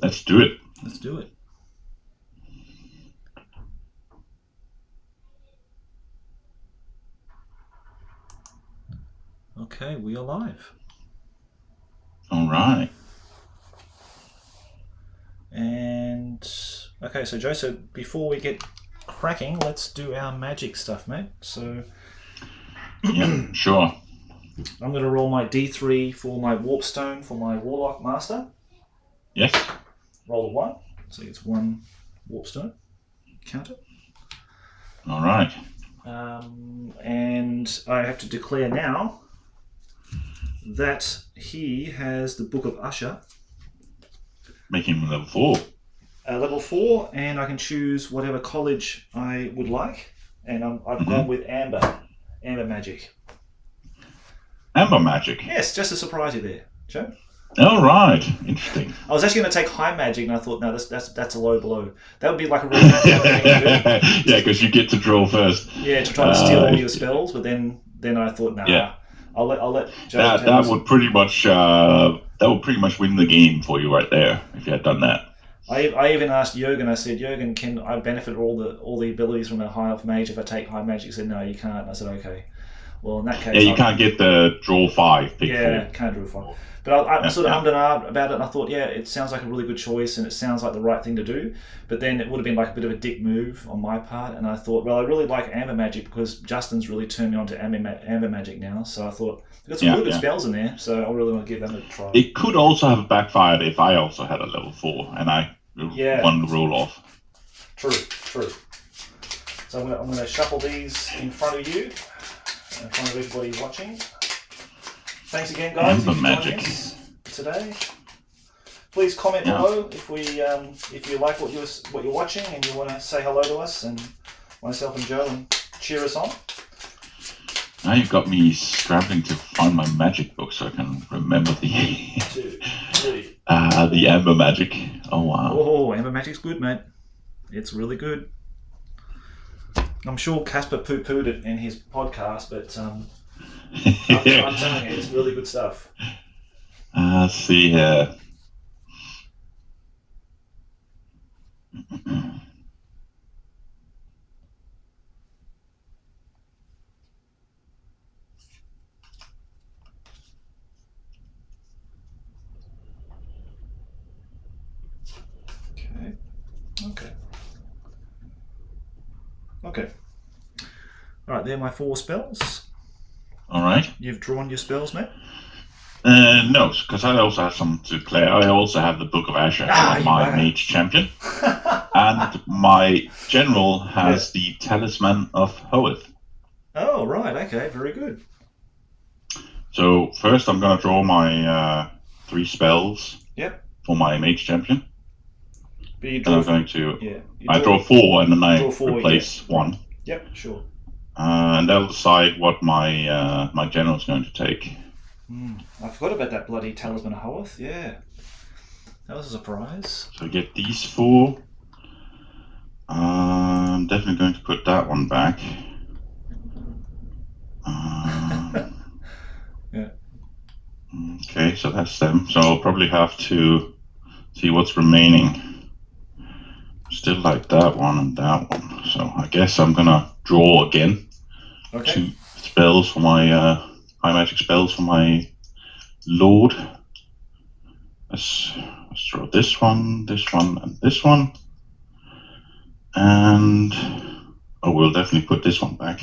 Let's do it. Let's do it. Okay, we are live. All right. And okay, so Joe, so before we get cracking, let's do our magic stuff, mate. So Yeah, sure. I'm going to roll my D3 for my Warpstone for my Warlock Master. Yes. Roll a 1, so it's 1 Warpstone. Count it. All right. And I have to declare now that he has the Book of Usher. Making him level 4. Level 4, and I can choose whatever college I would like. And I've gone with Amber Magic. Amber magic. Yes, just to surprise you there, Joe. All right. Interesting. I was actually going to take High Magic, and I thought, no, that's a low blow. That would be like a really bad thing to do. Yeah, because you get to draw first. Yeah, to try to steal all your spells, but then I thought, nah, yeah. I'll let Joe. That would pretty much win the game for you right there if you had done that. I even asked Jürgen. I said, Jürgen, can I benefit all the abilities from a High Elf Mage if I take High Magic? He said, no, you can't. And I said, okay. Well, in that case, yeah, you can't get the draw 5. Can't draw 5. But I sort of ummed and ahed about it, and I thought, yeah, it sounds like a really good choice, and it sounds like the right thing to do. But then it would have been like a bit of a dick move on my part, and I thought, well, I really like Amber Magic because Justin's really turned me on to Amber Magic now. So I thought, I've got some really good spells in there, so I really want to give them a try. It could also have backfired if I also had a level 4, and I won the roll off. True. So I'm going to shuffle these in front of you, in front of everybody watching. Thanks again, guys, Amber for joining us today. Please comment below if you like what you're watching and you want to say hello to us and myself and Joe and cheer us on. Now you've got me scrambling to find my magic book so I can remember the Amber Magic. Oh wow! Oh, Amber Magic's good, mate. It's really good. I'm sure Casper poo-pooed it in his podcast, but I'm telling you, it's really good stuff. Let's see here. Okay. All right, they're my 4 spells. All right. You've drawn your spells, mate? No, because I also have some to declare. I also have the Book of Asher, my mage champion. And my general has the Talisman of Hoeth. Oh, right. Okay, very good. So first I'm going to draw my 3 spells for my mage champion. But you draw I draw 4 and then I replace 1. Yep, sure. And that'll decide what my my general is going to take. I forgot about that bloody Talisman of Hoeth. Yeah, that was a surprise. So I get these 4. I'm definitely going to put that one back. Yeah. Okay, so that's them. So I'll probably have to see what's remaining. Still like that one and that one. So I guess I'm gonna draw again. Okay. 2 spells for my high magic spells for my lord. Let's draw this one, and this one. And we'll definitely put this one back.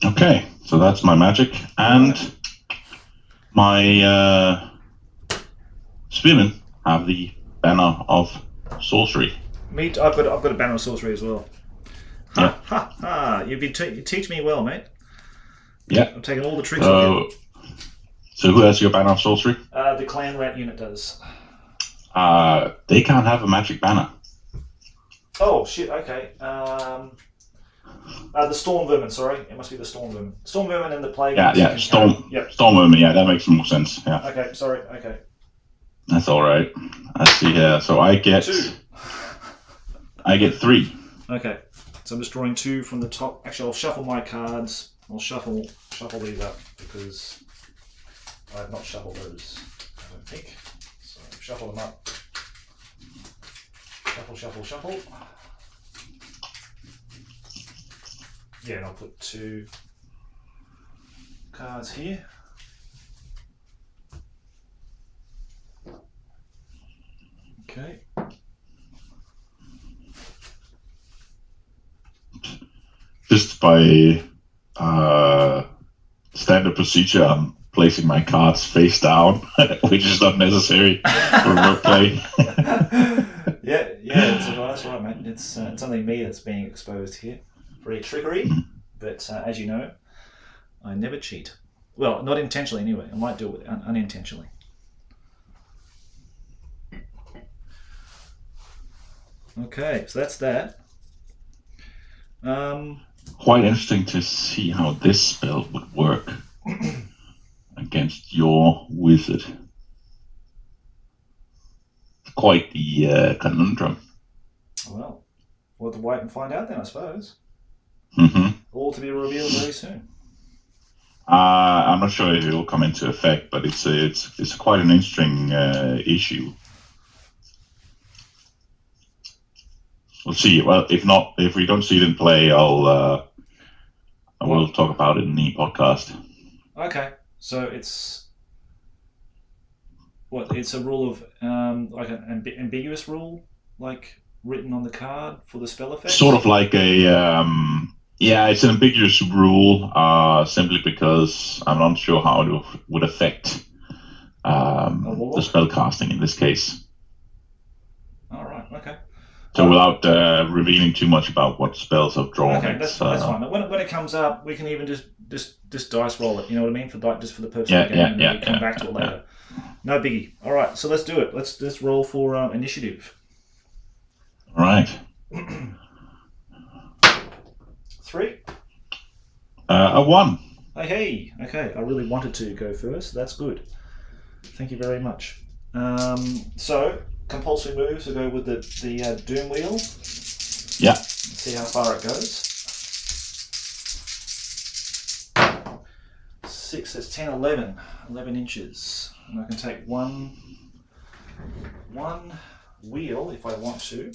Okay, so that's my magic. And my spearmen have the Banner of Sorcery. I've got a Banner of Sorcery as well. Ha! You teach me well, mate. Yeah. I'm taking all the tricks off you. So who has your Banner of Sorcery? The Clan Rat unit does. They can't have a magic banner. Oh shit! Okay. The Storm Vermin. Sorry, it must be the Storm Vermin. Storm Vermin and the Plague. Yeah. Storm Vermin. Yeah, that makes more sense. Yeah. Okay. Sorry. Okay. That's all right. Let's see here. So I get 2. I get 3. Okay. So I'm just drawing 2 from the top. Actually, I'll shuffle my cards. I'll shuffle these up because I have not shuffled those, I don't think. shuffle them up. Shuffle, shuffle, shuffle. Yeah, and I'll put 2 cards here. Okay. Just by standard procedure, I'm placing my cards face down, which is not necessary for rogue play. yeah, that's right, mate. It's only me that's being exposed here for a trickery, but as you know, I never cheat. Well, not intentionally anyway. I might do it unintentionally. Okay, so that's that. Quite interesting to see how this spell would work against your wizard. Quite the conundrum. Well, we'll have to wait and find out then, I suppose. Mm-hmm. All to be revealed very soon. I'm not sure if it will come into effect, but it's quite an interesting issue. We'll see. Well, if we don't see it in play, I will talk about it in the podcast. Okay, so it's what? It's a rule of like an ambiguous rule, like written on the card for the spell effect. Sort of like a it's an ambiguous rule. Simply because I'm not sure how it would affect the spell casting in this case. All right. Okay. So without revealing too much about what spells I've drawn, okay, that's fine. When it comes up, we can even just dice roll it. You know what I mean? For the purpose of the game, and then we come back to it later. No biggie. All right, so let's do it. Let's roll for initiative. All right. 3. A 1. Hey. Okay, I really wanted to go first. That's good. Thank you very much. So. Compulsory moves will go with the Doom Wheel. Yeah. Let's see how far it goes. 6, that's 10, 11 inches. And I can take one wheel if I want to.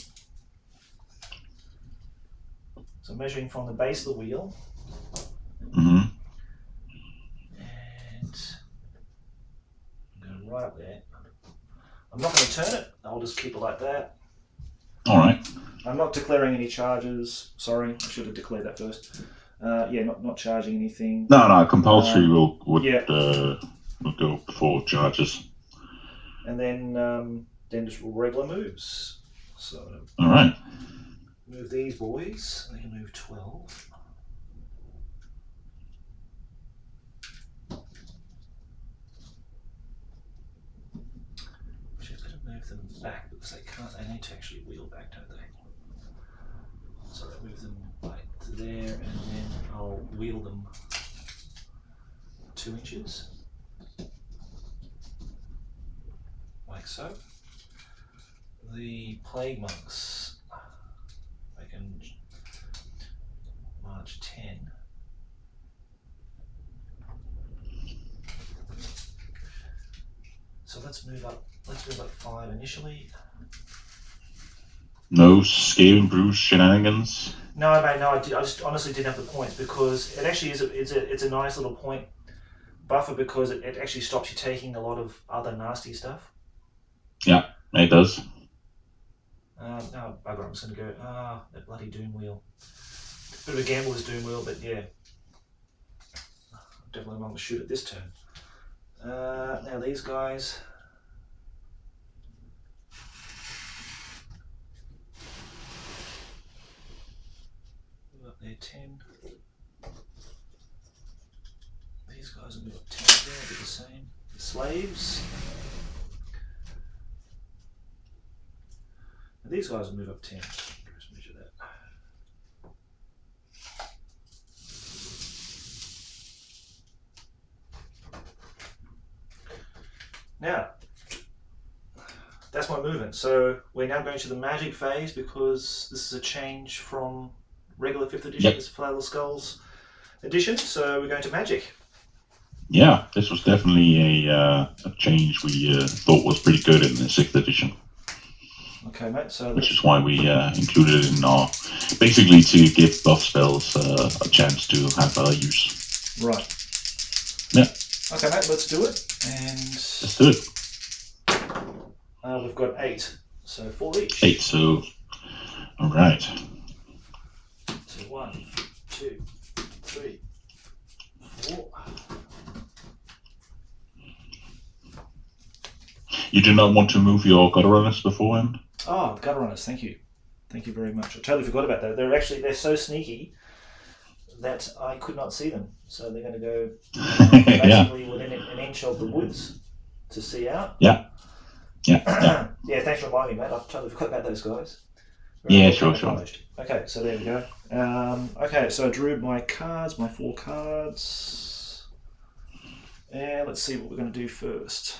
So measuring from the base of the wheel. Mm-hmm. And I'm going right there. I'm not going to turn it. I'll just keep it like that. All right. I'm not declaring any charges. Sorry, I should have declared that first. Not charging anything. No. Compulsory would go before charges. And then just regular moves. So. All right. Move these boys. They can move 12. Move them back because they need to actually wheel back, don't they? So I move them like to there, and then I'll wheel them 2 inches, like so. The plague monks, they can march 10. So let's move up 5 initially. No Skaven Brew shenanigans. No, mate. No, I just honestly didn't have the points because it actually it's a nice little point buffer because it actually stops you taking a lot of other nasty stuff. Yeah, it does. No, bugger. I'm just going to go. That bloody Doom Wheel. Bit of a gamble with Doom Wheel, but yeah, definitely want to shoot at this turn. Now these guys. They're 10. These guys will move up 10 again, they'll be the same. The slaves. And these guys will move up 10. Let's measure that. Now, that's my movement. So we're now going to the magic phase because this is a change from regular 5th edition, this Flail of Skulls edition, so we're going to magic. Yeah, this was definitely a change we thought was pretty good in the 6th edition. Okay, mate. So which is why we included it in our, basically to give buff spells a chance to have use. Right. Yeah. Okay, mate. Let's do it. And let's do it. We've got 8, so 4 each. 8. So, all right. So 1, 2, 3, 4. You do not want to move your gutter runners beforehand? Oh, gutter runners, thank you. Thank you very much. I totally forgot about that. They're so sneaky that I could not see them. So they're going to go basically within an inch of the woods to see out. Yeah. Yeah, thanks for reminding me, mate. I totally forgot about those guys. Yeah, sure. Okay, so there we go. Okay, so I drew my cards, my 4 cards. And let's see what we're going to do first.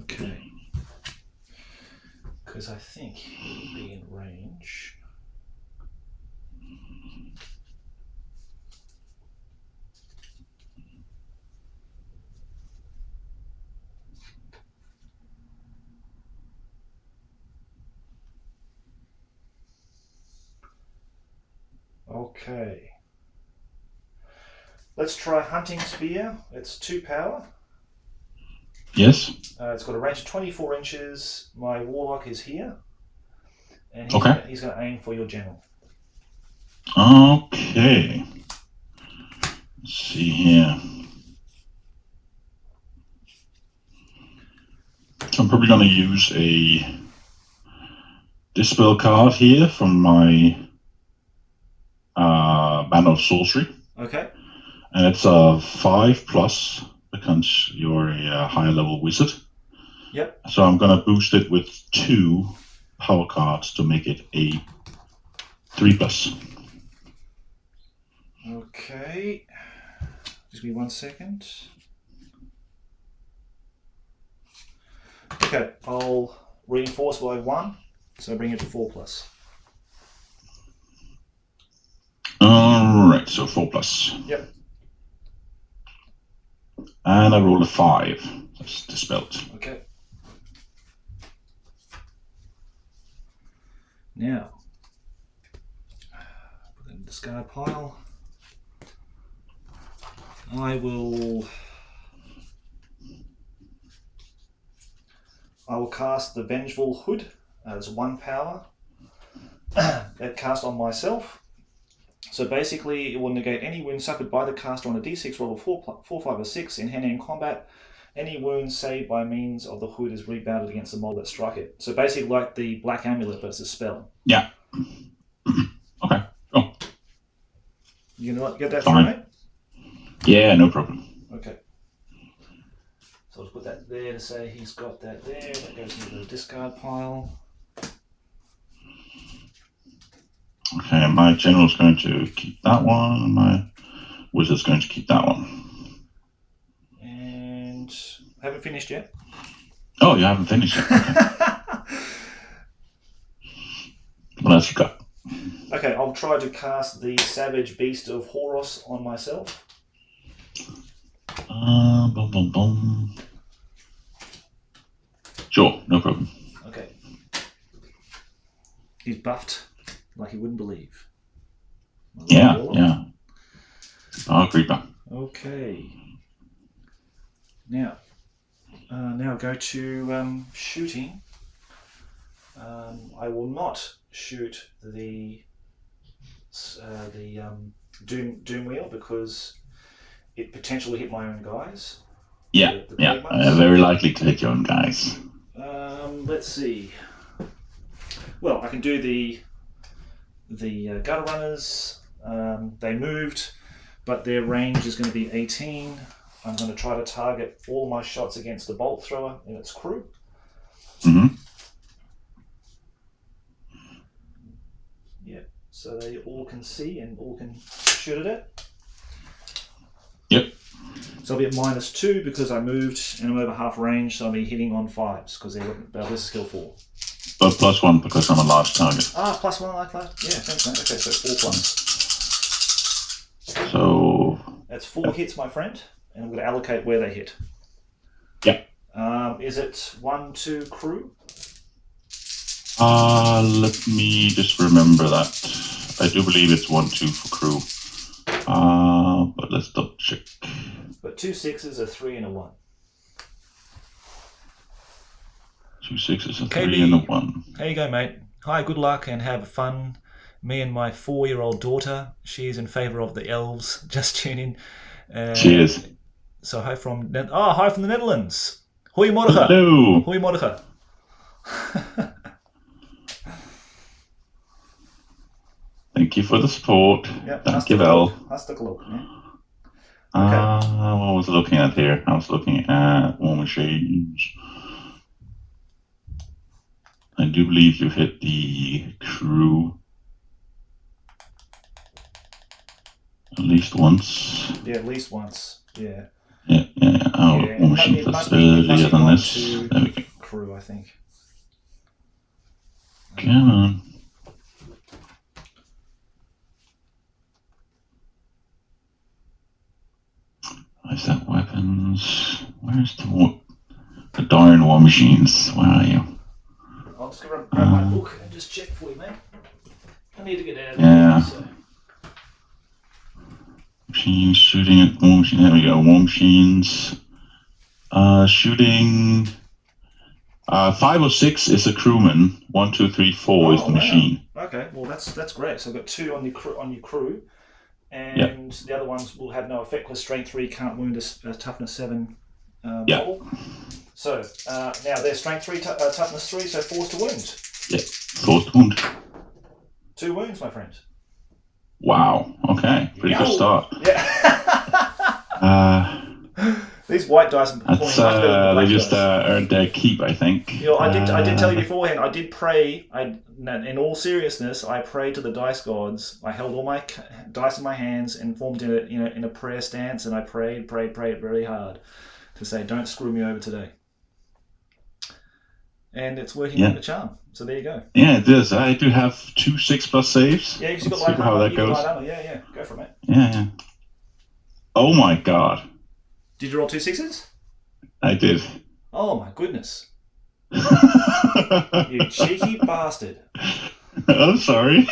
Okay, because I think he will be in range. Okay, let's try Hunting Spear. It's 2 power. Yes. It's got a range of 24 inches. My warlock is here. And he's going to aim for your general. Okay. Let's see here. So I'm probably going to use a Dispel card here from my Banner of Sorcery. Okay. And it's a 5+, because you're a higher level wizard. Yep. So I'm going to boost it with 2 power cards to make it a 3+. Okay. Just give me 1 second. Okay, I'll reinforce by 1, so bring it to 4+. Alright, so 4+. Yep. And I roll a 5. That's dispelled. Okay. Now, put it in the discard pile. I will cast the Vengeful Hood. It's 1 power. That cast on myself. So basically, it will negate any wounds suffered by the caster on a d6 roll of 4, 5, or 6 in hand-to-hand combat. Any wounds saved by means of the hood is rebounded against the model that struck it. So basically, like the Black Amulet, but it's a spell. Yeah. Okay. Cool. You gonna get that through, mate? Yeah, no problem. Okay. So I'll just put that there to say he's got that there. That goes into the discard pile. Okay, my general's going to keep that one, and my wizard's going to keep that one. And haven't finished yet. Oh, you haven't finished yet. Okay. What else you got? Okay, I'll try to cast the Savage Beast of Horus on myself. Boom, boom, boom. Sure, no problem. Okay. He's buffed like you wouldn't believe. Yeah. Oh, creeper. Okay. Now go to shooting. I will not shoot the Doom Wheel because it potentially hit my own guys. Yeah, very likely to hit your own guys. Let's see. Well, I can do the gutter runners. They moved, but their range is going to be 18. I'm going to try to target all my shots against the bolt thrower and its crew. Mm-hmm. Yeah, so they all can see and all can shoot at it. Yep. So I'll be at -2 because I moved and I'm over half range, so I'll be hitting on 5s because they're ballistic skill 4. But +1 because I'm a large target. Ah, +1 like that. Yeah, thanks, mate. Okay, so 4 plus. So That's 4 hits, my friend, and I'm going to allocate where they hit. Yeah. Is it 1, 2 crew? Let me just remember that. I do believe it's 1, 2 for crew. But let's double check. But 2 6s, a 3, and a 1. 2 6s, a KB, 3, and a 1. How you go, mate? Hi, good luck and have fun. Me and my 4-year-old daughter, she's in favour of the elves. Just tune in. Cheers. So hi from the Netherlands. Goedemorgen. Hello. Goedemorgen. Thank you for the support. Yep, Dankjewel. Hartstikke leuk. Yeah. What was I looking at here? I was looking at War Machines. I do believe you hit the crew at least once. Yeah, at least once. Yeah. Yeah. War Machines was earlier than this. There we go. Crew, I think. Come on. Where's that weapons? Where's the darn War Machines? Where are you? I'll just grab my book and just check for you, mate. I need to get out of Yeah. here. So. Machines shooting at War Machines. There we go. War Machines. Shooting. 5 or 6 is a crewman. 1, 2, 3, 4 is the machine. Okay, well that's great. So I've got 2 on your crew, and the other ones will have no effect because strength 3 can't wound a toughness 7 model. So now they're strength 3, toughness 3, so forced to wound. Yeah, forced to wound. 2 wounds, my friend. Wow. Okay, pretty good start. Yeah. These white dice are performing much better than the black they just dice. earned their keep, I think. You know, I did tell you beforehand. I did pray. In all seriousness, I prayed to the dice gods. I held all my dice in my hands and formed in a prayer stance, and I prayed very hard to say, "Don't screw me over today." And it's working like a charm. So there you go. Yeah, it is. I do have 2 6+ saves. Yeah, because you've got Let's see how that goes. Yeah, go for it, mate. Yeah. Oh my god. Did you roll 2 6s? I did. Oh my goodness. You cheeky bastard. I'm sorry.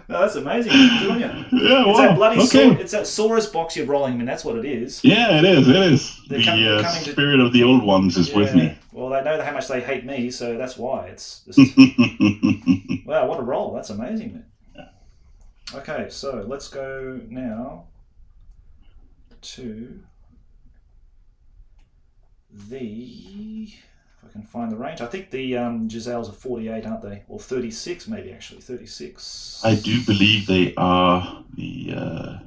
No, that's amazing. Good on you. Yeah, It's wow. that bloody Okay. it's that Saurus box you're rolling. I mean, that's what it is. Yeah, it is. It is. They're The coming to- spirit of the old ones is with me. Well, they know how much they hate me, so that's why. It's just... Wow, what a roll. That's amazing, man. Okay, so let's go now to if I can find the range. I think the Giselles are 48, aren't they? Or 36, maybe, actually. 36. I do believe they are the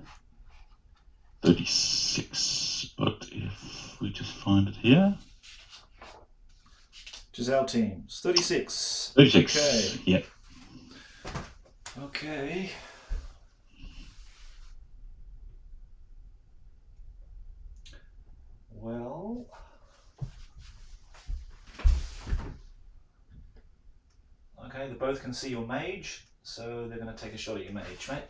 36, but if we just find it here. Giselle teams. 36. 36. Okay. Yep. Okay. Well, okay, they both can see your mage, so they're going to take a shot at your mage, mate.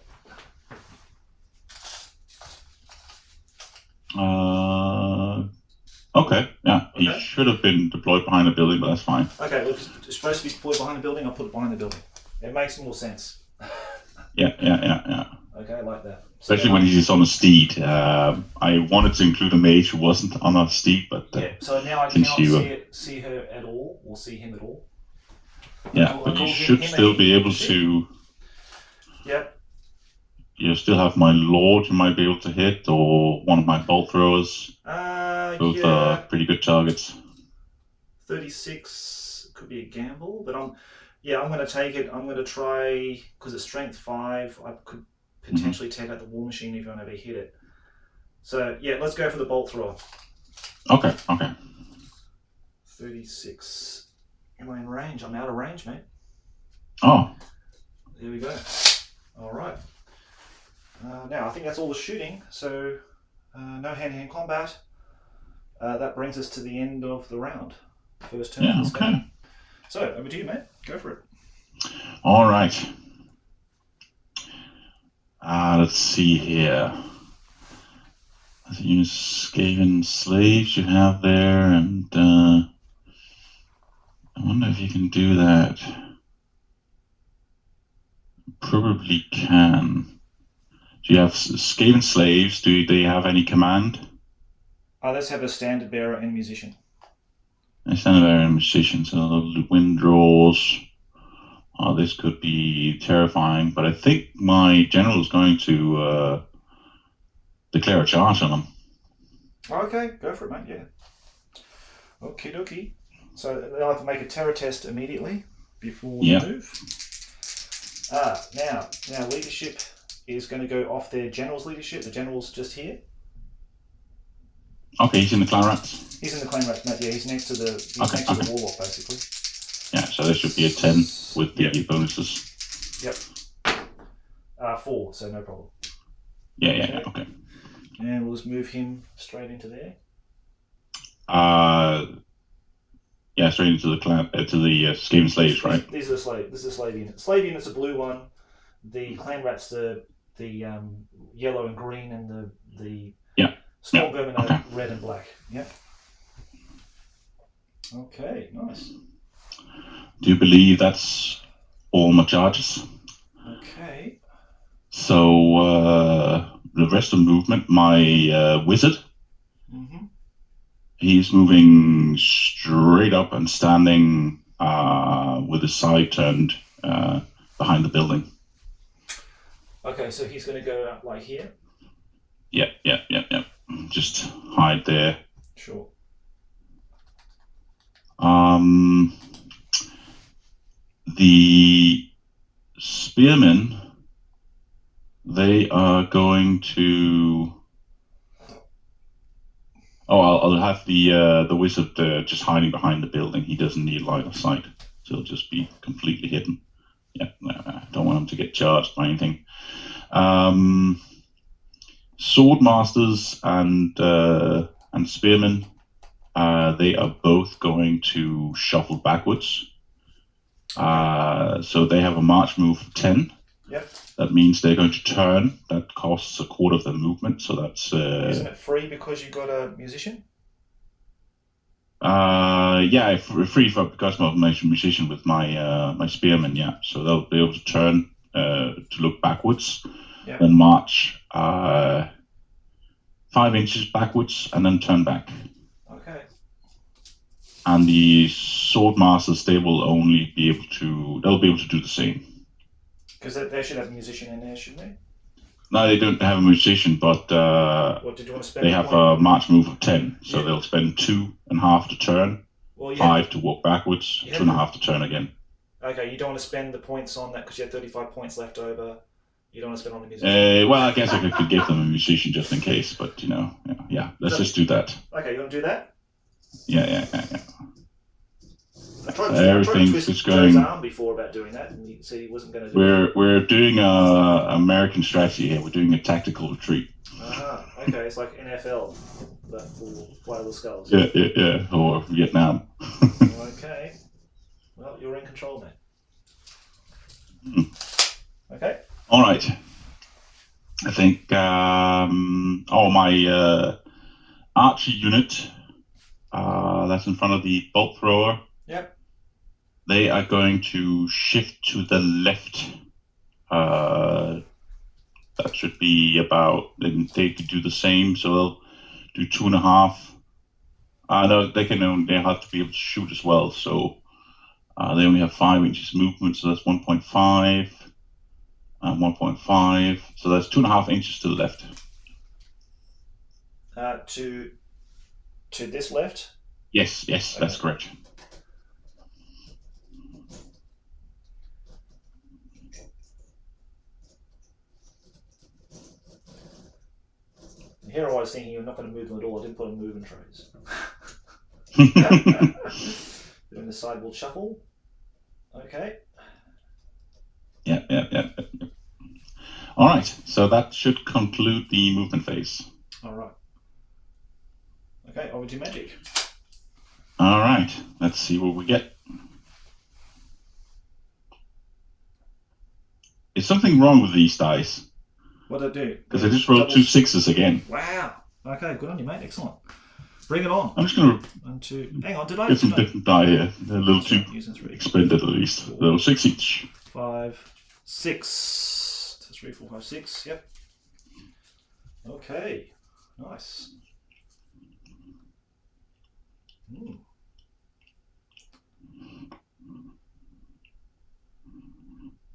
Okay, yeah. Okay. He should have been deployed behind a building, but that's fine. Okay, well, if it's supposed to be deployed behind a building, I'll put it behind the building. It makes more sense. Yeah. Okay, I like that. Especially when he's on a steed. I wanted to include a mage who wasn't on a steed, but yeah, so now I since cannot see her at all, or see him at all. yeah, but you should still be able to. Yep. You still have my lord you might be able to hit, or one of my bolt throwers. Both are pretty good targets. 36 could be a gamble, but I'm going to take it. I'm going to try, because it's strength 5, I could potentially take out the war machine if I never hit it. So yeah, let's go for the bolt thrower. Okay. 36. Am I in range? I'm out of range, mate. Oh. There we go. All right. Now I think that's all the shooting. So no hand-to-hand combat. That brings us to the end of the round. First turn. Yeah. Okay. So, over to you, mate. Go for it. All right. Let's see here. Let's use Skaven slaves you have there, and I wonder if you can do that. Probably can. Do you have Skaven slaves? Do they have any command? Let's have a standard bearer and musician. A standard bearer and musician, so the wind draws. This could be terrifying, but I think my general is going to declare a charge on them. Okay, go for it, mate, yeah. Okie dokie. So they'll have to make a terror test immediately before you move. Now leadership is going to go off their general's leadership. The general's just here. Okay, he's in the clan rats. He's in the clan rats, mate. Yeah, he's next to the the warlock, basically. Yeah, so there should be a 10 with the bonuses. Yep. 4, so no problem. Yeah, okay. And we'll just move him straight into there. Yeah, straight into the clan, to the Skaven slaves, right? These are the slave. This is a slave unit. Slave unit's a blue one. The clan rats, the yellow and green, and the small vermin are red and black. Yep. Okay, nice. Do you believe that's all my charges? Okay. So the rest of the movement, my wizard, he's moving straight up and standing with his side turned behind the building. Okay, so he's going to go out like here? Yeah. Just hide there. Sure. The spearmen, they are going to... I'll have the wizard just hiding behind the building. He doesn't need line of sight, so he'll just be completely hidden. Yeah, I don't want him to get charged by anything. Sword masters and spearmen, they are both going to shuffle backwards. So they have a march move of 10. Yep. That means they're going to turn. That costs a quarter of their movement, so that's... Isn't it free because you've got a musician? Yeah, free because of my musician with my spearman, yeah. So they'll be able to turn to look backwards, then march 5 inches backwards, and then turn back. Okay. And the sword masters, they'll be able to do the same. Because they should have a musician in there, shouldn't they? No, they don't have a musician, but what did you want to spend? They have a march move of 10, so they'll spend 2.5 to turn, 5 to walk backwards, 2.5 to turn again. Okay, you don't want to spend the points on that because you had 35 points left over. You don't want to spend on the musician. Well, I guess I could give them a musician just in case, but let's just do that. Okay, you want to do that? Yeah. I tried to twist Joe's arm before about doing that, and he said he wasn't going to do it. We're doing a American strategy here. We're doing a tactical retreat. Okay, it's like NFL, but for Flail the Skulls. Yeah, or Vietnam. Okay, well, you're in control, mate. Okay. All right. I think my archer unit that's in front of the bolt thrower. Yep. They are going to shift to the left. That should be about. Then they could do the same, so they'll do 2.5. No, they have to be able to shoot as well. So they only have 5 inches movement, so that's 1.5. 1.5. So that's 2.5 inches to the left. To this left. Yes, that's correct. Here I was thinking you're not going to move them at all. I didn't put them moving trays. Doing the sideboard shuffle. Okay. Yeah. All right, so that should conclude the movement phase. All right. Okay, over to magic. All right, let's see what we get. Is something wrong with these dice? What did I do? Because I just rolled 2 6s again. Wow. Okay, good on you, mate. Excellent. Bring it on. I'm just going to 1, 2. Hang on, did I? get some different die here. They're a little too expended at least. 4, Little 6 each. 5, 6. 2, 3, 4, 5, 6. Yep. Okay. Nice.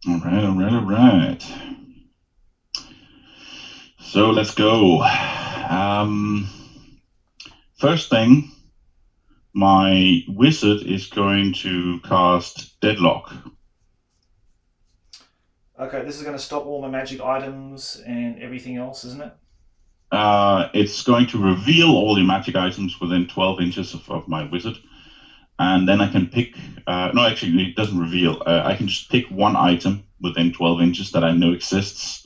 Alright. So let's go. First thing, my wizard is going to cast Deadlock. Okay, this is going to stop all my magic items and everything else, isn't it? It's going to reveal all the magic items within 12 inches of my wizard. And then I can pick... no, actually, it doesn't reveal. I can just pick one item within 12 inches that I know exists,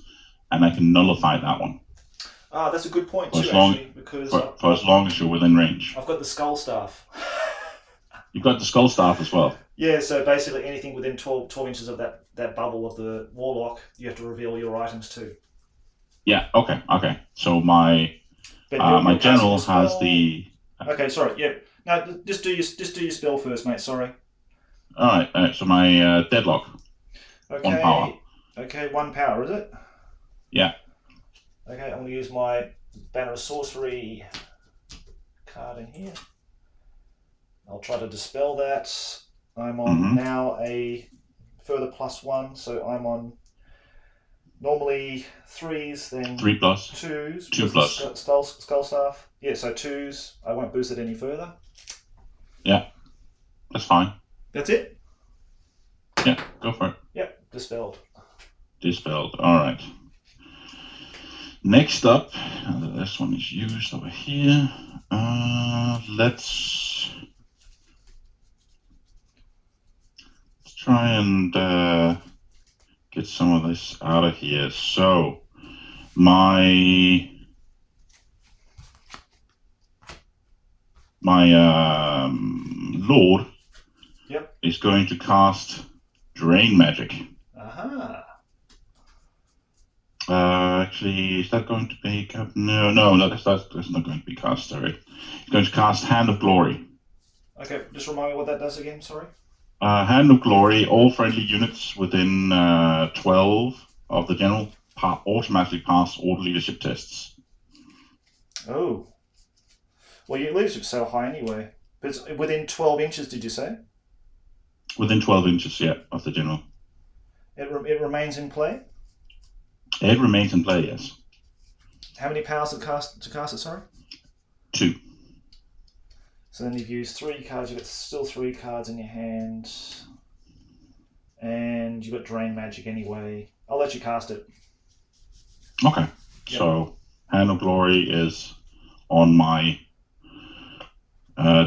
and I can nullify that one. Ah, that's a good point too, actually, because... For as long as you're within range. I've got the skull staff. You've got the skull staff as well. Yeah, so basically anything within 12 inches of that bubble of the warlock, you have to reveal your items too. Yeah, okay. So my general has the... Okay, sorry, yeah. No, just do your spell first, mate, sorry. Alright, so my Deadlock. Okay. 1 power. Okay, 1 power, is it? Yeah. Okay, I'm going to use my Banner of Sorcery card in here. I'll try to dispel that. I'm on now a further +1, so I'm on normally 3s, then 3 plus. 2s. 2 plus. Skull staff. Yeah, so 2s. I won't boost it any further. Yeah, that's fine. That's it? Yeah, go for it. Yep, dispelled. Dispelled, alright. Next up, this one is used over here. Let's try and get some of this out of here. So, my Lord is going to cast Drain Magic. Aha. Actually, is that going to be... No, that's not going to be cast, sorry. He's going to cast Hand of Glory. Okay, just remind me what that does again, sorry. Hand of Glory, all friendly units within 12 of the general automatically pass all leadership tests. Oh. Well, your leadership's so high anyway. But it's within 12 inches, did you say? Within 12 inches, yeah, of the general. It remains in play? It remains in play, yes. How many powers to cast it, sorry? 2. So then you've used 3 cards, you've got still 3 cards in your hand. And you've got Drain Magic anyway. I'll let you cast it. Okay. Yep. So, Hand of Glory is on my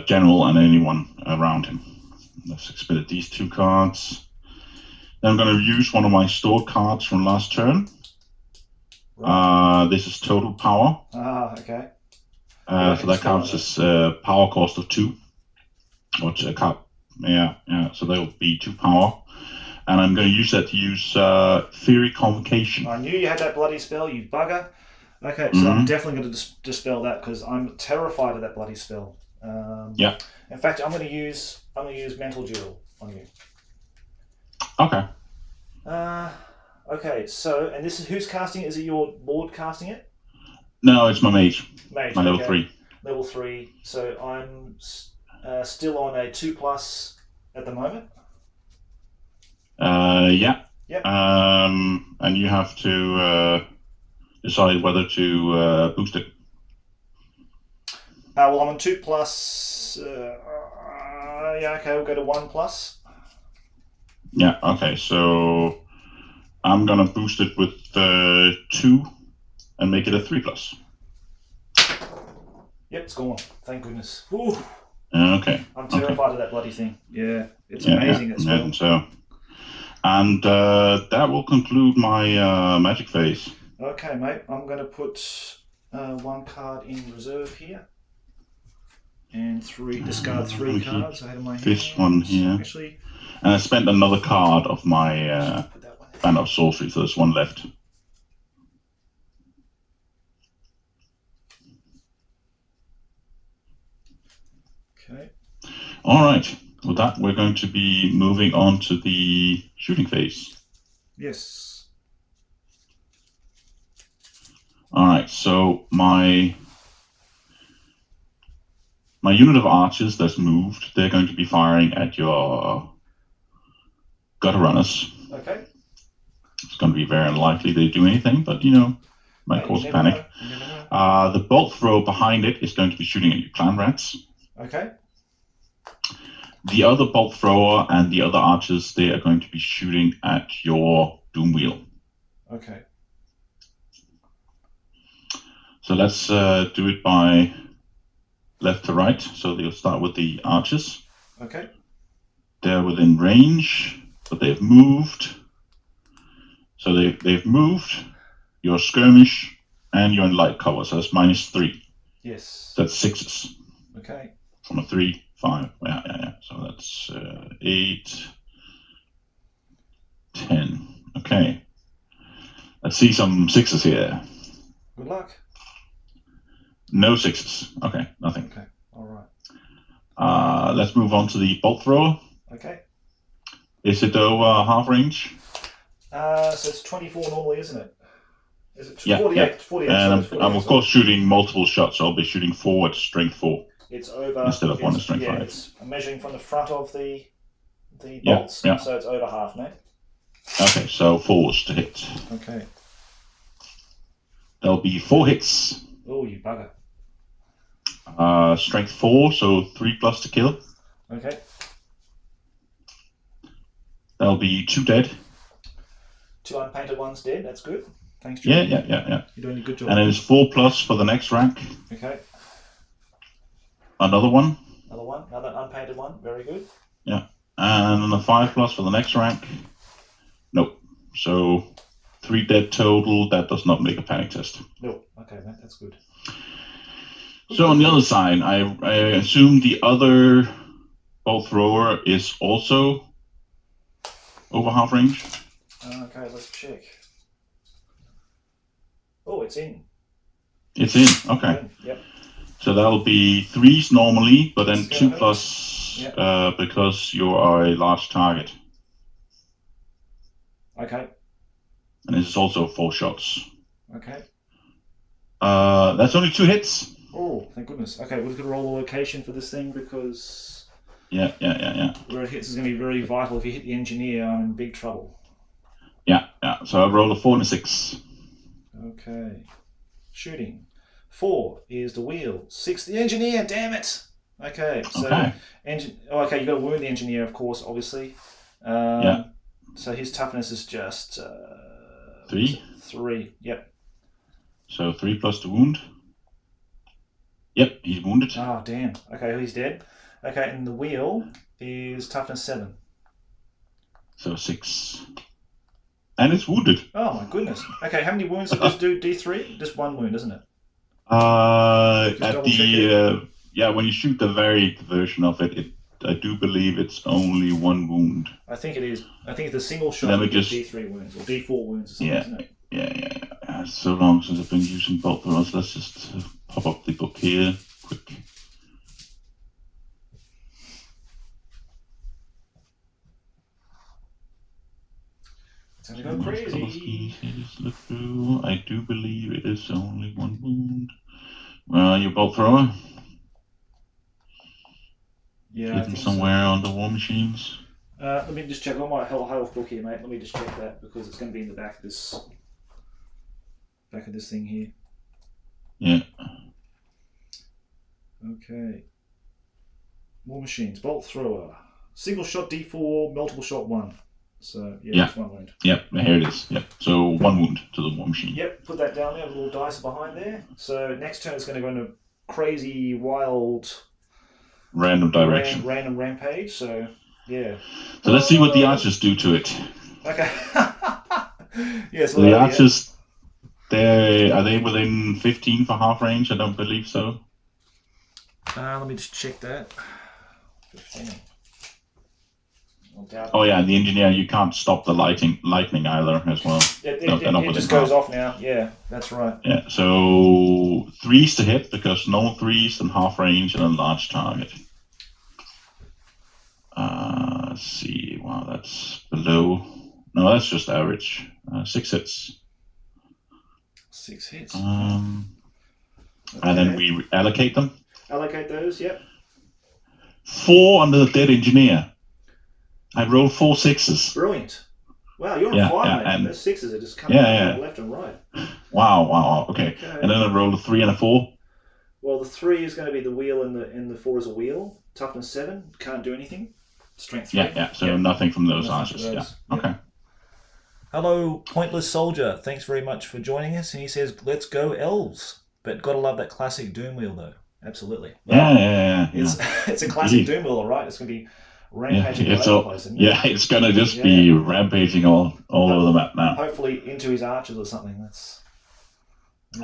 general and anyone around him. Let's expedite these 2 cards. Then I'm going to use one of my stored cards from last turn. Right. This is total power. Ah, okay. So that counts as power cost of 2. Or a cup. Yeah. So that will be 2 power. And I'm going to use that to use Fury Convocation. I knew you had that bloody spell, you bugger. Okay, so I'm definitely going to dispel that because I'm terrified of that bloody spell. Yeah. In fact, I'm going to use Mental Duel on you. Okay. Okay. So, and this is who's casting it? Is it your Lord casting it? No, it's my mage. Mage. My level 3. Level 3. So I'm still on a 2+ at the moment. Yeah. Yep. And you have to decide whether to boost it. Well, I'm on 2+. Yeah, okay, we'll go to 1+. Yeah, okay, so I'm gonna boost it with 2 and make it a 3+. Yep, it's gone. Thank goodness. Whew. Okay. I'm terrified of that bloody thing. Yeah, it's amazing as well. And that will conclude my magic phase. Okay, mate. I'm going to put 1 card in reserve here. And discard 3 cards ahead of my hand. This one here. Actually, and I spent another card of my put that one ran out of sorcery, so there's one left. Okay. All right. With that, we're going to be moving on to the shooting phase. Yes. All right. So my unit of archers that's moved, they're going to be firing at your gutter runners. Okay. It's going to be very unlikely they do anything, but might cause panic. The bolt thrower behind it is going to be shooting at your clan rats. Okay. The other bolt thrower and the other archers, they are going to be shooting at your doom wheel. Okay. So let's do it by left to right. So they'll start with the archers. Okay. They're within range, but they've moved. So they've moved. You're skirmish, and you're in light cover. So that's -3. Yes. That's 6s. Okay. From a 3, 5. Yeah. So that's 8, 10. Okay. Let's see some 6s here. Good luck. No 6s. Okay, nothing. Okay. All right. Let's move on to the bolt thrower. Okay. Is it over half range? So it's 24 normally, isn't it? Is it 48? Yeah. 48. And so I'm of course shooting multiple shots, so I'll be shooting 4 at strength 4. It's over instead of 1 at strength 5. It's measuring from the front of the bolts, yeah. So it's over half, mate. Okay, so 4s to hit. Okay. There'll be 4 hits. Oh, you bugger. Strength 4, so 3+ to kill. Okay. There'll be 2 dead. 2 unpainted ones dead. That's good. Thanks, Yeah. You're doing a good job. And it is 4+ for the next rank. Okay. Another one. Another unpainted one. Very good. Yeah. And then a 5+ for the next rank. Nope. So 3 dead total. That does not make a panic test. No. Okay, mate. That's good. So on the other side, I assume the other bolt thrower is also over half range. Okay, let's check. Oh, it's in. It's in. Okay. Yep. So that'll be 3s normally, but then 2+, Yep. because you are a large target. Okay. And this is also 4 shots. Okay. That's only 2 hits. Oh, thank goodness. Okay, we're going to roll the location for this thing because... Yeah. Where it hits is going to be very vital. If you hit the engineer, I'm in big trouble. Yeah. So I roll a 4 and a 6. Okay. Shooting. 4 is the wheel. 6 the engineer, damn it! Okay, so... Okay. Okay, you've got to wound the engineer, of course, obviously. Yeah. So his toughness is just... 3? 3, yep. So 3+ to wound. Yep, he's wounded. Oh, damn. Okay, he's dead. Okay, and the wheel is toughness 7. So 6. And it's wounded. Oh, my goodness. Okay, how many wounds does this do? D3? Just 1 wound, isn't it? At the... when you shoot the varied version of it, I do believe it's only 1 wound. I think it is. I think it's a single shot with D3 wounds, or D4 wounds or something, isn't it? Yeah. It's so long since I've been using bolt throwers. Let's just pop up the book here, quick. It's going to go crazy. Just look through. I do believe it is only 1 wound. Where are you, bolt thrower? Yeah, hidden somewhere on the war machines. Let me just check. I've got my health book here, mate. Let me just check that because it's going to be in the back of this thing here. Yeah. Okay. War machines. Bolt thrower. Single shot D4. Multiple shot 1. So it's 1 wound. Yep. Here it is. Yep. So 1 wound to the war machine. Yep. Put that down there. A little dice behind there. So next turn it's going to go into crazy, wild, random direction. Random rampage. So yeah. So let's see what the archers do to it. Okay. Yes. So the archers, are they within 15 for half range? I don't believe so. Let me just check that. 15. Oh yeah, and the engineer, you can't stop the lightning either as well. It just goes off now. Yeah, that's right. Yeah, so 3s to hit because no 3s and half range and a large target. Let's see. Wow, that's below. No, that's just average. 6 hits. 6 hits. And then we allocate them. Allocate those. Yep. 4 under the dead engineer. I rolled 4 6s. Brilliant. Wow, you're on fire, man. Those 6s are just coming left and right. Wow. Okay. And then I rolled a 3 and a 4. Well, the 3 is going to be the wheel, and the 4 is a wheel. Toughness 7. Can't do anything. Strength 3. Yeah. So nothing from those archers. Yeah. Okay. Hello, Pointless Soldier. Thanks very much for joining us. And he says, "Let's go elves." But gotta love that classic Doom wheel, though. Absolutely. Well, It's a classic Doom wheel, all right. It's gonna be rampaging all over the place. It's gonna just be rampaging all over the map now. Hopefully into his archers or something. That's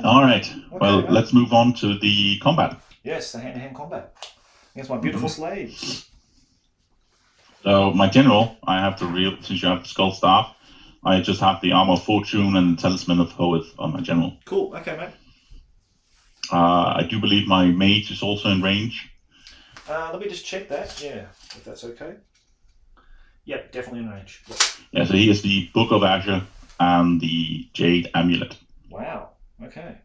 all right. Well, let's move on to the combat. Yes, the hand-to-hand combat against my beautiful slaves. So my general, I have since you have the skull staff, I just have the armor of fortune and the talisman of Hoeth on my general. Cool. Okay, mate. I do believe my mage is also in range. Let me just check that. Yeah, if that's okay. Yep, definitely in range. Yep. Yeah, so he has the Book of Azure and the Jade Amulet. Wow. Okay.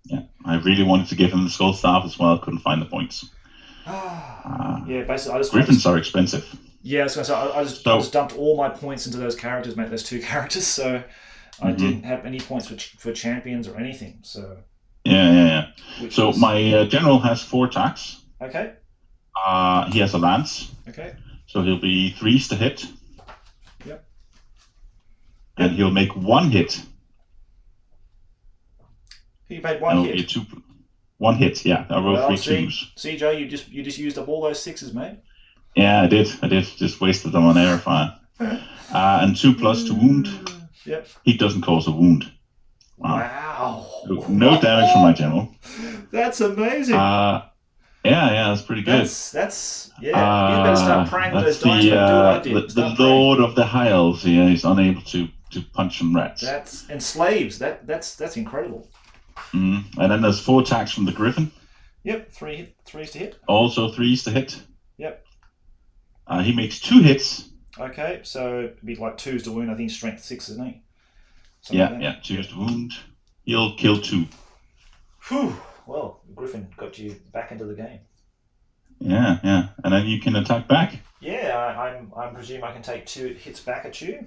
Yeah, I really wanted to give him the skull staff as well. Couldn't find the points. Basically, Griffins are expensive. Yeah, I was going to say, I just dumped all my points into those characters, mate. Those 2 characters, so I didn't have any points for champions or anything. So. Yeah. So my general has 4 attacks. Okay. He has a lance. Okay. So he'll be 3s to hit. Yep. And he'll make 1 hit. He made 1 hit. 1 hit. Yeah, I rolled 3 2s. See, Joe, you just used up all those 6s, mate. Yeah, I did. Just wasted them on air fire. And 2 plus to wound. Yep. He doesn't cause a wound. Wow. So no damage from my general. That's amazing. That's pretty good. That's you better start praying with those dice. Do what I did. The Lord of the High Elves. He's unable to punch some rats. And slaves. That's incredible. And then there's 4 attacks from the Griffin. Yep, 3s to hit. Also 3s to hit. Yep. He makes 2 hits. Okay, so it'd be like 2s to wound. I think strength 6, isn't he? 2s to wound. He'll kill 2. Whew. Well, Griffin got you back into the game. Yeah. And then you can attack back. Yeah, I presume I can take 2 hits back at you.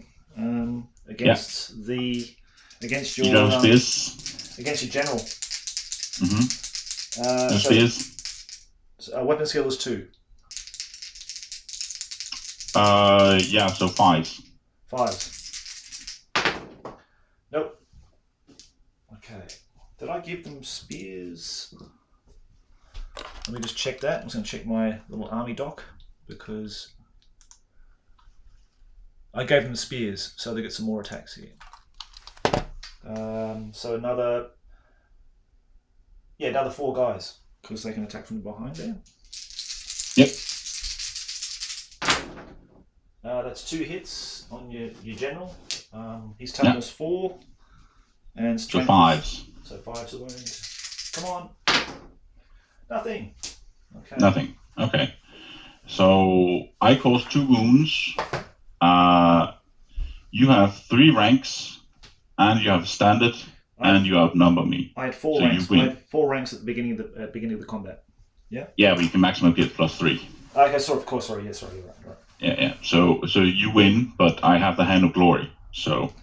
Against your against your general. Weapon skill is 2. So 5s. 5s. Nope. Okay. Did I give them spears? Let me just check that. I'm just going to check my little army doc because I gave them the spears, so they get some more attacks here. So another 4 guys because they can attack from behind there. Yep. That's 2 hits on your general. His toughness 4 and strength. So 5s. So 5's a wound. Come on. Nothing. Okay. Nothing. Okay. So I caused 2 wounds. You have 3 ranks, and you have standard, and you outnumber me. I had 4 ranks. I had 4 ranks at the beginning of the combat. Yeah. Yeah, but you can maximum get +3. Okay. So of course. Sorry. Yeah. Sorry. Right. Yeah. So you win, but I have the Hand of Glory, so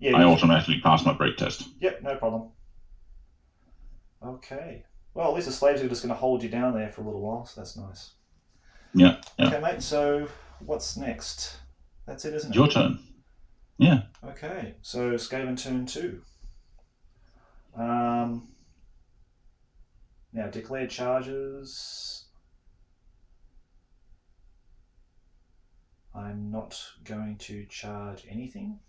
I automatically pass my break test. Yep. No problem. Okay. Well, at least the slaves are just going to hold you down there for a little while, so that's nice. Yeah. Okay, mate, so what's next? That's it, isn't it? Your turn. Yeah. Okay, so Skaven turn 2. Now, declared charges. I'm not going to charge anything.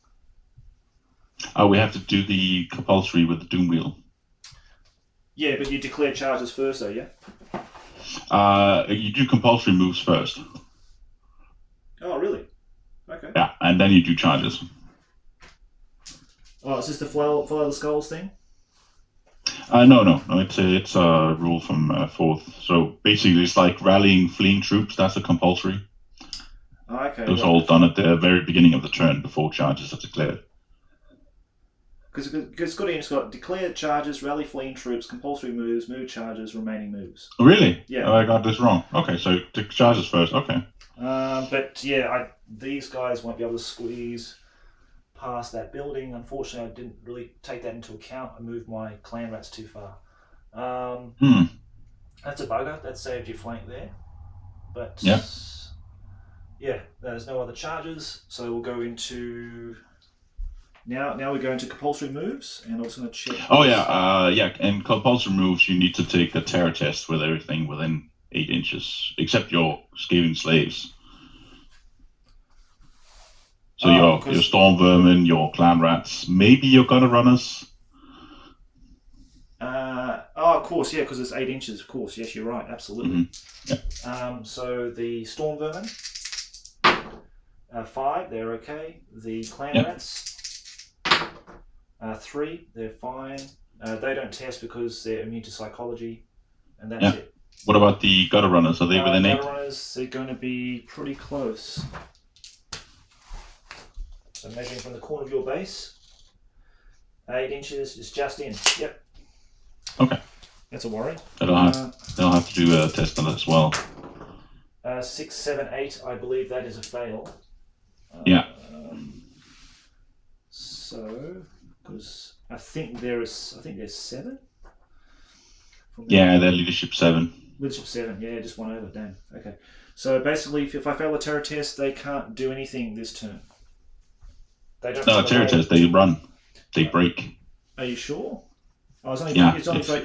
We have to do the compulsory with the Doom Wheel. Yeah, but you declare charges first, though, yeah? You do compulsory moves first. Oh, really? and then you do charges. Oh, is this the Flail the Skulls thing? No. It's a rule from 4th. So basically, it's like rallying fleeing troops. That's a compulsory. Oh, okay. Those are all done at the very beginning of the turn before charges are declared. Because it's got declared charges, rally fleeing troops, compulsory moves, move charges, remaining moves. Really? Yeah. Oh, I got this wrong. Okay, so the charges first. Okay. But yeah, these guys won't be able to squeeze past that building. Unfortunately, I didn't really take that into account. I moved my clan rats too far. That's a bugger. That saved your flank there. But yeah, there's no other charges. So we'll go into now we go into compulsory moves, and I'm also going to check. Oh yeah. And compulsory moves, you need to take a terror test with everything within 8 inches, except your Skaven slaves. So your storm vermin, your clan rats, maybe your gutter runners. Of course, yeah, because it's 8 inches. Of course, yes, you're right, absolutely. Mm-hmm. Yeah. So the storm vermin, 5, they're okay. The clan rats, 3, they're fine. They don't test because they're immune to psychology, and that's it. What about the gutter runners? Are they within 8? Gutter runners, they're going to be pretty close. So measuring from the corner of your base, 8 inches is just in. Yep. Okay. That's a worry. They'll have to do a test on it as well. 6, 7, 8. I believe that is a fail. So, because I think there's 7. Yeah, they're leadership 7. Leadership 7. Yeah, just one over. Damn. Okay. So basically, if I fail a terror test, they can't do anything this turn. They don't. No, terror test. They run. They break. Are you sure? Oh, it's only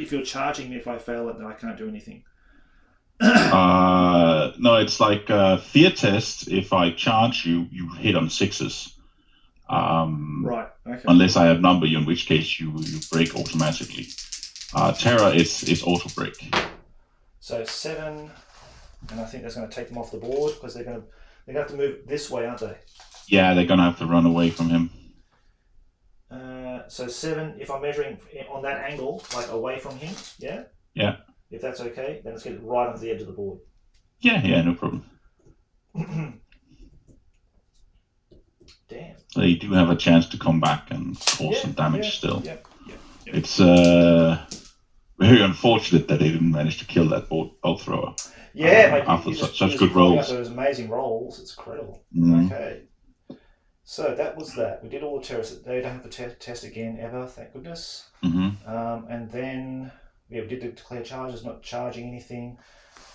if you're charging me. If I fail it, then I can't do anything. No, it's like fear test. If I charge you, you hit on 6s. Right. Okay. Unless I outnumber you, in which case you break automatically. Terror is auto break. So 7, and I think that's going to take them off the board because they're going to have to move this way, aren't they? Yeah, they're going to have to run away from him. So 7, if I'm measuring on that angle, like away from him, yeah? Yeah. If that's okay, then let's get it right onto the edge of the board. Yeah, no problem. Damn. They do have a chance to come back and cause some damage still. Yep. It's very unfortunate that they didn't manage to kill that bolt thrower. Yeah, after such good rolls. Those amazing rolls, it's incredible. Okay. So that was that. We did all the terrorists. They don't have to test again ever, thank goodness. And then we did declare charges, not charging anything.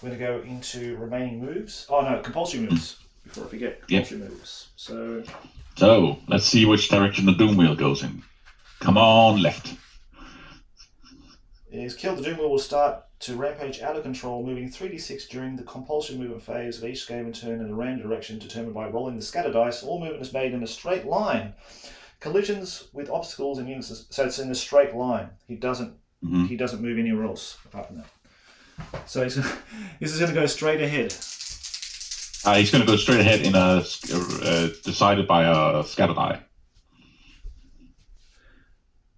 We're going to go into remaining moves. Oh no, compulsory moves. Before I forget, compulsory moves. So let's see which direction the Doom Wheel goes in. Come on, left. Is killed. The Doom Wheel will start to rampage out of control, moving 3d6 during the compulsory movement phase of each Skaven turn in a random direction determined by rolling the scatter dice. All movement is made in a straight line. Collisions with obstacles and units, so it's in a straight line. He doesn't move anywhere else apart from that. So this is going to go straight ahead. He's going to go straight ahead in a decided by a scatter die.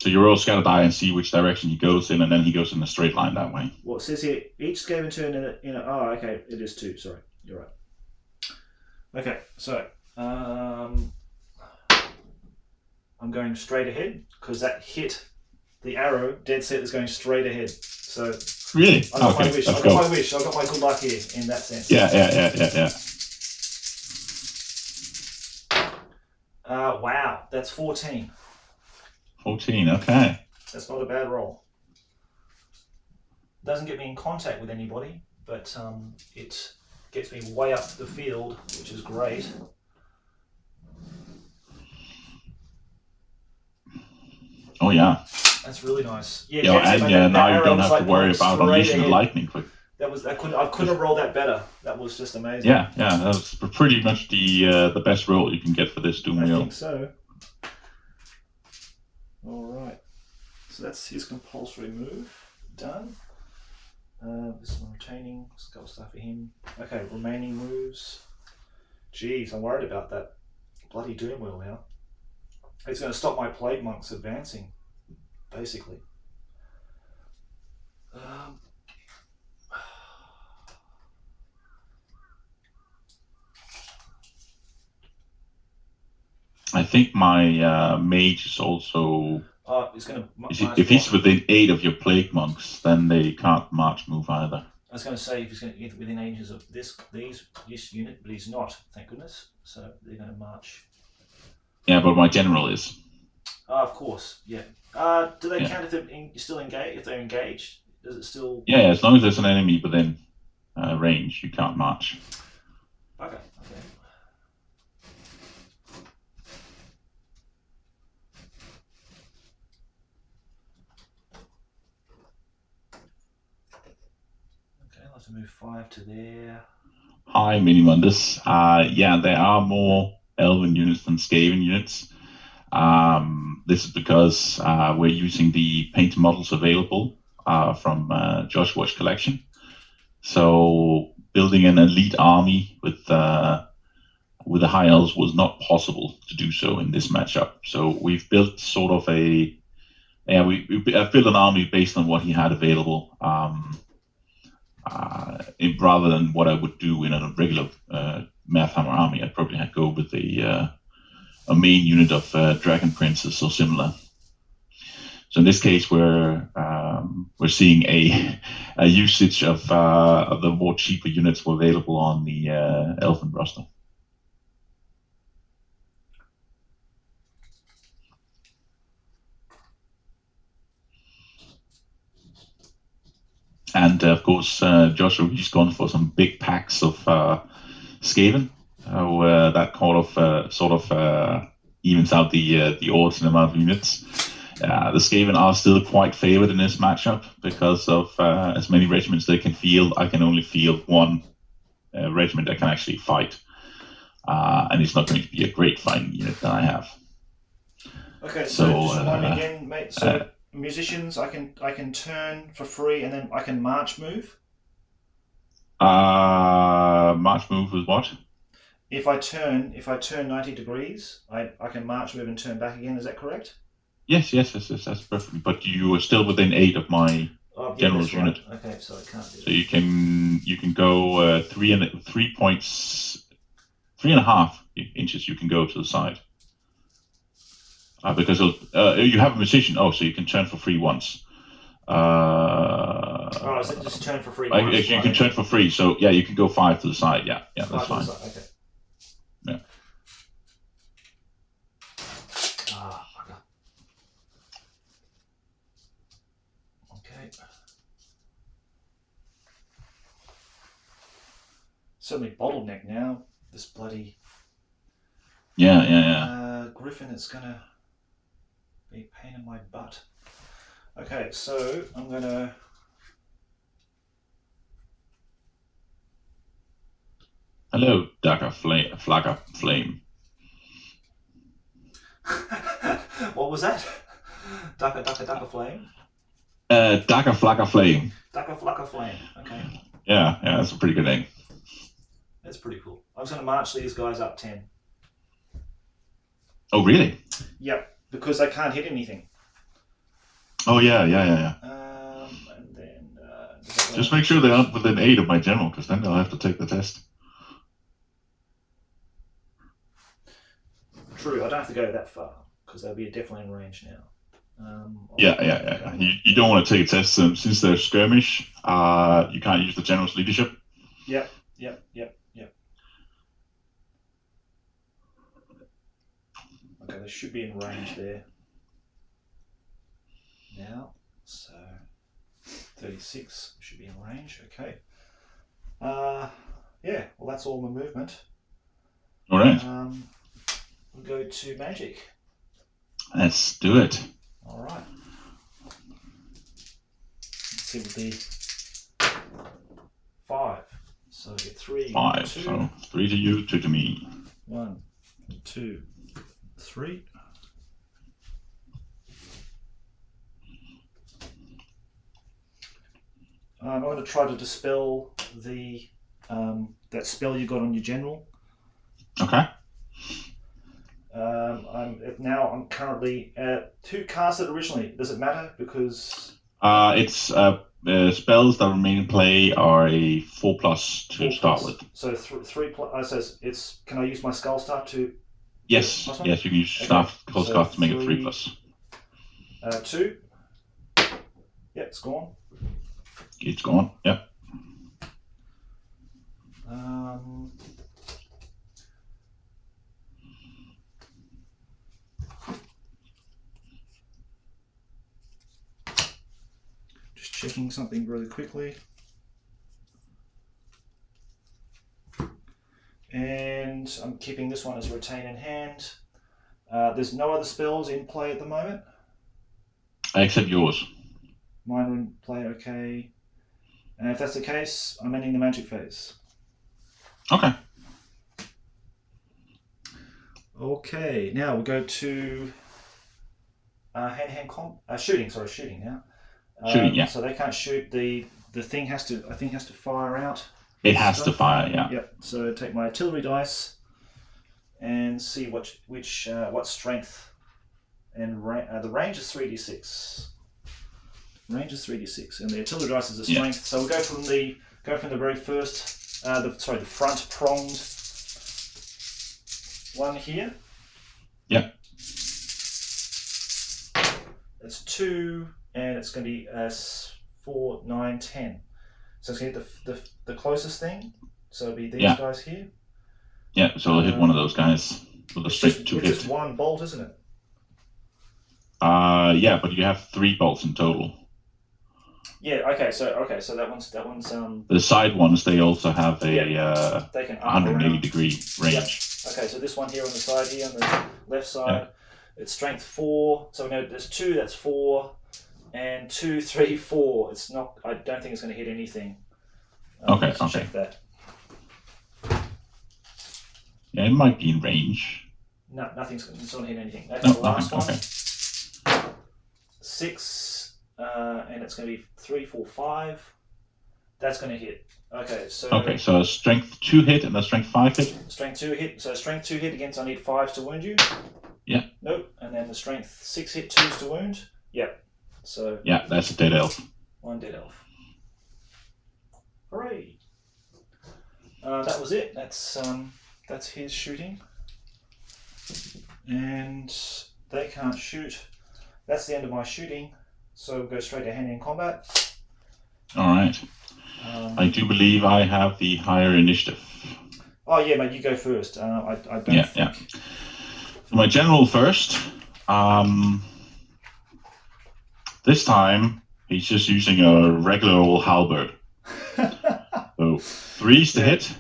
So you roll scatter die and see which direction he goes in, and then he goes in a straight line that way. Well, it says here, each Skaven turn in a oh, okay, it is 2, sorry, you're right. Okay, so, I'm going straight ahead, because that hit the arrow, dead set is going straight ahead, so... Really? I got my wish, I got my good luck here, in that sense. Yeah. Wow, that's 14. 14, okay. That's not a bad roll. Doesn't get me in contact with anybody, but it gets me way up the field, which is great. Oh yeah. That's really nice. Now you don't have to worry about unleashing the lightning quick. I couldn't have rolled that better. That was just amazing. Yeah, that was pretty much the best roll you can get for this Doom Wheel. I think so. All right. So that's his compulsory move done. This is retaining. Skull stuff for him. Okay, remaining moves. Jeez, I'm worried about that. bloody Doomwheel now. It's going to stop my Plague Monks advancing, basically. I think my mage is also. It's going to. If he's within 8 of your plague monks, then they can't march move either. I was going to say if he's going to get within 8 inches of this unit, but he's not. Thank goodness. So they're going to march. Yeah, but my general is. Of course. Yeah. Do they count if they're still engaged? If they're engaged, does it still? Yeah, as long as there's an enemy within range, you can't march. Okay. I'll have to move 5 to there. Hi, Minimundus. Yeah, there are more Elven units than Skaven units. This is because we're using the painted models available from Joshua's collection. So building an elite army with the High Elves was not possible to do so in this matchup. So we've built sort of I've built an army based on what he had available. Rather than what I would do in a regular Mathhammer army, I'd probably go with a main unit of Dragon Princes or similar. So in this case, we're seeing a usage of the more cheaper units available on the Elven roster. And of course, Joshua, he's gone for some big packs of Skaven, where that sort of evens out the odds and amount of units. The Skaven are still quite favored in this matchup because of as many regiments they can field. I can only field one regiment that can actually fight, and it's not going to be a great fighting unit that I have. Okay, so just remind me again, mate. So musicians, I can turn for free, and then I can march move. March move with what? If I turn 90 degrees, I can march move and turn back again. Is that correct? Yes, that's perfect. But you are still within 8 of my general's unit. Right. Okay, so I can't do that. So you can go 3.5 inches. You can go to the side. Because you have a musician. Oh, so you can turn for free once. Is it just turn for free once? You can turn for free. So yeah, you can go 5 to the side. Yeah, that's fine. Okay. Yeah. Okay. Certainly bottleneck now. This bloody. Yeah. Griffin, it's gonna be a pain in my butt. Okay, so I'm gonna. Hello, Flagger Flame. What was that? Ducker Flame? Dagger Flagger Flame. Ducker Flame, okay. Yeah, that's a pretty good name. That's pretty cool. I'm just gonna march these guys up 10. Oh, really? Yep, because they can't hit anything. Oh, yeah. And then... just make sure they aren't within 8 of my general, because then they'll have to take the test. True, I don't have to go that far, because they'll be definitely in range now. Yeah. You don't want to take a test since they're skirmish. You can't use the general's leadership. Yep. Okay, they should be in range there. Now, so 36 should be in range. Okay. Yeah. Well, that's all my movement. All right. We'll go to magic. Let's do it. All right. Let's see what the 5. So I get 3. 5. 2. So 3 to you, 2 to me. 1, 2, 3. I'm going to try to dispel the that spell you got on your general. Okay. I'm currently at 2 casted originally. Does it matter? Because it's spells that remain in play are a 4+ to 4+. start with. So 3+. Says it's. Can I use my skull staff to? Yes, you can use staff scarf to make it 3+. 2. Yep, it's gone. It's gone. Yep. Just checking something really quickly. And I'm keeping this one as retain in hand. There's no other spells in play at the moment. Except yours. Mine are in play, okay. And if that's the case, I'm ending the magic phase. Okay. Okay, now we'll go to hand-to-hand shooting. Sorry, shooting now. Shooting, yeah. So they can't shoot. The thing has to fire out. It has to fire, yeah. Yep. So take my artillery dice and see what strength and the range is 3d6. Range is 3d6, and the artillery dice is a strength. Yeah. So we'll go from the very first, the front pronged one here. Yeah. It's 2, and it's going to be 4, 9, 10. So it's going to hit the closest thing. So it'll be these guys here. Yeah. So it'll hit one of those guys with a straight 2 hit. It's just 1 bolt, isn't it? Yeah, but you have 3 bolts in total. Yeah. Okay. So that one's the side ones, they also have a they can 180 degree range. Yep. Okay. So this one here on the side here on the left side, it's strength 4. So we know there's 2. That's 4, and 2, 3, 4. It's not. I don't think it's going to hit anything. Okay. Check that. Yeah, it might be in range. No, it's not going to hit anything. That's the last one. Okay. 6, and it's going to be 3, 4, 5. That's going to hit. Okay, so. Okay, so a strength 2 hit and a strength 5 hit. Strength 2 hit. So strength 2 hit against. I need 5s to wound you. Yeah. Nope. And then the strength 6 hit, 2s to wound. Yep. So. Yeah, that's a dead elf. 1 dead elf. Hooray! That was it. That's his shooting. And they can't shoot. That's the end of my shooting. So we'll go straight to hand-in combat. All right. I do believe I have the higher initiative. Oh yeah, mate, you go first. I don't think... Yeah. So my general first. This time he's just using a regular old halberd. So 3s to hit.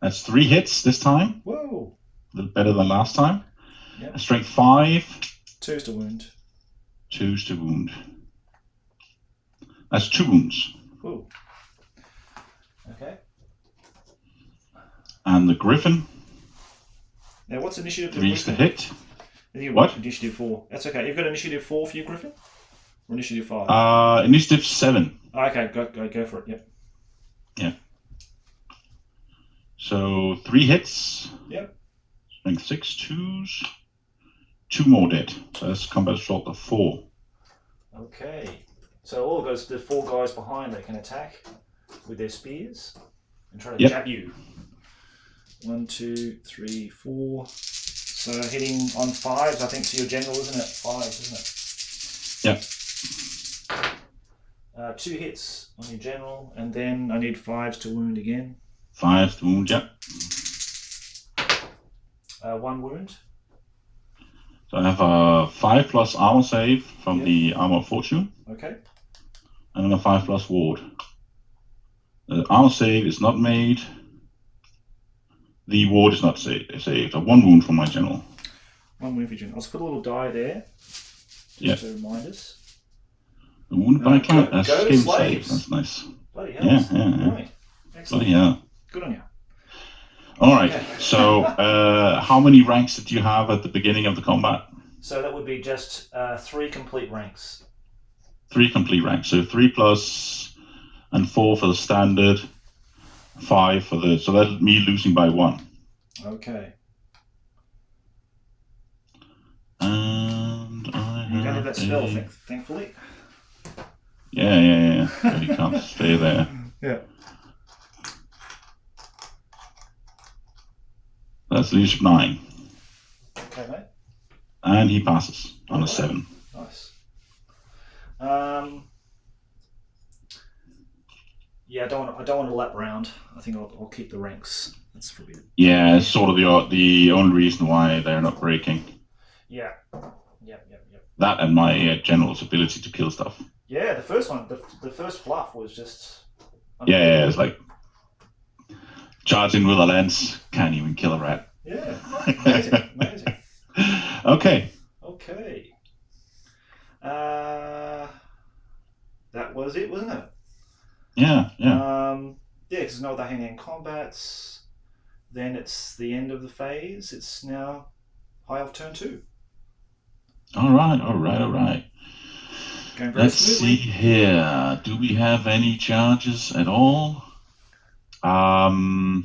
That's 3 hits this time. Whoa! A little better than last time. Yep. A strength 5. 2s to wound. 2s to wound. That's 2 wounds. Cool. Okay. And the griffin. Now, what's initiative? 3s to hit. What? Initiative 4. That's okay. You've got initiative 4 for your griffin, or initiative 5? Initiative 7. Okay, go for it. Yep. Yeah. So 3 hits. Yep. Strength 6, 2s. 2 more dead. So that's combat assault of 4. Okay. So all goes to the 4 guys behind that can attack with their spears and try to jab you. 1, 2, 3, 4. So hitting on 5s, I think, to your general, isn't it? 5s, isn't it? Yep. 2 hits on your general, and then I need 5s to wound again. 5 to wound, yep. 1 wound. So I have a 5+ armor save from the Armor of Fortune. Okay. And then a 5+ ward. The armor save is not made. The ward is not saved. So 1 wound from my general. 1 wound for general. I'll just put a little die there. Just to remind us. The wounded by count. That's go Skaven slaves. save. That's nice. Bloody hell. Yeah. Right. Excellent. Bloody hell. Good on you. All right. Okay. So, how many ranks did you have at the beginning of the combat? So that would be just 3 complete ranks. 3 complete ranks. So 3+ and 4 for the standard, 5 for the. So that's me losing by 1. Okay. You don't have that spell, thankfully. Yeah. So he can't stay there. Yeah. That's leadership 9. Okay, mate. And he passes on a 7. Nice. Yeah, I don't want to lap round. I think I'll keep the ranks. That's probably. Yeah, it's sort of the only reason why they're not breaking. Yeah. Yep. That and my general's ability to kill stuff. Yeah, the first one, the first fluff was just. Yeah, it's like charging with a lance, can't even kill a rat. Yeah, amazing. Okay. That was it, wasn't it? Yeah. Because no other hand-to-hand combats. Then it's the end of the phase. It's now High Elf turn 2. All right. Going very Let's smoothly. see here. Do we have any charges at all? Hello,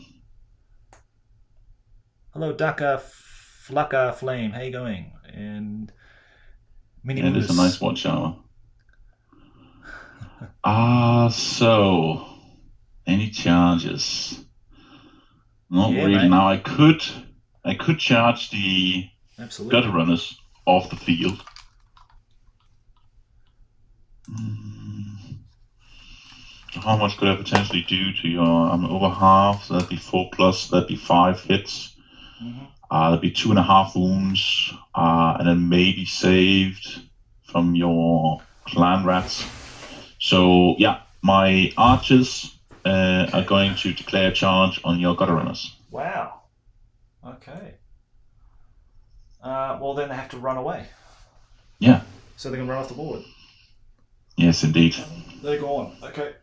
Daka Flaka Flame. How you going? And It is a nice watch hour. So any charges? Not really. Mate. Now I could charge the Absolutely. gutter runners off the field. How much could I potentially do to your? I'm over half, so that'd be 4 plus. That'd be 5 hits. Mm-hmm. That'd be 2.5 wounds, and then maybe saved from your clan rats. So yeah, my archers are going to declare charge on your gutter runners. Wow. Okay. Well, then they have to run away. Yeah. So they can run off the board. Yes, indeed. They're gone. Okay.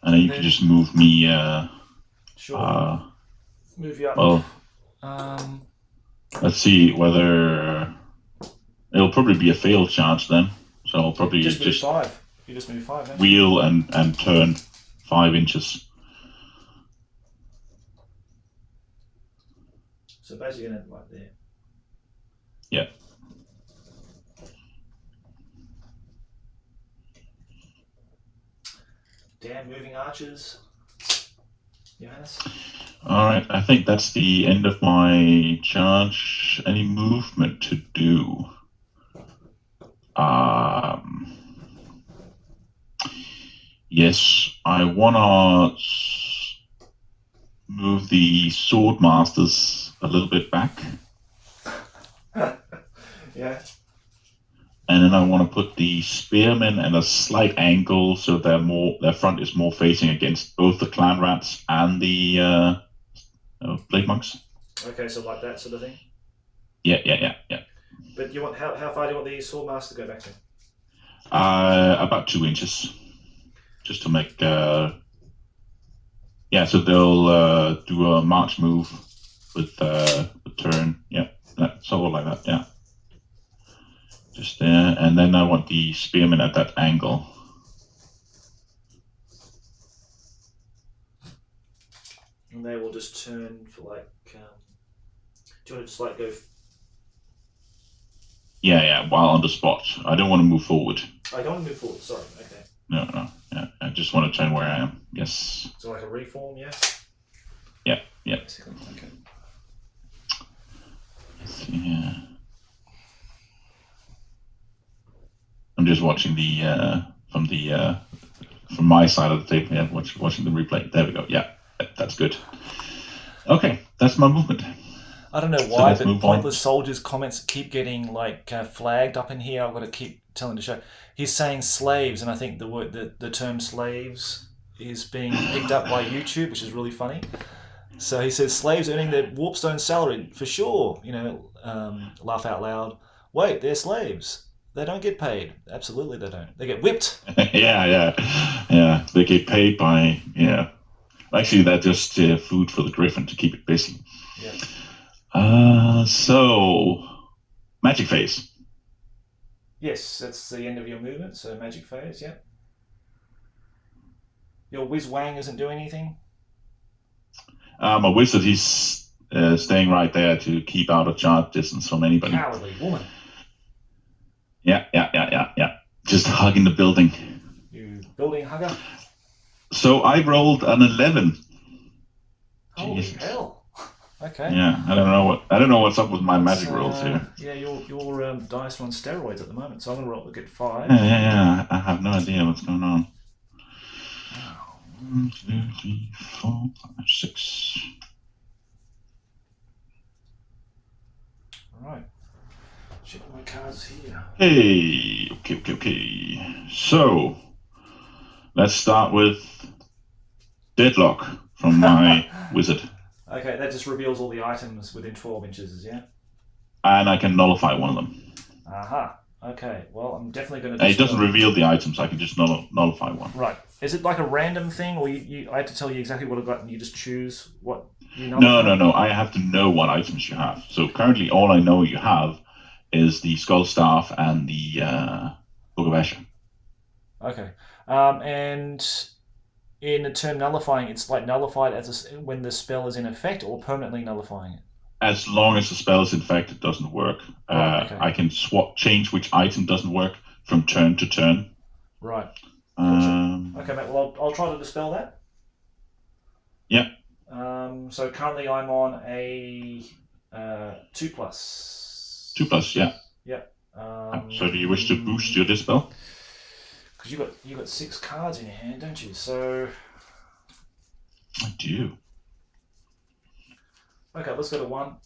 And then you can just move me. Sure. Move you up. Well, let's see whether it'll probably be a failed charge then. So I'll probably just move 5. You just move 5. Don't wheel you? and turn 5 inches. So basically, going to right there. Yeah. Damn moving archers. Johannes? Alright, I think that's the end of my charge. Any movement to do? Yes, I wanna move the sword masters a little bit back. Yeah. And then I want to put the spearmen at a slight angle so their front is more facing against both the clan rats and the blade monks. Okay, so like that sort of thing. Yeah. But you want how far do you want the sword master to go back to? About 2 inches, just to make. So they'll do a march move with the turn. Yeah, sort of like that. Yeah. Just there, and then I want the spearmen at that angle. And they will just turn for like. Do you want to just like go? Yeah, while on the spot. I don't want to move forward. I don't want to move forward. Sorry. Okay. No. Yeah, I just want to turn where I am. Yes. So like a reform, yeah. Yeah. Basically, okay. Let's see here. I'm just watching from my side of the table. Yeah, watching the replay. There we go. Yeah, that's good. Okay, that's my movement. I don't know why, but Pointless Soldier's comments keep getting like flagged up in here. I've got to keep telling the show. He's saying slaves, and I think the term slaves is being picked up by YouTube, which is really funny. So he says slaves earning their warpstone salary for sure. Laugh out loud. Wait, they're slaves. They don't get paid. Absolutely, they don't. They get whipped. Yeah. They get paid by Actually, they're just food for the griffin to keep it busy. Yeah. So magic phase. Yes, that's the end of your movement. So magic phase. Yeah. Your Whiz Wang isn't doing anything. My wizard, he's staying right there to keep out of charge distance from anybody. Cowardly woman. Yeah. Just hugging the building. You building hugger? So I rolled an 11. Holy Jesus. hell! Okay. Yeah, I don't know what's up with my magic rolls here. Yeah, your dice are on steroids at the moment. So I'm gonna roll get 5. Yeah. I have no idea what's going on. Wow. 1, 2, 3, 4, 5, 6. All right. Check my cards here. Hey, okay. So let's start with Deadlock from my wizard. Okay, that just reveals all the items within 12 inches, yeah? And I can nullify one of them. Aha. Okay, well, I'm definitely going to... It doesn't reveal the items, I can just nullify one. Right. Is it like a random thing, or I have to tell you exactly what I've got and you just choose what you nullify? No. I have to know what items you have. So currently all I know you have is the Skull Staff and the Book of Asher. Okay. And in the term nullifying, it's like nullified when the spell is in effect, or permanently nullifying it? As long as the spell is in effect, it doesn't work. Okay. I can change which item doesn't work from turn to turn. Right. Gotcha. Okay, mate. Well, I'll try to dispel that. Yeah. So currently I'm on a 2+. 2+, yeah. Yep. So do you wish to boost your dispel? Because you got 6 cards in your hand, don't you? So. I do. Okay, let's go to 1.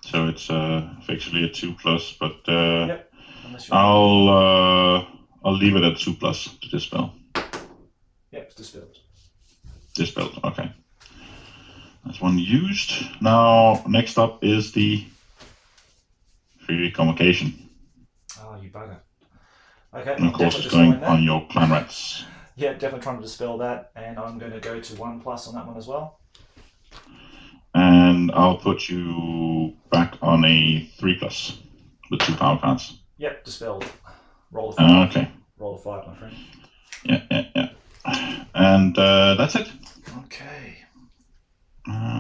So it's effectively a 2+, but yep. I'll leave it at 2+ to dispel. Yep, it's dispelled. Dispelled, okay. That's one used. Now, next up is the free convocation. Oh, you bugger. Okay, and of course, it's going on your clan rats. Yeah, definitely trying to dispel that, and I'm going to go to 1+ on that one as well. And I'll put you back on a 3+ with 2 power cards. Yep, dispelled. Roll a 5. Okay. Roll a 5, my friend. Yeah. And that's it. Okay.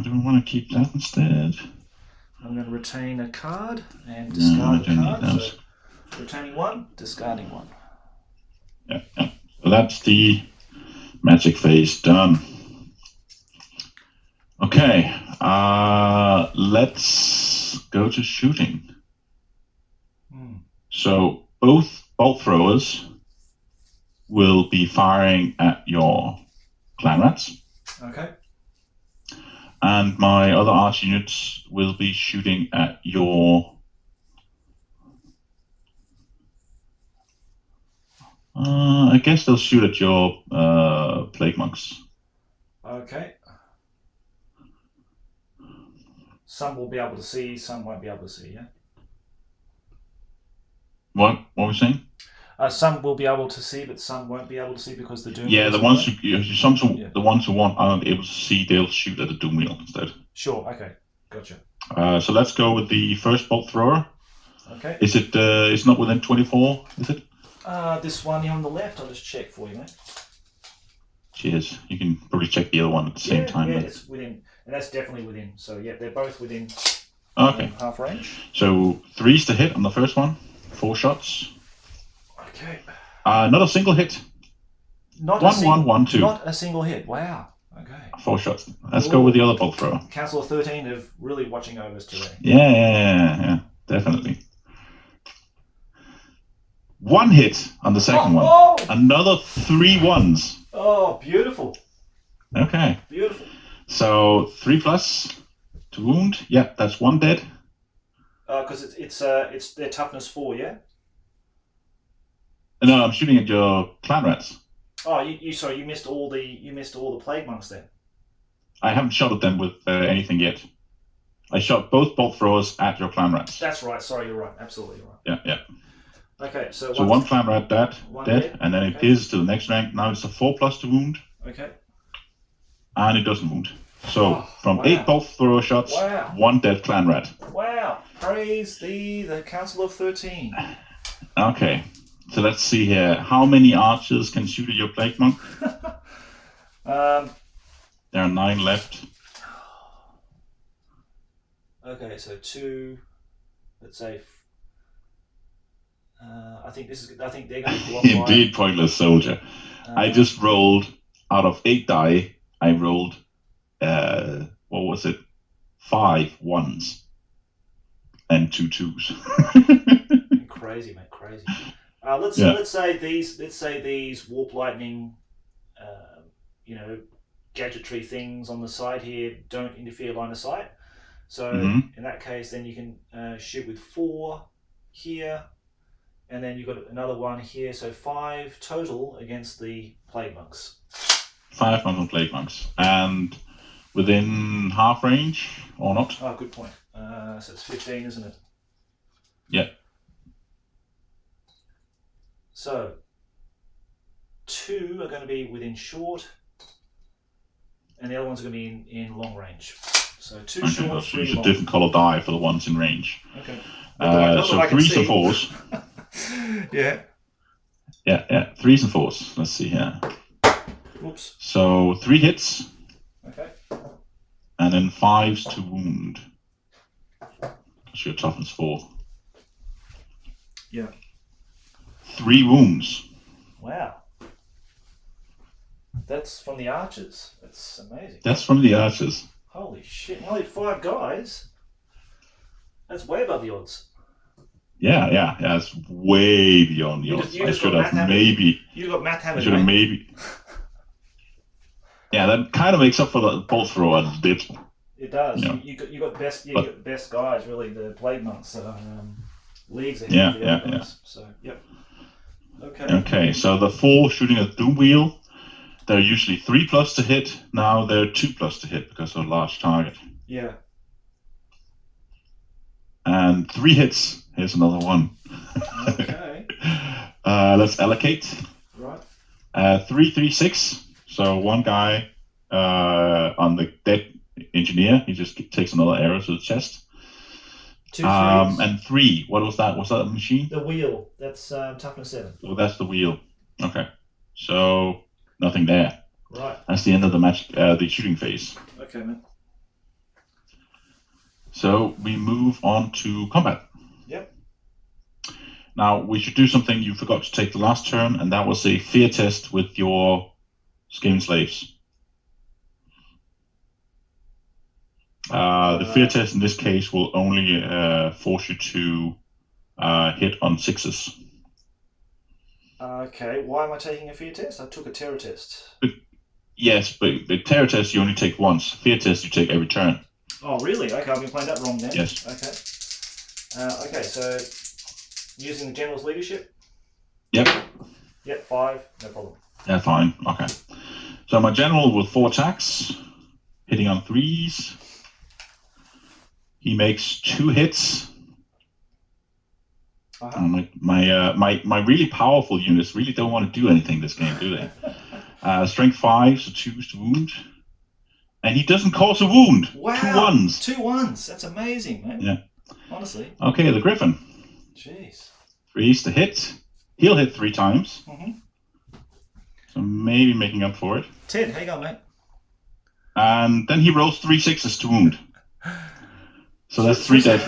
Do we want to keep that instead? I'm going to retain a card and discard a card. So retaining 1, discarding 1. Yeah. So that's the magic phase done. Okay. Let's go to shooting. So both bolt throwers will be firing at your clan rats. Okay. And my other arch units will be shooting at your I guess they'll shoot at your plague monks. Okay. Some will be able to see, some won't be able to see, yeah? What were we saying? Some will be able to see, but some won't be able to see because the doom. Yeah, the ones the ones who aren't able to see, they'll shoot at the doom wheel instead. Sure. Okay. Gotcha. So let's go with the first bolt thrower. Okay. Is it? It's not within 24, is it? This one here on the left. I'll just check for you, mate. Cheers. You can probably check the other one at the same time. Yeah, it's within, and that's definitely within. So yeah, they're both within. Okay. Half range. So 3's to hit on the first one. 4 shots. Okay. Not a single hit. Not 1, 2. Not a single hit. Wow. Okay. 4 shots. Let's go with the other bolt thrower. Council of 13 are really watching over us today. Yeah, definitely. 1 hit on the second one. Oh! Another 3 1s. Oh, beautiful. Okay. Beautiful. So 3+ to wound. Yeah, that's 1 dead. Because it's their toughness 4, yeah. No, I'm shooting at your clan rats. Oh, you missed all the plague monks then. I haven't shot at them with anything yet. I shot both bolt throwers at your clan rats. That's right. Sorry, you're right. Absolutely right. Yeah. Okay, so 1 clan rat dead, and then it pierces to the next rank. Now it's a 4+ to wound. Okay. And it doesn't wound. So from 8 bolt thrower shots, 1 dead clan rat. Wow! Praise the Council of 13. Okay. So let's see here. How many archers can shoot at your plague monk? There are 9 left. Okay, so 2. Let's say I think they're going to block. Indeed, pointless soldier. I just rolled out of 8 die. I rolled, what was it? 5 1s and 2 2s. Crazy, mate, crazy. Let's say these warp lightning, gadgetry things on the side here don't interfere line of sight. So in that case, then you can shoot with 4 here, and then you've got another one here. So 5 total against the plague monks. 5 on the plague monks, and within half range or not? Oh, good point. So it's 15, isn't it? Yeah. So 2 are going to be within short, and the other ones are going to be in long range. So 2 short, 3 use long. a different color die for the ones in range. Okay. So 3s and 4s. Yeah. Yeah. 3s and 4s. Let's see here. Oops. So 3 hits. Okay. And then 5s to wound. Because your toughness 4. Yeah. 3 wounds. Wow. That's from the archers. That's amazing. That's from the archers. Holy shit. Only 5 guys? That's way above the odds. Yeah. It's way beyond the odds. I should have maybe. You got math hammered. I should have maybe. Yeah, that kind of makes up for the bolt thrower a bit. It does. Yeah. You got best guys, really. The plague monks are leagues ahead of the other guys. So, yep. Okay, so the 4 shooting a doom wheel, they're usually 3+ to hit. Now they're 2+ to hit because of a large target. Yeah. And 3 hits. Here's another one. Okay. Let's allocate. Right. 3, 3, 6. So one guy on the dead engineer, he just takes another arrow to the chest. 2 threes. And 3. What was that? Was that a machine? The wheel. That's toughness 7. Oh, that's the wheel. Okay. So nothing there. Right. That's the end of the match. The shooting phase. Okay, man. So we move on to combat. Yep. Now we should do something you forgot to take the last turn, and that was a fear test with your Skaven slaves. The fear test in this case will only force you to hit on 6s. Okay, why am I taking a fear test? I took a terror test. Yes, but the terror test you only take once. Fear test you take every turn. Oh, really? Okay, I've been playing that wrong then. Yes. Okay, so using the general's leadership? Yep. Yep, 5, no problem. Yeah, fine. Okay. So my general with 4 attacks, hitting on 3s. He makes 2 hits. Uh-huh. My really powerful units really don't want to do anything this game, do they? Strength 5, so 2s to wound. And he doesn't cause a wound. Wow. 2 1s. 2 1s. That's amazing, man. Yeah. Honestly. Okay, the Griffin. Jeez. 3s to hit. He'll hit 3 times. Mm-hmm. So maybe making up for it. 10. How you going, mate? And then he rolls 3 6s to wound. So that's 3 dead.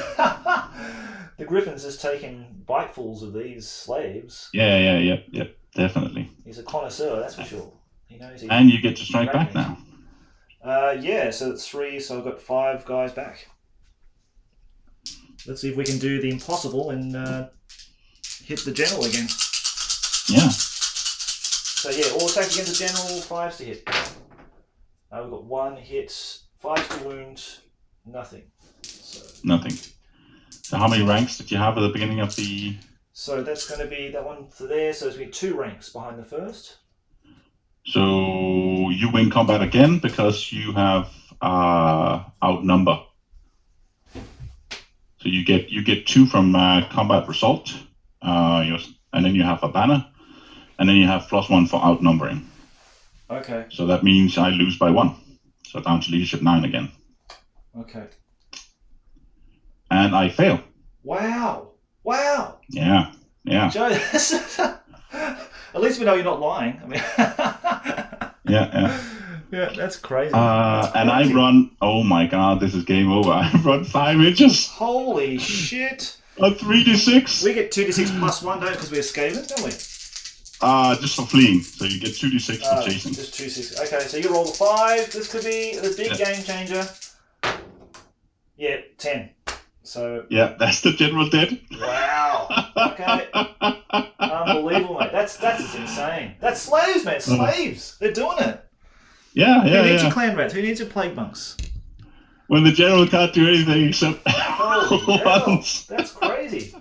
The Griffin's just taking bitefuls of these slaves. Yeah, definitely. He's a connoisseur, that's for sure. He knows. And you get to strike back now. Yeah, so it's 3, so I've got 5 guys back. Let's see if we can do the impossible and hit the general again. Yeah. So yeah, all attack against the general, 5s to hit. We've got 1 hit, 5s to wound, nothing. So. Nothing. So how many ranks did you have at the beginning of the... So that's going to be that one for there, so it's going to be 2 ranks behind the first. So you win combat again because you have outnumber. So you get 2 from combat result, and then you have a banner, and then you have +1 for outnumbering. Okay. So that means I lose by 1. So down to leadership 9 again. Okay. And I fail. Wow. Yeah. Joe, at least we know you're not lying. I mean. Yeah. Yeah, that's crazy. And I run. Oh my God, this is game over. I run 5 inches. Holy shit! A 3d6? We get 2d6 plus 1, don't we, because we're Skaven, don't we? Just for fleeing. So you get 2d6 for chasing. Just 2d6. Okay, so you roll a 5. This could be the big game changer. Yeah, 10. So. Yeah, that's the general dead. Wow. Okay. Unbelievable, mate. That's insane. That's slaves, mate. Slaves. They're doing it. Yeah. Who needs your clan rats? Who needs your plague monks? When the general can't do anything except once. That's crazy.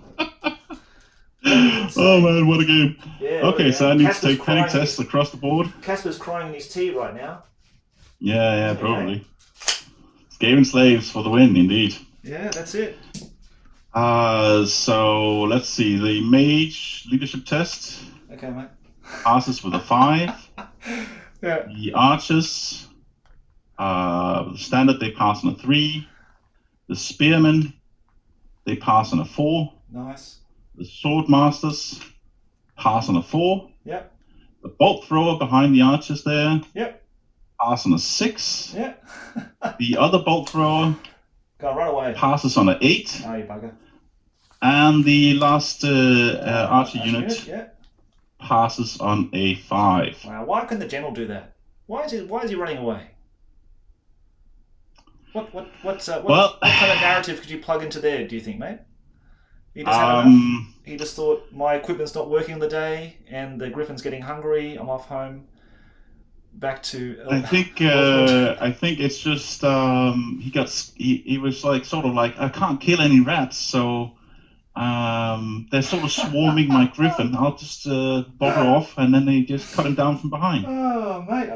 Oh man, what a game. Yeah, okay, so I need Casper's to take panic tests across the board. Casper's crying in his tea right now. Yeah, probably. Skaven slaves for the win, indeed. Yeah, that's it. So let's see. The mage leadership test. Okay, mate. Passes with a 5. Yeah. The archers, the standard, they pass on a 3. The spearmen, they pass on a 4. Nice. The sword masters pass on a 4. Yep. The bolt thrower behind the archers there. Yep. Pass on a 6. Yep. The other bolt thrower. Go run away. Passes on an 8. Oh, you bugger. And the last archer unit passes on a 5. Wow, why couldn't the general do that? Why is he running away? What kind of narrative could you plug into there, do you think, mate? He just had enough. He just thought, my equipment's not working on the day, and the griffin's getting hungry. I'm off home. Back to. I think it's just he was like sort of like, I can't kill any rats, so they're sort of swarming my griffin. I'll just bugger off, and then they just cut him down from behind. Oh mate,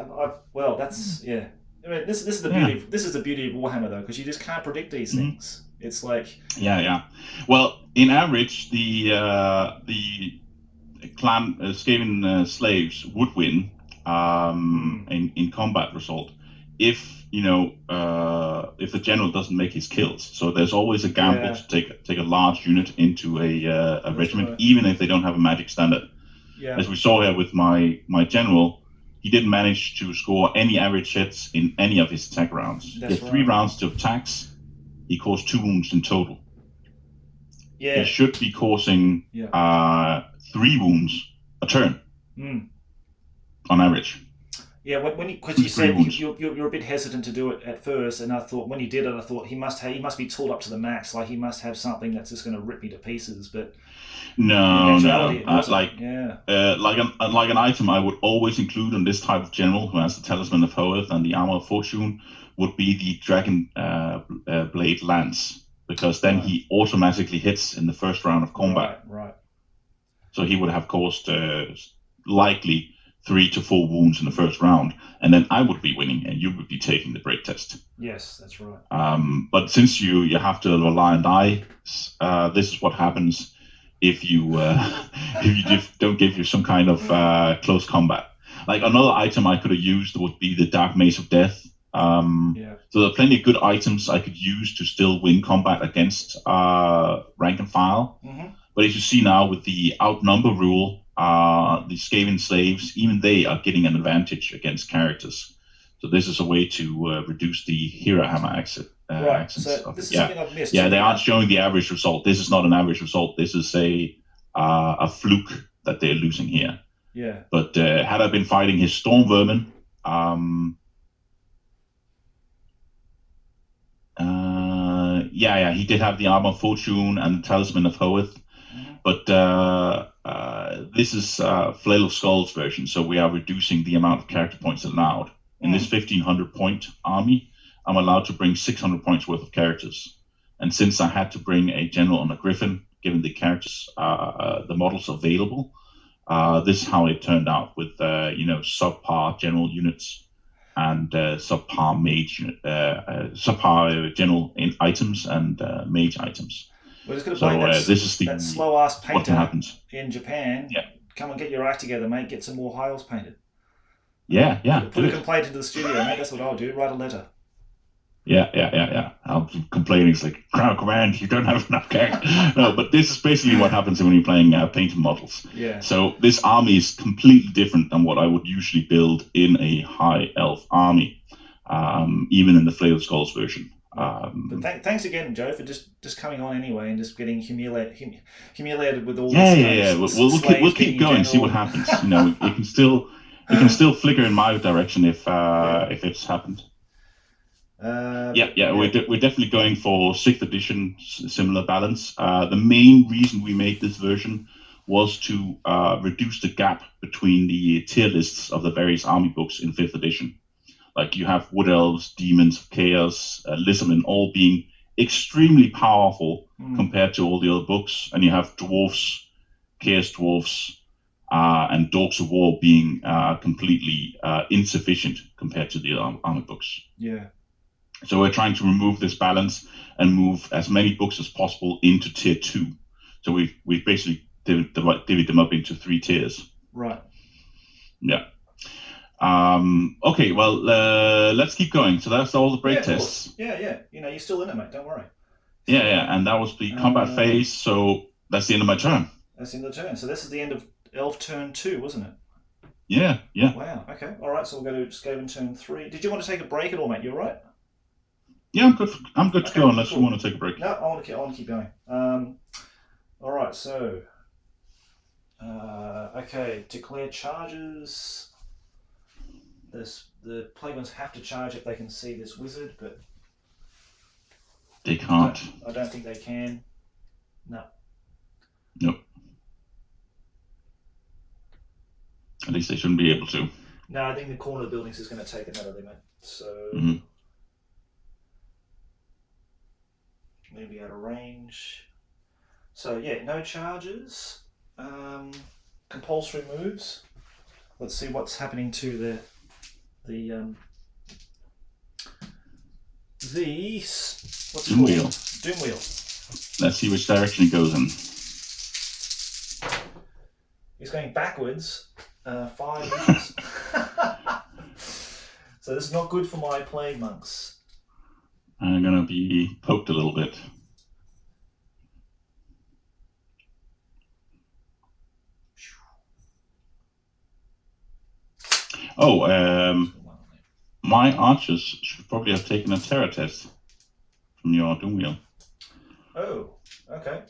well that's yeah. I mean, this is the beauty. This is the beauty of Warhammer though, because you just can't predict these things. It's like Well, in average, the clan Skaven slaves would win in combat result if if the general doesn't make his kills. So there's always a gamble to take a large unit into a regiment, even if they don't have a magic standard. Yeah. As we saw here with my general, he didn't manage to score any average hits in any of his attack rounds. He had 3 rounds to attacks. He caused 2 wounds in total. Yeah. He should be causing 3 wounds a turn on average. Yeah, because you said you're a bit hesitant to do it at first, and I thought when you did it, I thought he must be tooled up to the max. Like he must have something that's just going to rip me to pieces. But no. Like an item I would always include on this type of general who has the Talisman of Hoeth and the Armor of Fortune would be the Dragon Blade Lance, because then he automatically hits in the first round of combat. Right. So he would have caused likely 3 to 4 wounds in the first round, and then I would be winning, and you would be taking the break test. Yes, that's right. But since you have to rely on dice, this is what happens if you don't give you some kind of close combat. Like another item I could have used would be the Dark Mace of Death. So there are plenty of good items I could use to still win combat against rank and file. But as you see now with the outnumber rule, the Skaven slaves, even they are getting an advantage against characters. So this is a way to reduce the hero hammer access. So this is something I've missed. Yeah, they aren't showing the average result. This is not an average result. This is a fluke that they're losing here. Yeah. But had I been fighting his storm vermin, he did have the Armor of Fortune and the Talisman of Hoeth. But this is Flail of Skulls version, so we are reducing the amount of character points allowed. In this 1,500 point army, I'm allowed to bring 600 points worth of characters. And since I had to bring a general and a griffin, given the characters, the models available, this is how it turned out with subpar general units and subpar mage subpar general items and mage items. We're just going to blame this is that slow-ass painter happens in Japan. Yeah. Come and get your act together, mate. Get some more High Elves painted. Yeah. Put a complaint into the studio, mate. That's what I'll do. Write a letter. Yeah. I'll be complaining. It's like, Crown Command, you don't have enough characters. No, but this is basically what happens when you're playing painted models. Yeah. So this army is completely different than what I would usually build in a High Elf army, even in the Flail of Skulls version. But thanks again, Joe, for just coming on anyway and just getting humiliated with all yeah. We'll keep going, see what happens. It can still flicker in my direction if it's happened. We're definitely going for 6th edition similar balance. The main reason we made this version was to reduce the gap between the tier lists of the various army books in 5th edition. Like you have Wood Elves, Demons of Chaos, Lizardmen all being extremely powerful compared to all the other books, and you have Dwarfs, Chaos Dwarfs, and Dogs of War being completely insufficient compared to the army books. Yeah. So we're trying to remove this balance and move as many books as possible into tier 2. So we've basically divvied them up into 3 tiers. Right. Yeah. Okay, well, let's keep going. So that's all the break tests. Yeah. You're still in it, mate. Don't worry. And that was the combat phase. So that's the end of my turn. That's the end of the turn. So this is the end of Elf turn 2, wasn't it? Yeah. Wow. Okay. All right. So we'll go to Skaven turn 3. Did you want to take a break at all, mate? You're right. Yeah, I'm good to go unless you want to take a break. No, I want to keep going. All right. So, okay. Declare charges. The Plague Ones have to charge if they can see this wizard, but they can't. I don't think they can. No. Nope. At least they shouldn't be able to. No, I think the corner of the buildings is going to take another limit. So maybe out of range. So yeah, no charges. Compulsory moves. Let's see what's happening to the what's it Doom called? Wheel. Doom Wheel. Let's see which direction it goes in. He's going backwards 5 inches. So this is not good for my plague monks. I'm gonna be poked a little bit. My archers should probably have taken a terror test from your Doom Wheel. Oh, okay.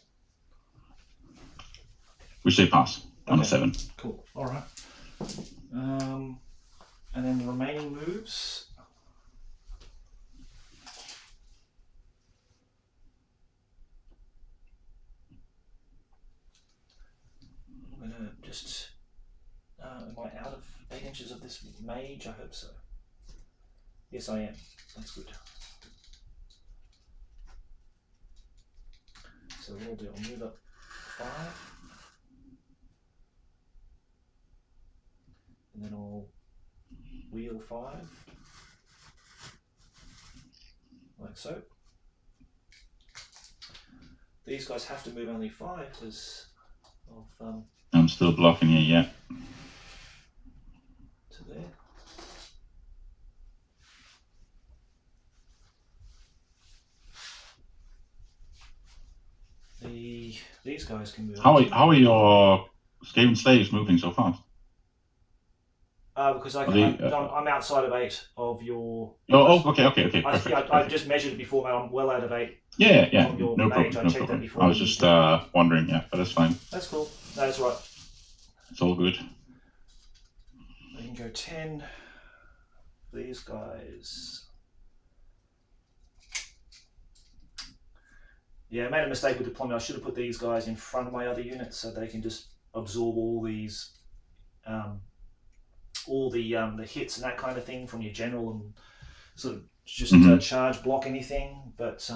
Which they pass on a 7. Cool. All right. And then the remaining moves. I'm gonna just. Am I out of 8 inches of this mage? I hope so. Yes, I am. That's good. So what I'll do, I'll move up 5. And then I'll wheel 5. Like so. These guys have to move only 5 because of... I'm still blocking you, yeah. To there. These guys can move. How are your Skaven slaves moving so fast? Because I'm outside of 8 of your. Okay. I just measured it before, mate. I'm well out of 8. Yeah. Of your No mage. problem. I checked that before. I was just wondering, yeah, but that's fine. That's cool. No, that's right. It's all good. I can go 10. These guys. Yeah, I made a mistake with deployment. I should have put these guys in front of my other units so they can just absorb all these, all the hits and that kind of thing from your general and sort of just charge block anything. But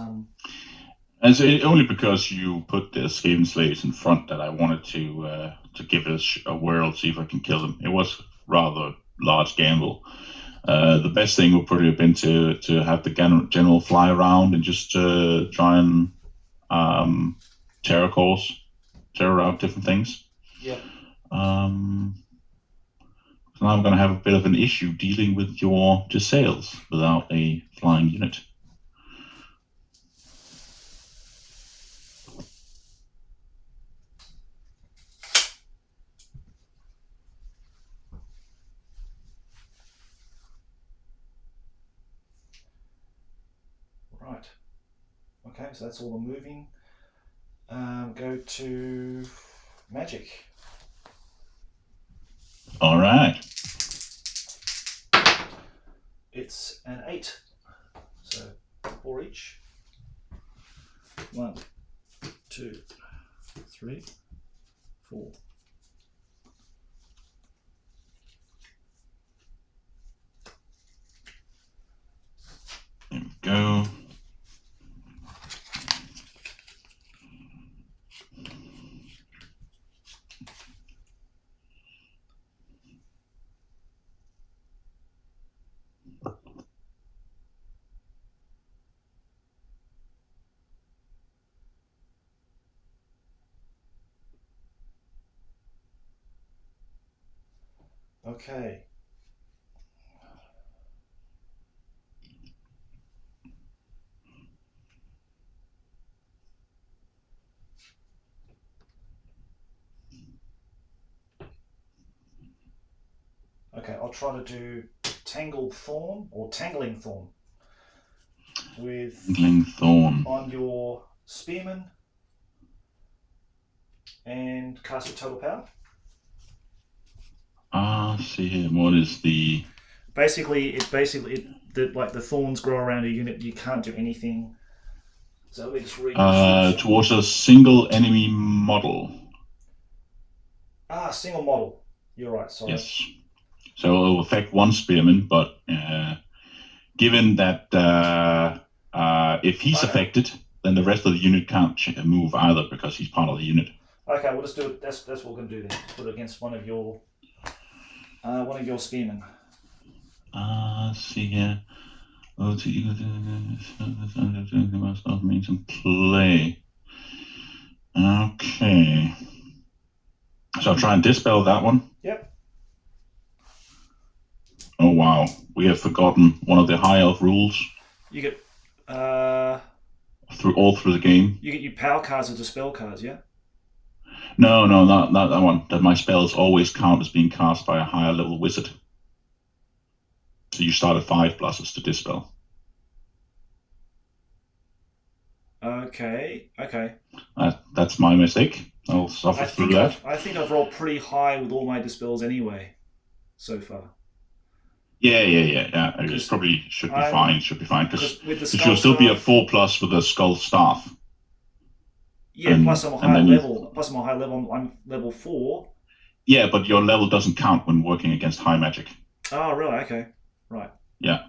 and so only because you put the Skaven slaves in front that I wanted to give it a whirl, see if I can kill them. It was rather large gamble. The best thing would probably have been to have the general fly around and just try and terror out different things. Yeah. So now I'm going to have a bit of an issue dealing with your Giselles without a flying unit. Right. so that's all the moving. Go to magic. All right. It's an 8. So 4 each. 1, 2, 3, 4. There we go. Okay. Okay, I'll try to do Tangle Thorn or Tangling Thorn with Tangling Thorn on your Spearman and cast with total power. See here. What is the? Basically, like the thorns grow around a unit. You can't do anything. So let me just read. Towards a single enemy model. Single model. You're right. Sorry. Yes. So it will affect one spearman, but given that if he's affected, then the rest of the unit can't move either because he's part of the unit. Okay, we'll just do it. That's what we're going to do then. Put it against one of your spearmen. See here. Must mean some play. Okay. So I'll try and dispel that one. Yep. Oh wow, we have forgotten one of the high elf rules. You get through the game. You get your power cards as spell cards, yeah? No, not that one. That my spells always count as being cast by a higher level wizard. So you start at 5 pluses to dispel. Okay. That's my mistake. I'll suffer through that. I think I've rolled pretty high with all my dispels anyway, so far. Yeah. It probably should be fine. Should be fine because it should still be a 4+ with a skull staff. Yeah, plus I'm a high level. I'm level 4. Yeah, but your level doesn't count when working against high magic. Oh, really? Okay, right. Yeah.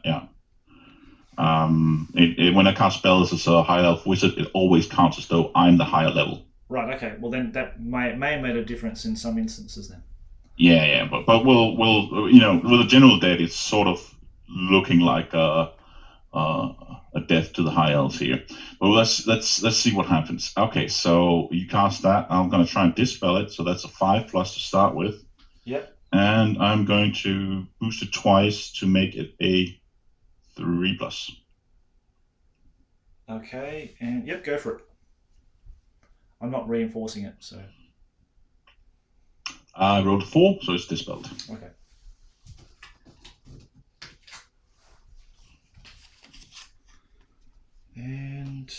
When I cast spells as a high elf wizard, it always counts as though I'm the higher level. Right. Okay. Well, then that may have made a difference in some instances then. Yeah, but we'll with a general death, it's sort of looking like a death to the high elves here. But let's see what happens. Okay, so you cast that. I'm going to try and dispel it. So that's a 5+ to start with. Yep. And I'm going to boost it twice to make it a 3+. Okay, and yep, go for it. I'm not reinforcing it, so. I rolled a 4, so it's dispelled. Okay. And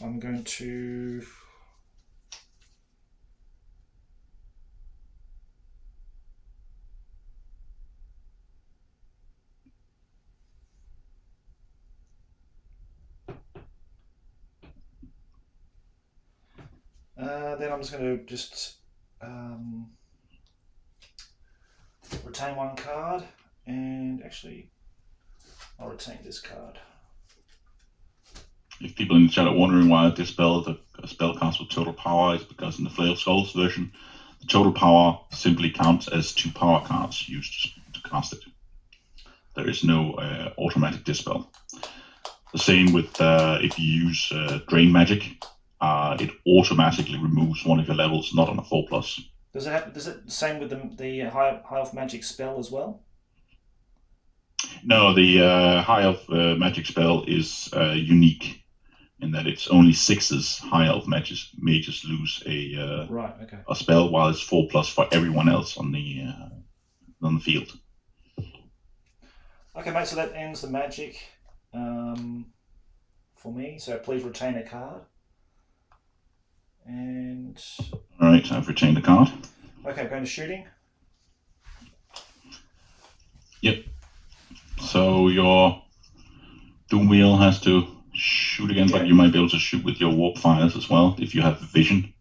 I'm going to then I'm just going to retain one card, and actually I'll retain this card. If people in the chat are wondering why I dispelled a spell cast with total power, it's because in the Flail Skulls version, the total power simply counts as 2 power cards used to cast it. There is no automatic dispel. The same with if you use Drain Magic, it automatically removes one of your levels, not on a 4+. Does it same with the High Elf Magic spell as well? No, the High Elf Magic spell is unique in that it's only 6s. High Elf mages lose a spell, while it's 4+ for everyone else on the field. Okay, mate. So that ends the magic for me. So please retain a card. And all right, I've retained a card. Okay, going to shooting. Yep. So your Doom Wheel has to shoot again, but you might be able to shoot with your warp fires as well if you have vision.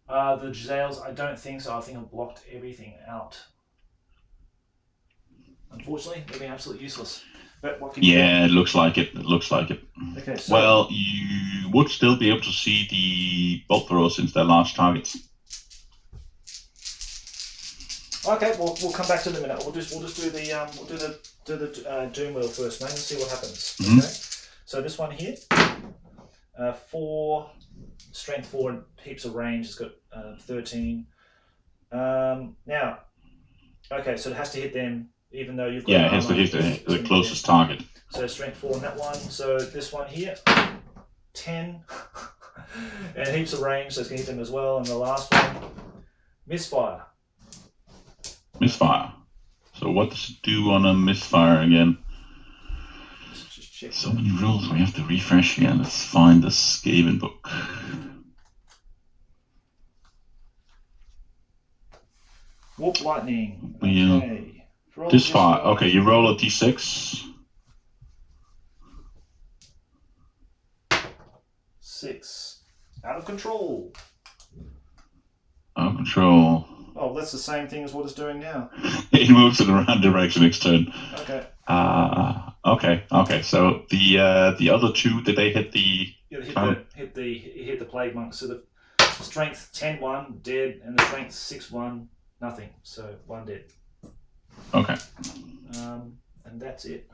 The Giselles, I don't think so. I think I've blocked everything out. Unfortunately, they've been absolutely useless. But what can you do? It looks like it. Okay, so... Well, you would still be able to see the bolt thrower since they're large targets. Okay, we'll come back to them in a minute. We'll just do the Doom Wheel first, mate, and see what happens. Mm-hmm. Okay. So this one here, 4 strength 4 and heaps of range. It's got 13. Now, okay, so it has to hit them, even though you've got. Yeah, it has to hit the closest target. So strength 4 on that one. So this one here, 10, and heaps of range, so it's going to hit them as well. And the last one, misfire. Misfire. So what does it do on a misfire again? Just check. So many rules, we have to refresh again. Let's find the Skaven book. Warp lightning. Okay. Misfire. Okay, you roll a d6. 6. Out of control. Out of control. Oh, that's the same thing as what it's doing now. It moves in the wrong direction next turn. Okay. Okay. So the other two, did they hit the? Yeah, hit the plague monk. So the strength 10-1 dead, and the strength 6-1 nothing. So 1 dead. Okay. And that's it.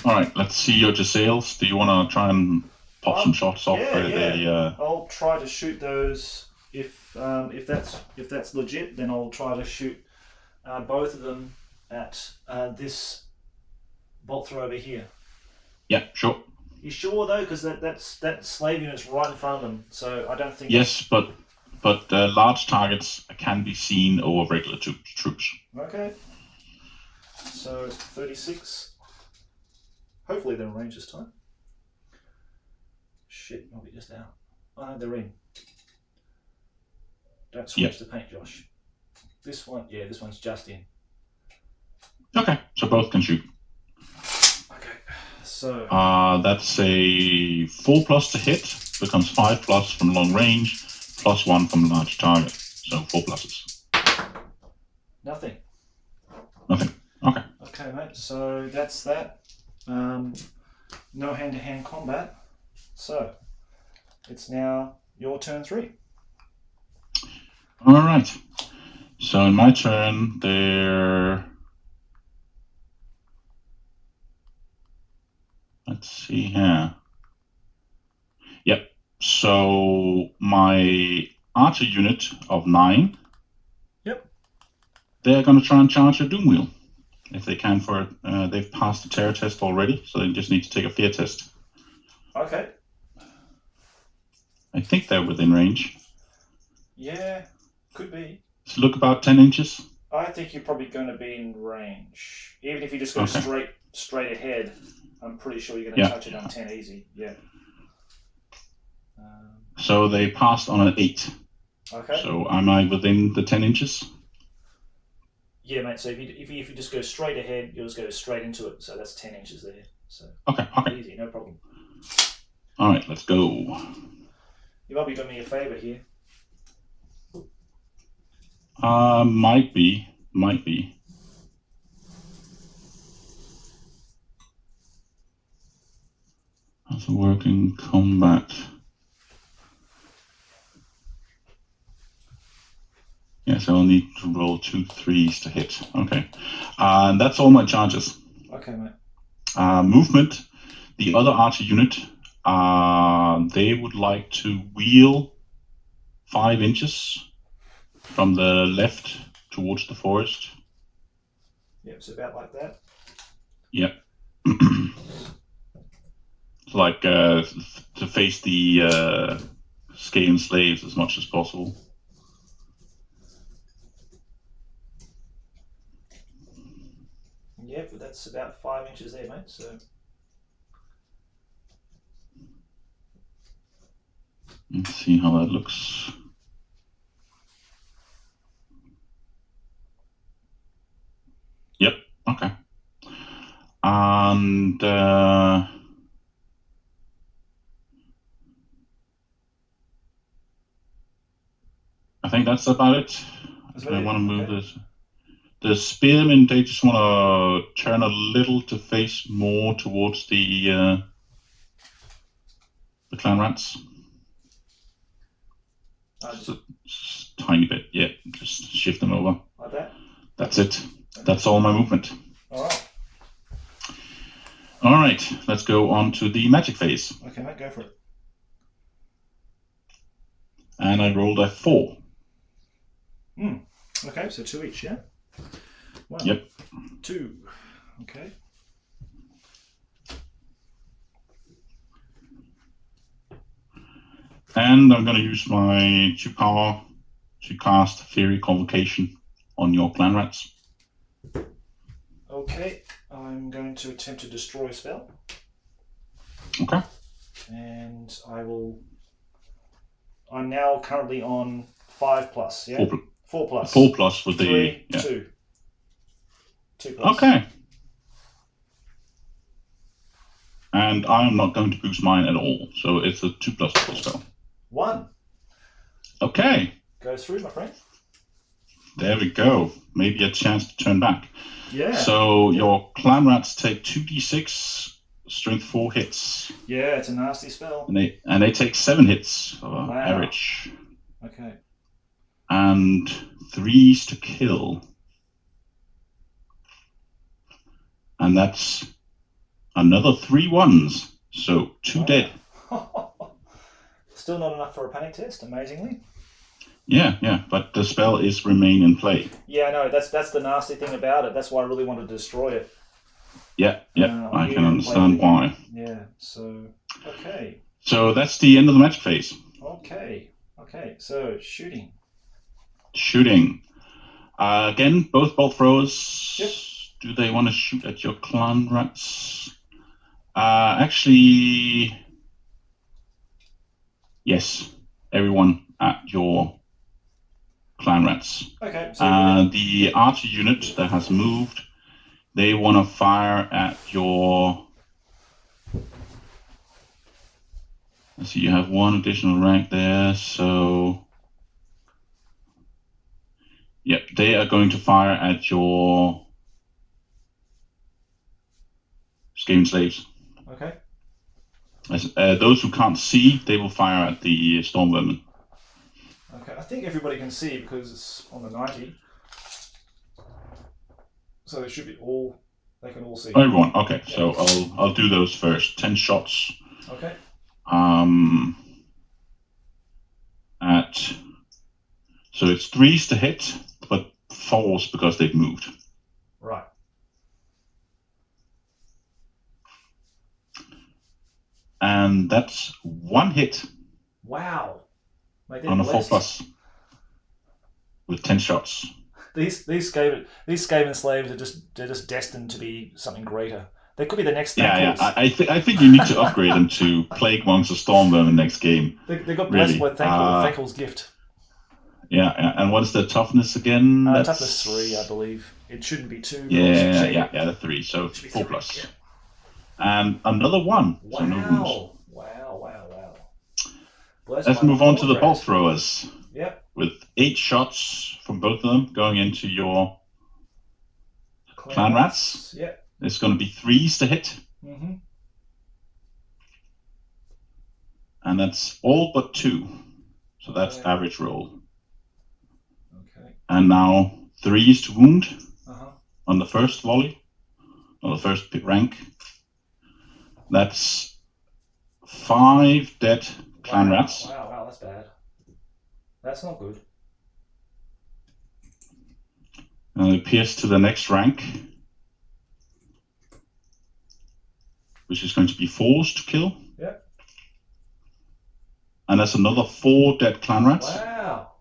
All right. Let's see your Giselles. Do you want to try and pop some shots off? Yeah. I'll try to shoot those. If that's legit, then I'll try to shoot both of them at this bolt throw over here. Yeah, sure. You sure though? Because that slave unit's right in front of them, so I don't think. Yes, but large targets can be seen over regular troops. Okay. So 36. Hopefully they're in range this time. Shit, might be just out. Oh no, they're in. Don't switch the paint, Josh. This one's just in. Okay, so both can shoot. Okay, so... that's a 4+ to hit, becomes 5+ from long range, +1 from large target. So 4 pluses. Nothing. Okay. Okay, mate, so that's that. No hand-to-hand combat. So, it's now your turn 3. All right. So in my turn, let's see here. Yep. So my archer unit of 9. Yep. They're going to try and charge a Doom Wheel if they can. They've passed the terror test already, so they just need to take a fear test. Okay. I think they're within range. Yeah. Could be. So look about 10 inches. I think you're probably going to be in range. Even if you just go straight ahead, I'm pretty sure you're going to touch it on 10 easy. Yeah. So they passed on an 8. Okay. So am I within the 10 inches? Yeah, mate. So if you just go straight ahead, you'll just go straight into it. So that's 10 inches there. So okay. Easy, no problem. All right, let's go. You might be doing me a favour here. Might be. How's it work in combat? Yes, I'll need to roll 2 3s to hit. Okay. And that's all my charges. Okay, mate. Movement. The other archer unit, they would like to wheel 5 inches from the left towards the forest. Yep, so about like that. Yep. Like to face the Skaven slaves as much as possible. that's about 5 inches there, mate. So. Let's see how that looks. Yep. Okay. And I think that's about it. I want to move this. The spearmen, they just want to turn a little to face more towards the clan rats. Just a tiny bit, yeah. Just shift them over. Like that? That's it. That's all my movement. Alright. Alright, let's go on to the magic phase. Okay, mate, go for it. And I rolled a 4. Okay, so 2 each, yeah? 1, Yep. 2. Okay. And I'm going to use my 2 power to cast Fairy Convocation on your clan rats. Okay, I'm going to attempt to destroy a spell. Okay. And I'm now currently on 5+, yeah? 4+. 4+ with 3, the... Yeah. 2. 2+. Okay. And I'm not going to boost mine at all, so it's a 2+ spell. 1. Okay. Goes through, my friend. There we go. Maybe a chance to turn back. Yeah. So your clan rats take 2d6, strength 4 hits. Yeah, it's a nasty spell. And they take 7 hits, Wow. average. Okay. And 3s to kill. And that's another 3 1s. So 2 dead. Still not enough for a panic test, amazingly. Yeah, but the spell is remain in play. Yeah, I know. That's the nasty thing about it. That's why I really wanted to destroy it. Yeah, I can understand why. Yeah, so, okay. So that's the end of the magic phase. Okay, so shooting. Again, both bolt throwers. Yep. Do they want to shoot at your clan rats? Actually, yes. Everyone at your clan rats. Okay. So the archer unit that has moved, they want to fire at your... Let's see, you have 1 additional rank there, so... Yep, they are going to fire at your Skaven slaves. Okay. As, those who can't see, they will fire at the storm vermin. Okay, I think everybody can see because it's on the 90. So they should be all. They can all see. Everyone, okay. Yeah. So I'll do those first. 10 shots. Okay. So it's 3s to hit, but 4s because they've moved. Right. And that's 1 hit. Wow. On a 4+ with 10 shots. These Skaven slaves are just destined to be something greater. They could be the next Thankles. Yeah. I think you need to upgrade them to Plague Monks or Stormvermin next game. They got blessed with Thankles gift. Yeah, and what is their toughness again? Toughness 3, I believe. It shouldn't be 2. Yeah, the 3. So 4+. Yeah. And another 1. Wow. So no wounds. Wow. Let's move on to the bolt throwers. Yep. With 8 shots from both of them going into your clan rats. Yep. It's going to be 3s to hit. Mm-hmm. And that's all but 2. So that's average roll. Okay. And now 3s to wound on the first volley, or the first rank. That's 5 dead clan rats. Wow, that's bad. That's not good. And it pierces to the next rank, which is going to be 4s to kill. Yep. And that's another 4 dead clan rats. Wow.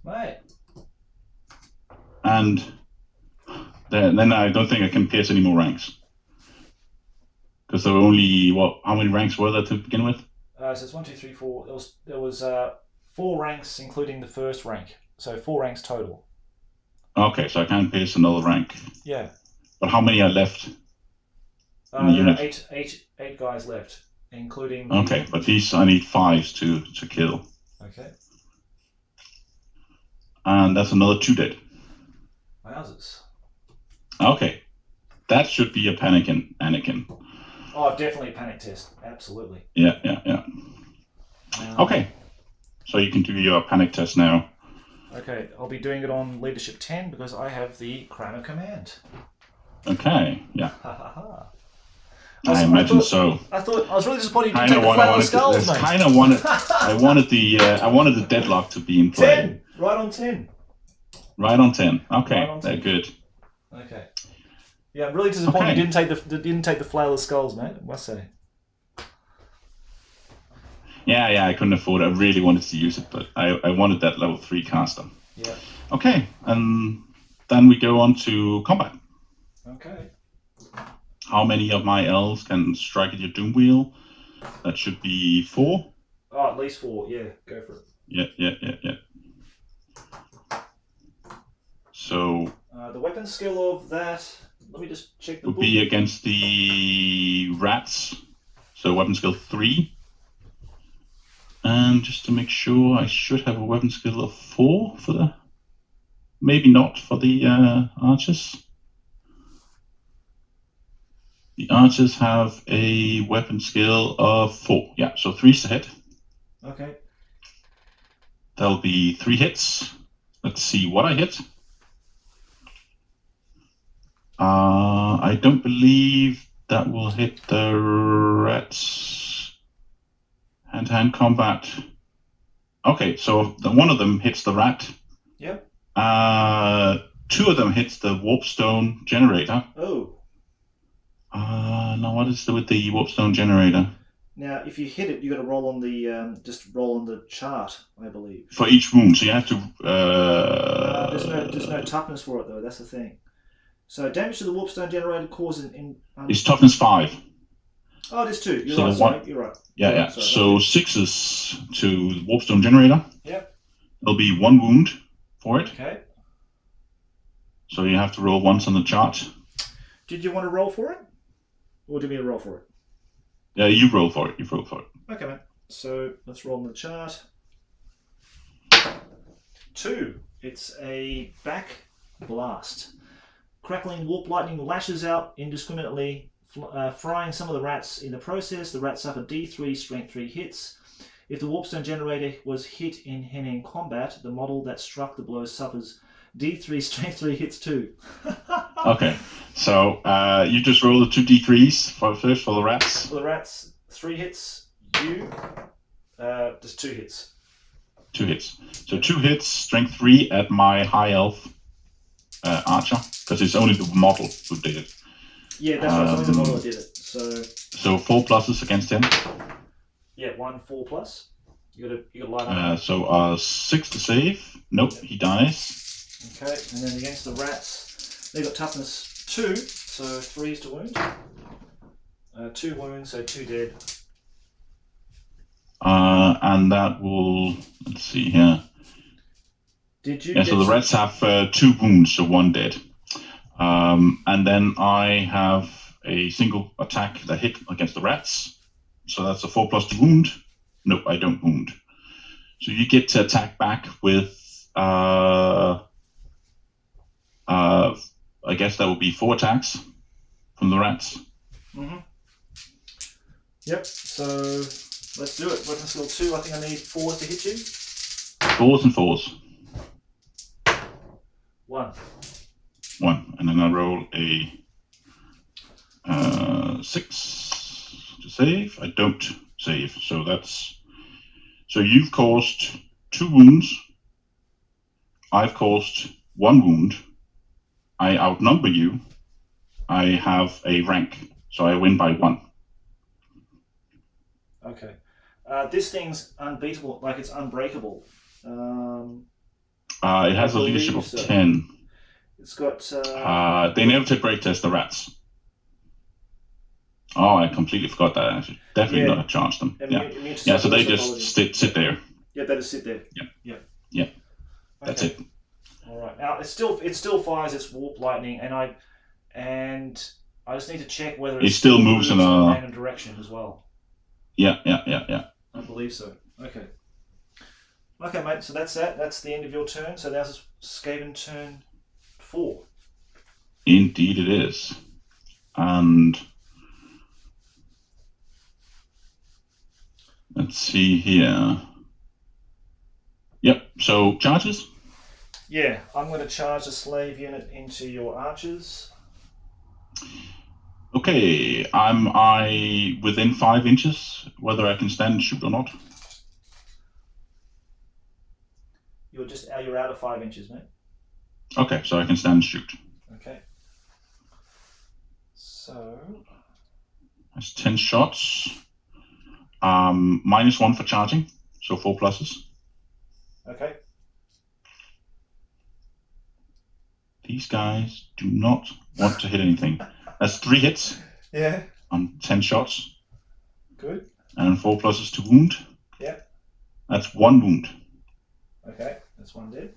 Mate. And Then I don't think I can pierce any more ranks. Because there were only, how many ranks were there to begin with? So it's 1, 2, 3, 4. There was 4 ranks, including the first rank. So 4 ranks total. Okay, so I can't pierce another rank. Yeah. But how many are left? There are 8 guys left, including... Okay, but these I need 5s to kill. Okay. And that's another 2 dead. Wowzers. Okay. That should be a Anakin. Oh, definitely a panic test. Absolutely. Yeah. Okay. So you can do your panic test now. Okay, I'll be doing it on leadership 10 because I have the Crown of Command. Okay, yeah. I imagine so. I was really disappointed you didn't take the Flail of Skulls, mate. I wanted the deadlock to be in play. 10! Right on 10. Right on 10. Okay, right on 10. They're good. Okay. Yeah, I'm really disappointed you didn't take the Flail of Skulls, mate, I must say. Yeah, I couldn't afford it. I really wanted to use it, but I wanted that level 3 caster. Yeah. Okay, and then we go on to combat. Okay. How many of my elves can strike at your doom wheel? That should be 4. Oh, at least 4. Yeah, go for it. Yeah. So the weapon skill of that. Let me just check the book. Would be against the rats. So weapon skill 3. And just to make sure, I should have a weapon skill of 4 for the... Maybe not for the archers. The archers have a weapon skill of 4. Yeah, so 3's the hit. Okay. There'll be 3 hits. Let's see what I hit. I don't believe that will hit the rats. Hand-to-hand combat. Okay, so one of them hits the rat. Yep. 2 of them hits the warpstone generator. Oh. Now what is with the warpstone generator? Now, if you hit it, you got to roll on the just roll on the chart, I believe. For each wound, so you have to. There's no toughness for it though. That's the thing. So damage to the warpstone generator causes it's toughness 5. Oh, it is 2. You're so right. Sorry, you're right. Yeah. So 6s to the warpstone generator. Yep. There'll be 1 wound for it. Okay. So you have to roll once on the chart. Did you want to roll for it, or do you want me to roll for it? Yeah, you roll for it. Okay, mate. So let's roll on the chart. 2. It's a back blast. Crackling warp lightning lashes out indiscriminately, frying some of the rats in the process. The rats suffer D3 strength 3 hits. If the warpstone generator was hit in hand-to-hand combat, the model that struck the blow suffers D3 strength 3 hits too. Okay, so you just roll the 2 D3s for the rats. For the rats, 3 hits. You, just 2 hits. 2 hits. So 2 hits, strength 3 at my high elf archer, because it's only the model who did it. Yeah, that's right. It's only the model that did it. So 4 pluses against him. Yeah, 1 4 plus. You gotta line up. So 6 to save. Nope, he dies. Okay, and then against the rats, they got toughness 2, so 3s to wound. 2 wounds, so 2 dead. And that will, let's see here. Did you? Yeah, so the rats have 2 wounds, so 1 dead. And then I have a single attack that hit against the rats. So that's a 4 plus to wound. Nope, I don't wound. So you get to attack back with, I guess that would be 4 attacks from the rats. Mm-hmm. Yep, so let's do it. Weapon skill 2, I think I need 4s to hit you. 4s and 4s. 1. 1. And then I roll a 6 to save. I don't save. So you've caused 2 wounds. I've caused 1 wound. I outnumber you. I have a rank, so I win by 1. Okay. This thing's unbeatable, like it's unbreakable. It has a leadership of 10. It's got. They never take break test the rats. Oh, I completely forgot that. I should definitely not have charged them. Yeah, so they just sit there. Yeah, they just sit there. Yeah. That's it. All right. Now it still fires its warp lightning, and I just need to check whether it still moves in a random direction as well. Yeah. I believe so. Okay, mate. So that's that. That's the end of your turn. So that's Skaven turn 4. Indeed, it is. And let's see here. Yep. So charges. Yeah, I'm going to charge the slave unit into your archers. Okay. Am I within 5 inches, whether I can stand and shoot or not? You're out of 5 inches, mate. Okay, so I can stand and shoot. Okay. So that's 10 shots. -1 for charging, so 4 pluses. Okay. These guys do not want to hit anything. That's 3 hits. Yeah. On 10 shots. Good. And 4 pluses to wound. Yeah. That's 1 wound. Okay, that's 1 dead.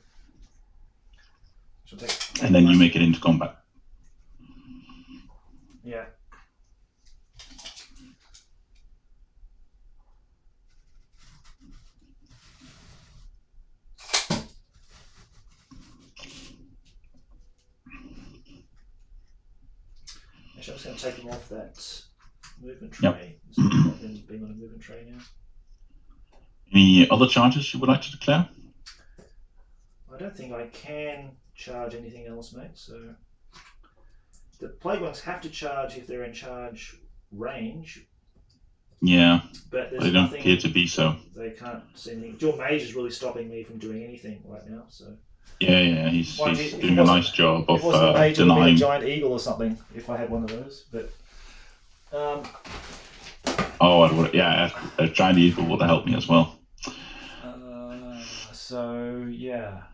And then you make it into combat. Yeah. Actually, I'm just going to take him off that movement tray. Yep. So him being on a movement tray now. Any other charges you would like to declare? I don't think I can charge anything else, mate. So the plague ones have to charge if they're in charge range. Yeah, but they don't appear to be so. They can't see anything. Your mage is really stopping me from doing anything right now. So yeah, he's doing a nice job of denying. It would be a giant eagle or something if I had one of those. But a giant eagle would have helped me as well. So yeah.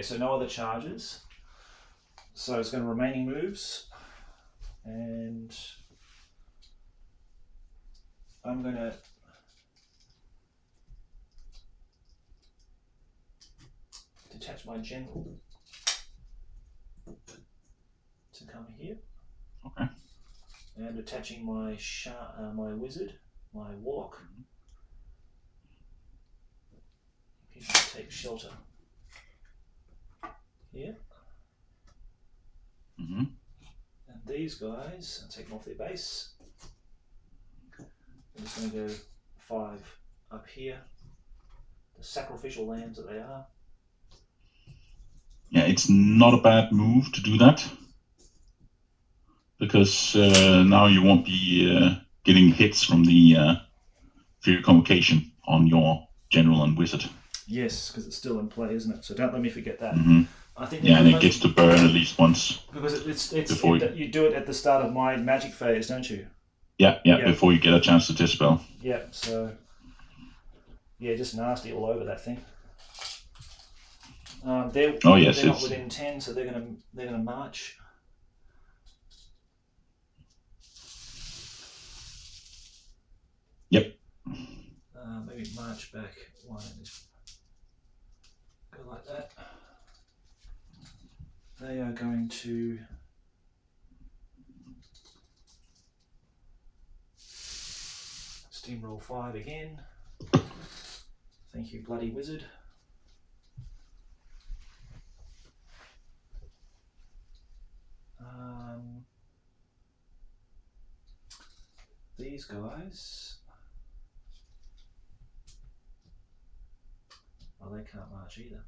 So no other charges. So it's going to remaining moves, and I'm going to detach my general to come here. Okay. And attaching my my wizard, my warlock. He can take shelter here. Mm-hmm. And these guys, I'll take them off their base. I'm just going to go 5 up here. The sacrificial lambs that they are. Yeah, it's not a bad move to do that. Because now you won't be getting hits from the Fury Convocation on your General and Wizard. Yes, because it's still in play, isn't it? So don't let me forget that. Mm-hmm. I think and it gets to burn at least once. Because you do it at the start of my magic phase, don't you? Yeah, before you get a chance to dispel. Yeah, so just nasty all over that thing. They're not within 10, so they're gonna march. Yep. Maybe march back 1 and just go like that. They are going to steamroll 5 again. Thank you, bloody wizard. These guys, they can't march either.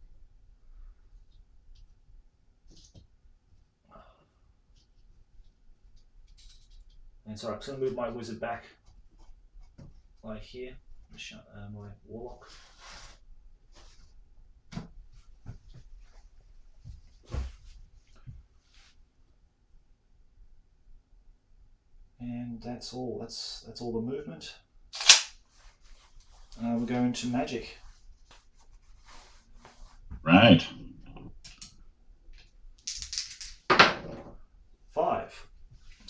And so I'm just going to move my wizard back like here, my warlock. And that's all. That's all the movement. We're going to magic. Right.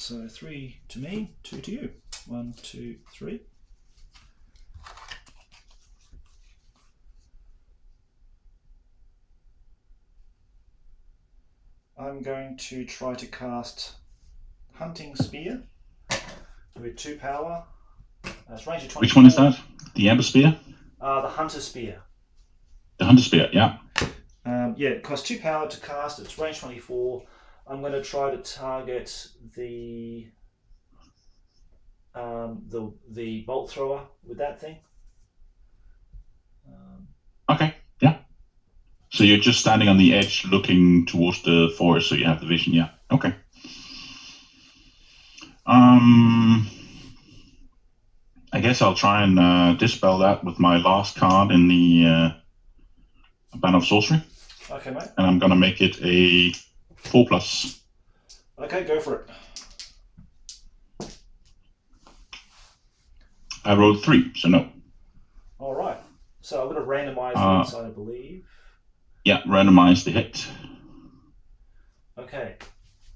So 3 to me, 2 to you. 1, 2, 3. I'm going to try to cast Hunting Spear with 2 power. It's range of 24. Which one is that? The Amber Spear? The Hunter Spear. The Hunter Spear, yeah. Yeah, it costs 2 power to cast. It's range 24. I'm going to try to target the bolt thrower with that thing. Okay, yeah. So you're just standing on the edge looking towards the forest, so you have the vision, yeah. Okay. I guess I'll try and dispel that with my last card in the Ban of Sorcery. Okay, mate. And I'm going to make it a 4+. Okay, go for it. I rolled 3, so no. All right. So I'm going to randomize the inside, I believe. Yeah, randomize the hit. Okay.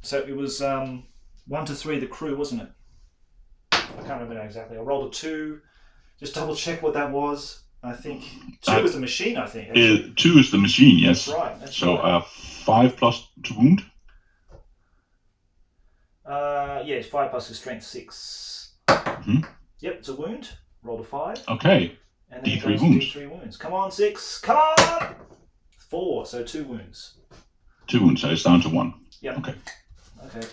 So it was 1 to 3, the crew, wasn't it? I can't remember now exactly. I rolled a 2. Just double check what that was. I think 2 was the machine, I think. 2 is the machine, yes. That's right. That's so right. 5+ to wound? Yeah, 5 plus his strength 6. Mm-hmm. Yep, it's a wound. Rolled a 5. Okay. And then D3 wounds. D3 wounds. Come on, 6. Come on! 4, so 2 wounds. 2 wounds, so it's down to 1. Yep. Okay. Okay,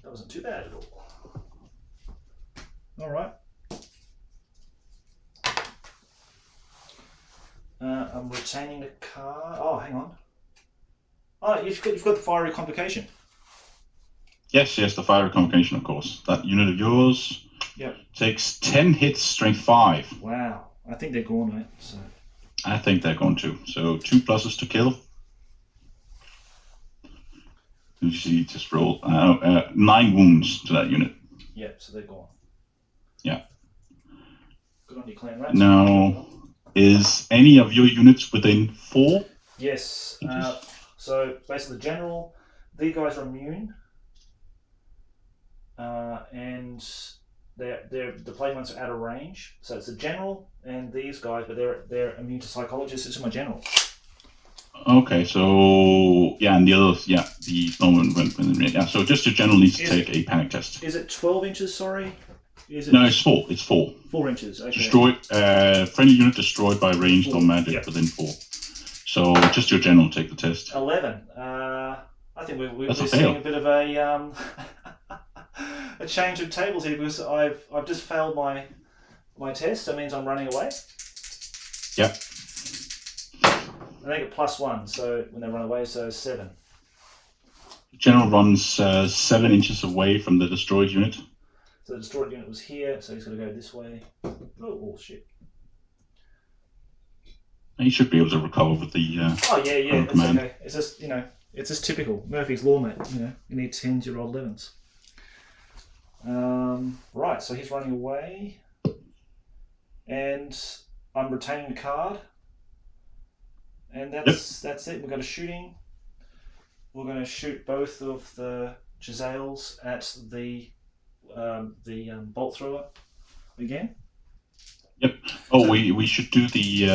that wasn't too bad at all. All right. I'm retaining a card. Oh, hang on. Oh, you've got the fiery complication. Yes, the fiery complication, of course. That unit of yours takes 10 hits, strength 5. Wow. I think they're gone, mate. So. I think they're going to. So 2 pluses to kill. You see, just roll 9 wounds to that unit. Yep, so they're gone. Yeah. Good on you, clan rats. Now, is any of your units within 4? Yes. So basically, the general, these guys are immune, and the plague ones are out of range. So it's the general and these guys, but they're immune to psychologists. This is my general. Okay, so and the others, the normal went. So just your general needs to take a panic test. Is it 12 inches? Sorry. No, it's 4. It's 4. 4 inches. Okay. Destroyed. Friendly unit destroyed by ranged or magic within 4. So just your general take the test. 11. I think we're fail. seeing a bit of a a change of tables here because I've just failed my test. That means I'm running away. Yep. I think +1. So when they run away, so 7. General runs 7 inches away from the destroyed unit. So the destroyed unit was here, so he's got to go this way. Oh shit. He should be able to recover with the yeah, it's command. okay. It's just, it's just typical. Murphy's Law, mate. You need 10s, you roll 11s. Right, so he's running away. And I'm retaining the card. And that's it. We've got a shooting. We're going to shoot both of the Giselles at the bolt thrower again. Yep. Oh, so, we should do the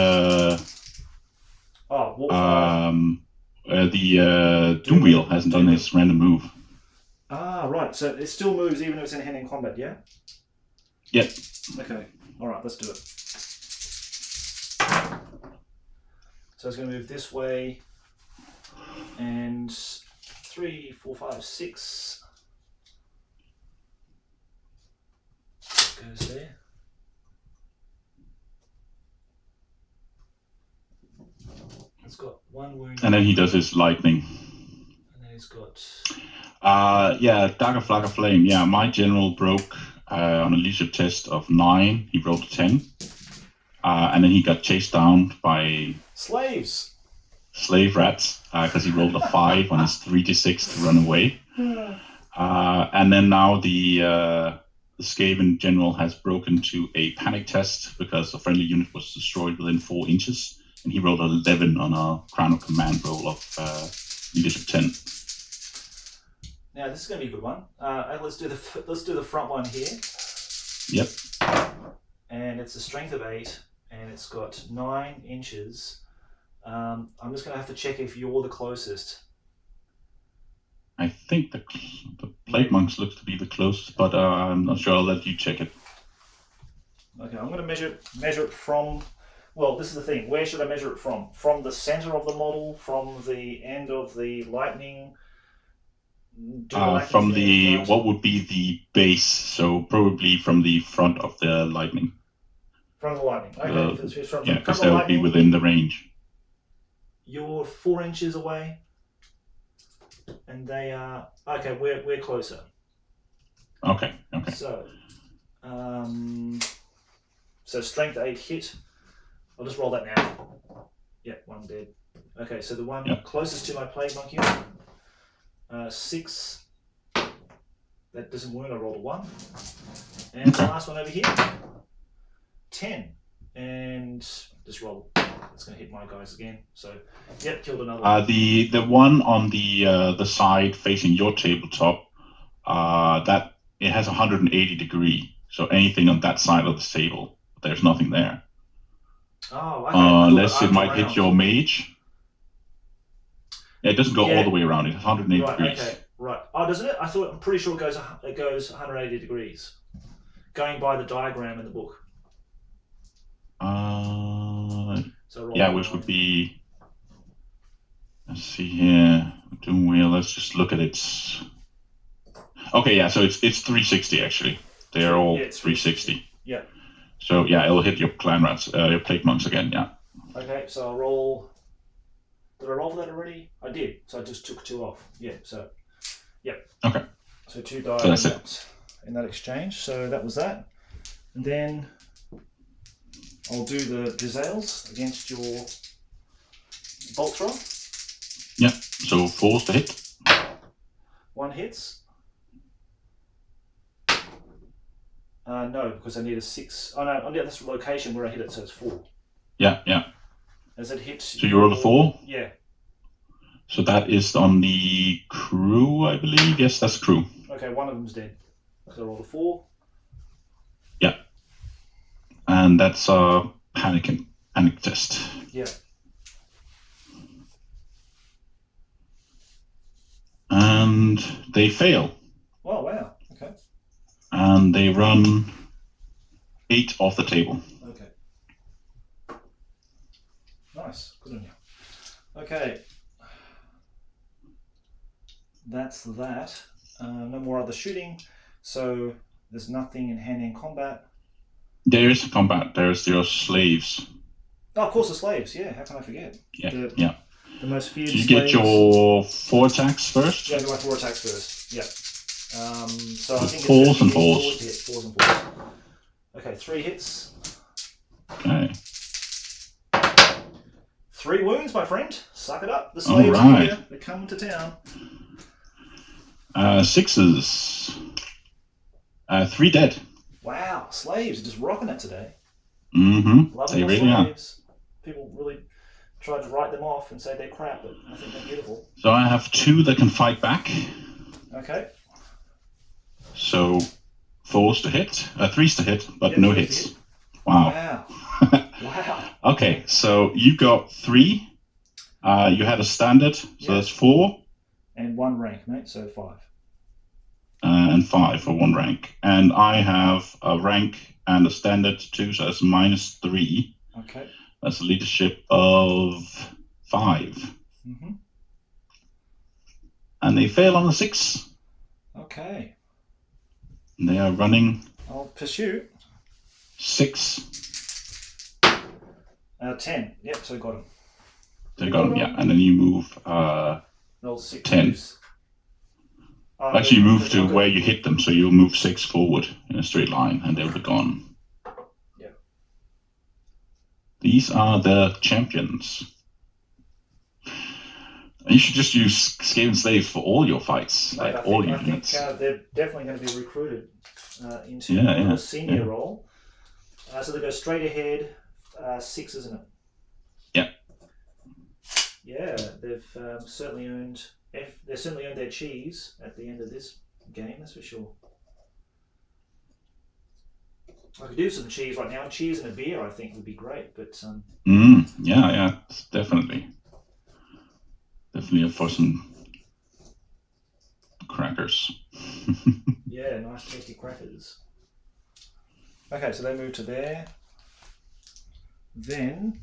Doom Wheel hasn't done his random move. Ah, right. So it still moves even if it's in hand-in combat, yeah? Yep. Okay. All right. Let's do it. So it's going to move this way, and 3, 4, 5, 6 goes there. It's got 1 wound. And then he does his lightning. And then he's got... Dagger Flag of Flame. Yeah, my general broke on a leadership test of 9. He rolled a 10. And then he got chased down by... Slave rats, because he rolled a 5 on his 3d6 to run away. And then now the Skaven general has broken to a panic test because a friendly unit was destroyed within 4 inches. And he rolled an 11 on a Crown of Command roll of leadership 10. Now this is going to be a good one. Let's do the front one here. Yep. And it's a strength of 8, and it's got 9 inches. I'm just going to have to check if you're the closest. I think the Plague Monks looks to be the closest, but I'm not sure. I'll let you check it. Okay, I'm going to measure it from. Well, this is the thing. Where should I measure it from? From the center of the model, from the end of the lightning. From the what would be the base? So probably from the front of the lightning. From the lightning. Okay. Yeah, because that would be within the range. You're 4 inches away, and they are okay. We're closer. Okay. So, strength 8 hit. I'll just roll that now. Yeah, 1 dead. Okay, so the one closest to my plague monkey, 6. That doesn't work. I rolled a 1, and the last one over here, 10, and just roll. It's going to hit my guys again. So, yep, killed another one. The one on the side facing your tabletop, that it has 180 degree. So anything on that side of the table, there's nothing there. Oh, okay. Unless it might hit your mage. Yeah, it doesn't go all the way around. It's 180 degrees. Okay, right. Oh, doesn't it? I'm pretty sure it goes 180 degrees. Going by the diagram in the book. Which would be. Let's see here. Doom wheel. Let's just look at its. Okay, yeah. So it's 360 actually. They're all 360. Yeah. So yeah, it'll hit your clan rats, your plague monks again. Yeah. Okay, so I'll roll. Did I roll for that already? I did. So I just took 2 off. Yeah. So. Yep. Okay. So 2 died in that exchange. So that was that, and then I'll do the Jezzails against your bolt throw. Yeah. So 4's to hit. 1 hits. No, because I need a 6. Oh no, that's the location where I hit it, so it's 4. Yeah. As it hits. So you roll a 4? Yeah. So that is on the crew, I believe. Yes, that's crew. Okay, one of them's dead. So I rolled a 4. Yeah. And that's a panic test. Yeah. And they fail. Oh, wow. Okay. And they run 8 off the table. Okay. Nice. Good on you. Okay. That's that. No more other shooting. So there's nothing in hand-to-hand combat. There is combat. There's your slaves. Oh, of course, the slaves. Yeah, how can I forget? Yeah. The most feared Do you slaves. get your 4 attacks first? Yeah, I do my 4 attacks first. Yeah. So I think fours and fours. Yeah, 4s and 4s. Okay, 3 hits. Okay. 3 wounds, my friend. Suck it up. The slaves are here. They're coming to town. 6s. 3 dead. Wow, slaves are just rocking it today. Mm-hmm. Loving the slaves. People really tried to write them off and say they're crap, but I think they're beautiful. So I have 2 that can fight back. Okay. So 4's to hit, 3's to hit, but no hits. Wow. Wow. Okay, so you got 3. You had a standard, so that's 4. And 1 rank, mate, so 5. And 5 for 1 rank. And I have a rank and a standard too, so that's -3. Okay. That's a leadership of 5. Mm-hmm. And they fail on a 6. Okay. And they are running. I'll pursue. 6. 10. Yep, so got him. They got him, yeah. And then you move Roll 6. 10. Actually, you move to where you hit them, so you'll move 6 forward in a straight line, and they'll be gone. Yeah. These are the champions. And you should just use Skaven slaves for all your fights, all your units. I think they're definitely going to be recruited into a senior role. So they go straight ahead, 6, isn't it? Yeah. Yeah, they've certainly earned if they certainly earned their cheese at the end of this game, that's for sure. I could do some cheese right now. Cheese and a beer, I think, would be great. But yeah, definitely for some crackers. Yeah, nice tasty crackers. Okay, so they move to there. Then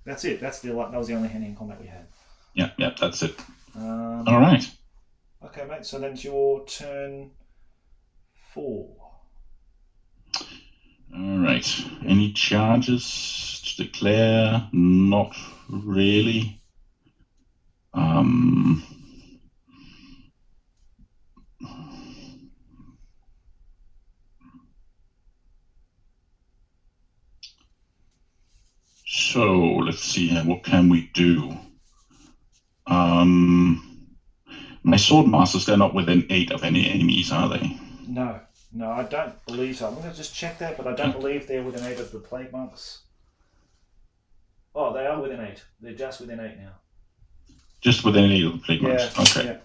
that's it. That was the only hand-to-hand combat we had. Yeah, that's it. All right. Okay, mate. So then it's your turn 4. All right. Any charges to declare? Not really. So let's see here. What can we do? My sword masters, they're not within 8 of any enemies, are they? No, I don't believe so. I'm going to just check that, but I don't believe they're within 8 of the plague monks. Oh, they are within 8. They're just within 8 now. Just within 8 of the plague monks. Okay.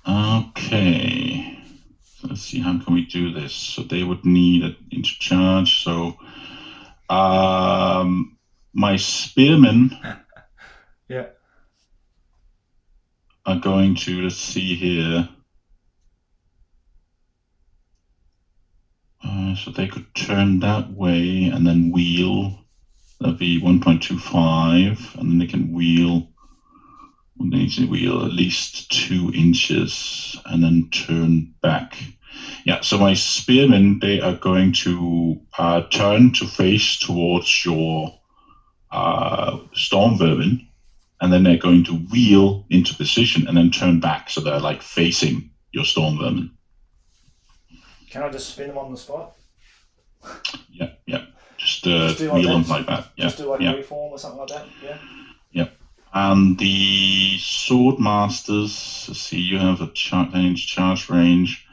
Yeah. Okay. So let's see, how can we do this? So they would need it into charge. So my spearmen are going to, let's see here. So they could turn that way and then wheel. That'd be 1.25, and then they can wheel. They need to wheel at least 2 inches and then turn back. Yeah, so my spearmen, they are going to turn to face towards your storm vermin, and then they're going to wheel into position and then turn back, so they're like facing your storm vermin. Can I just spin them on the spot? Yeah. Just wheel them like that. Yeah. Just do like a reform or something like that. Yeah. And the sword masters, let's see, you have a charge range.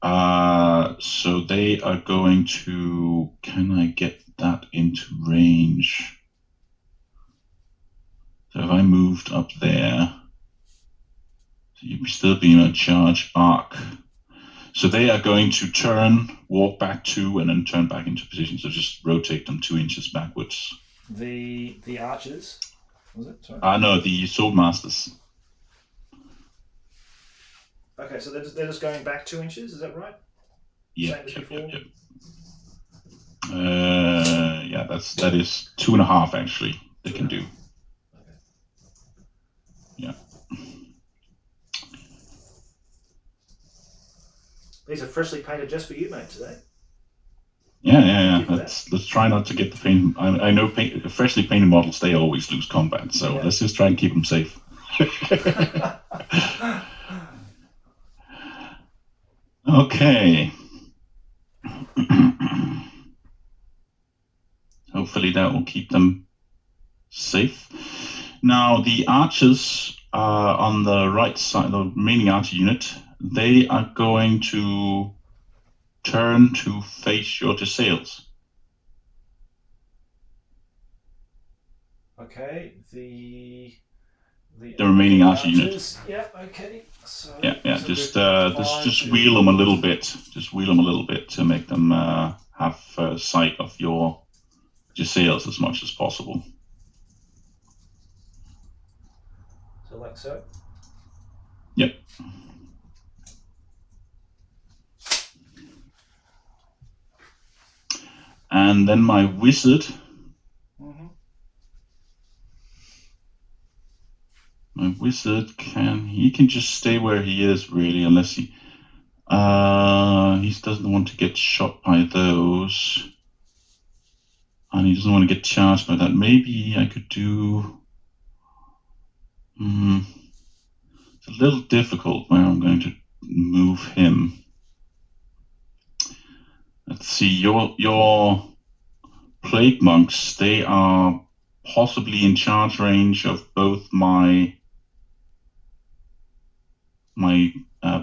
So they are going to. Can I get that into range? So if I moved up there, so you'd still be in a charge arc. So they are going to turn, walk back 2, and then turn back into position. So just rotate them 2 inches backwards. The archers, was it? Sorry. No, the sword masters. Okay, so they're just going back 2 inches. Is that right? Yeah. Same as before. Yeah. That is 2.5 actually. They can do. Okay. Yeah. These are freshly painted just for you, mate, today. Yeah. Let's try not to get the paint. I know freshly painted models, they always lose combat, so let's just try and keep them safe. Okay. Hopefully that will keep them safe. Now the archers on the right side, the remaining archer unit, they are going to turn to face your sails. Okay, the remaining archer unit. Yeah. Okay. So yeah. Just wheel them a little bit. Just wheel them a little bit to make them have sight of your sails as much as possible. So like so. Yep. And then my wizard. My wizard can just stay where he is really, unless he doesn't want to get shot by those, and he doesn't want to get charged by that. Maybe I could do. It's a little difficult where I'm going to move him. Let's see, your plague monks, they are possibly in charge range of both my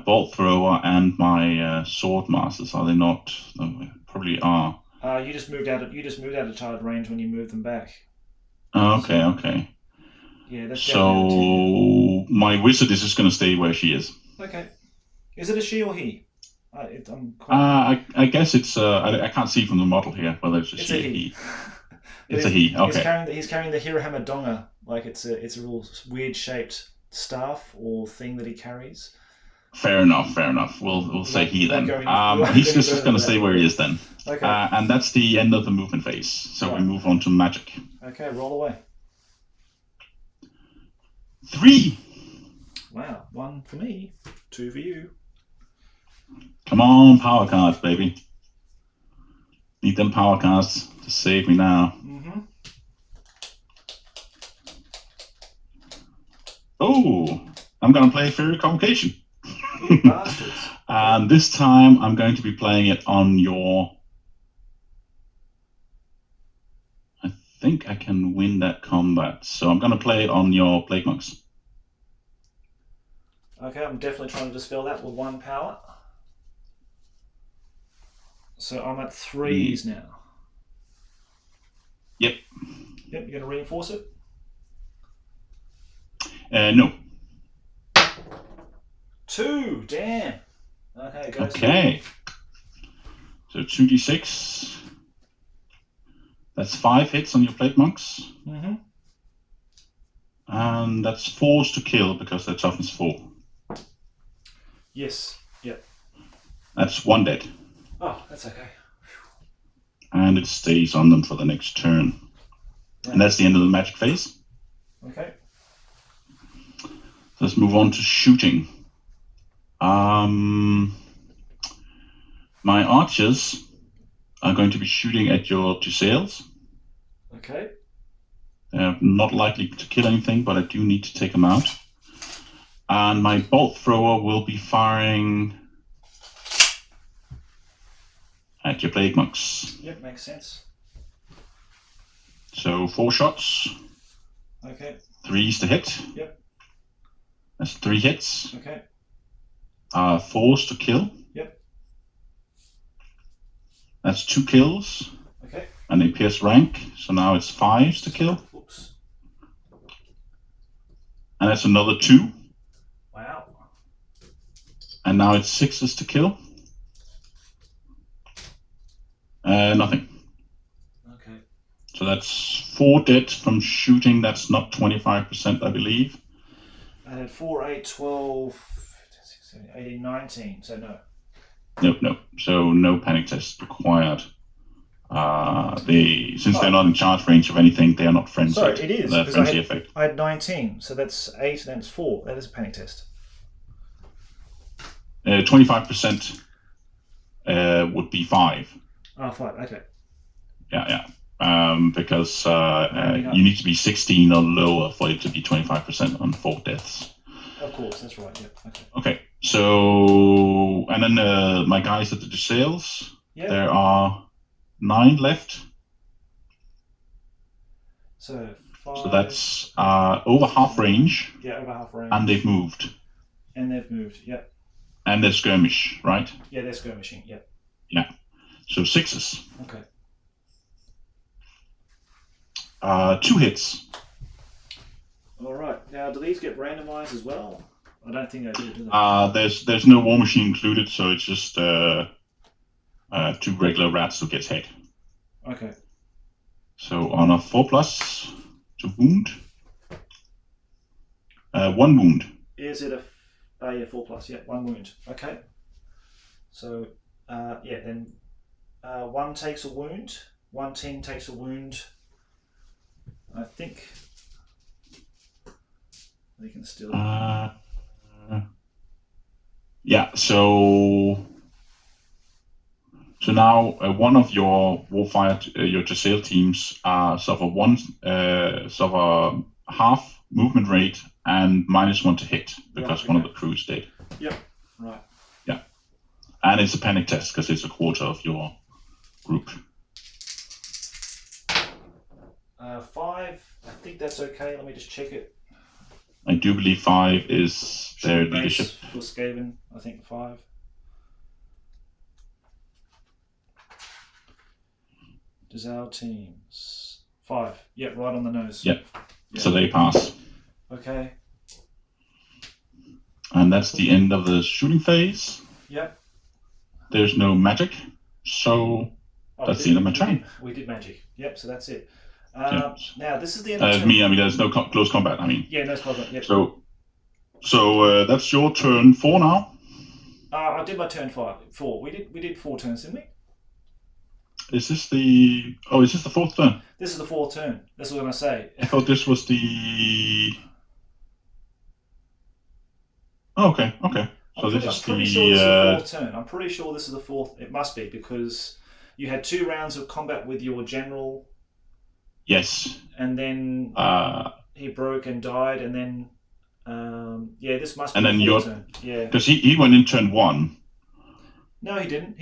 bolt thrower and my sword masters, are they not? They probably are. You just moved out of charge range when you moved them back. Okay. Yeah, that's so my wizard is just going to stay where she is. Okay. Is it a she or he? I guess it's. I can't see from the model here whether it's a she or he. It's a he. Okay. He's carrying the Hirohama Donga, like it's a real weird shaped staff or thing that he carries. Fair enough. We'll say he then. He's just going to stay where he is then. Okay. And that's the end of the movement phase. So we move on to magic. Okay, roll away. 3. Wow, 1 for me, 2 for you. Come on, power cards, baby. Need them power cards to save me now. Mm-hmm. Oh, I'm going to play Fairy Convocation. And this time I'm going to be playing it on your... I think I can win that combat. So I'm going to play it on your Plague Monks. Okay, I'm definitely trying to dispel that with 1 power. So I'm at 3s now. Yep. Yep, you're going to reinforce it? No. 2, damn. Okay, go. Okay. So 2d6. That's 5 hits on your Plague Monks. Mm-hmm. And that's 4s to kill because they're toughness 4. Yes, yep. That's 1 dead. Oh, that's okay. And it stays on them for the next turn. Right. And that's the end of the magic phase. Okay. Let's move on to shooting. My archers are going to be shooting at your 2 sails. Okay. They're not likely to kill anything, but I do need to take them out. And my bolt thrower will be firing at your Plague Monks. Yep, makes sense. So 4 shots. Okay. 3s to hit. Yep. That's 3 hits. Okay. 4s to kill. Yep. That's 2 kills. Okay. And they pierce rank, so now it's 5s to kill. Oops. And that's another 2. Wow. And now it's 6s to kill. Nothing. Okay. So that's 4 dead from shooting. That's not 25%, I believe. I had 4, 8, 12, 15, 16, 18, 19, so no. Nope. So no panic test required. Since they're not in charge range of anything, they are not frenzied. Sorry, it is. The frenzy effect. I had 19, so that's 8, and that's 4. That is a panic test. 25% would be 5. Oh, 5, okay. Yeah. Because you need to be 16 or lower for it to be 25% on 4 deaths. Of course, that's right. Yep. Okay. Okay. So, and then my guys at the sails. Yep. There are 9 left. So 5. So that's over half range. Yeah, over half range. And they've moved. Yep. And they're skirmish, right? Yeah, they're skirmishing. Yep. Yeah. So 6s. Okay. 2 hits. All right. Now, do these get randomized as well? I don't think they do they? There's no war machine included, so it's just 2 regular rats who gets hit. Okay. So on a 4+ to wound, 1 wound. Is it a 4+? Yeah, 1 wound. Okay. So then 1 takes a wound. 1 team takes a wound. I think they can still. Yeah. So now one of your Warfire, your Giselle teams suffer half movement rate and -1 to hit because one of the crews did. Yep. Right. Yeah. And it's a panic test because it's a quarter of your group. 5. I think that's okay. Let me just check it. I do believe 5 is their leadership. For Skaven, I think 5. Does our teams 5? Yep, right on the nose. Yep. So they pass. Okay. And that's the end of the shooting phase. Yep. There's no magic, so that's the end of my turn. We did magic. Yep, so that's it. Yep. Now, this is the end of turn. I mean, there's no close combat, I mean. Yeah, no close combat, yep. So that's your turn 4 now? I did my turn 4. We did 4 turns, didn't we? Is this the... Oh, is this the 4th turn? This is the 4th turn. That's what I'm going to say. I thought this was the... Oh, okay. So this is pretty sure this is the 4th turn. I'm pretty sure this is the 4th. It must be, because you had 2 rounds of combat with your general. Yes. And then he broke and died, and then... yeah, this must be the 4th turn. Yeah. Because he went in turn 1. No, he didn't.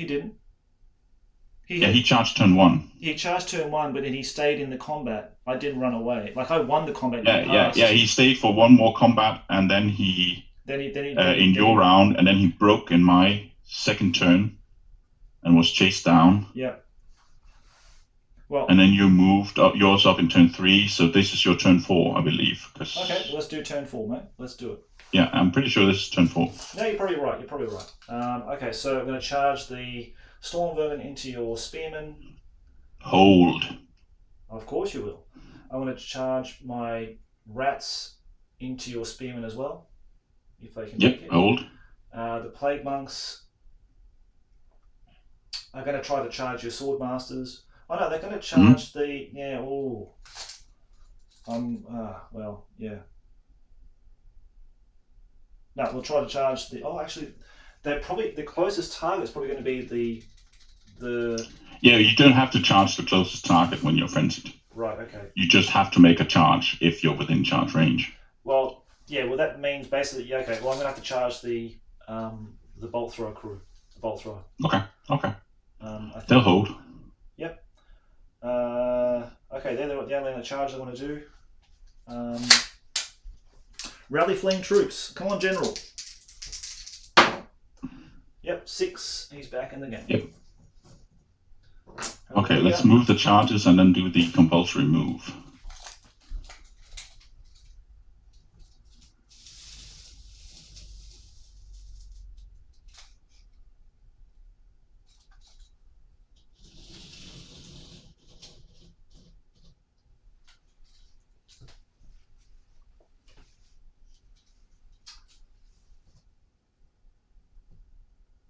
He charged turn 1. He charged turn 1, but then he stayed in the combat. I didn't run away. Like, I won the combat. Yeah. He stayed for 1 more combat, and then he in your round, and then he broke in my 2nd turn, and was chased down. Yeah. Well. And then you moved yours up in turn 3, so this is your turn 4, I believe. Okay, let's do turn 4, mate. Let's do it. Yeah, I'm pretty sure this is turn 4. No, you're probably right. Okay, so I'm going to charge the Storm Vermin into your Spearman. Hold. Of course you will. I'm going to charge my Rats into your Spearman as well, if they can make it. Hold. The Plague Monks are going to try to charge your Sword Masters. Oh no, they're going to charge the... Yeah, ooh. Well, yeah. No, we'll try to charge the... Oh, actually, they're probably... The closest target is probably going to be the... Yeah, you don't have to charge the closest target when you're frenzied. Right, okay. You just have to make a charge if you're within charge range. Well, yeah, well that means basically... Yeah, okay, well I'm going to have to charge the Bolt Thrower crew. The Bolt Thrower. Okay. They'll hold. Yep. Okay, they're the charge I want to do. Rally fleeing troops. Come on, General. Yep, 6. He's back in the game. Yep. Okay, let's move the charges and then do the compulsory move.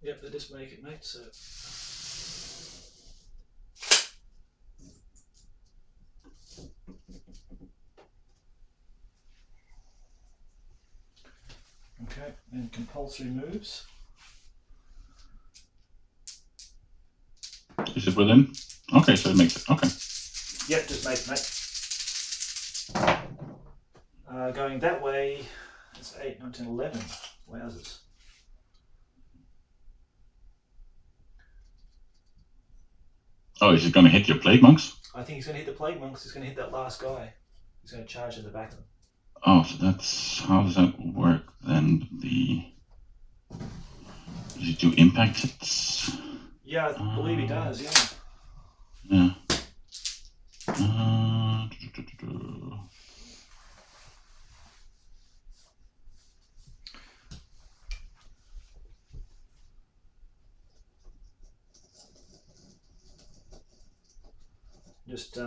Yep, they just make it, mate, so... Okay, and compulsory moves. Is it within? Okay, so it makes it. Okay. Yep, just make it, mate. Going that way, it's 8, 9, 10, 11. Wowzers. Oh, is it going to hit your Plague Monks? I think he's going to hit the Plague Monks. He's going to hit that last guy. He's going to charge in the back of them. Oh, so that's... How does that work then? Does he do impact hits? Yeah, I believe he does, yeah. Yeah. Just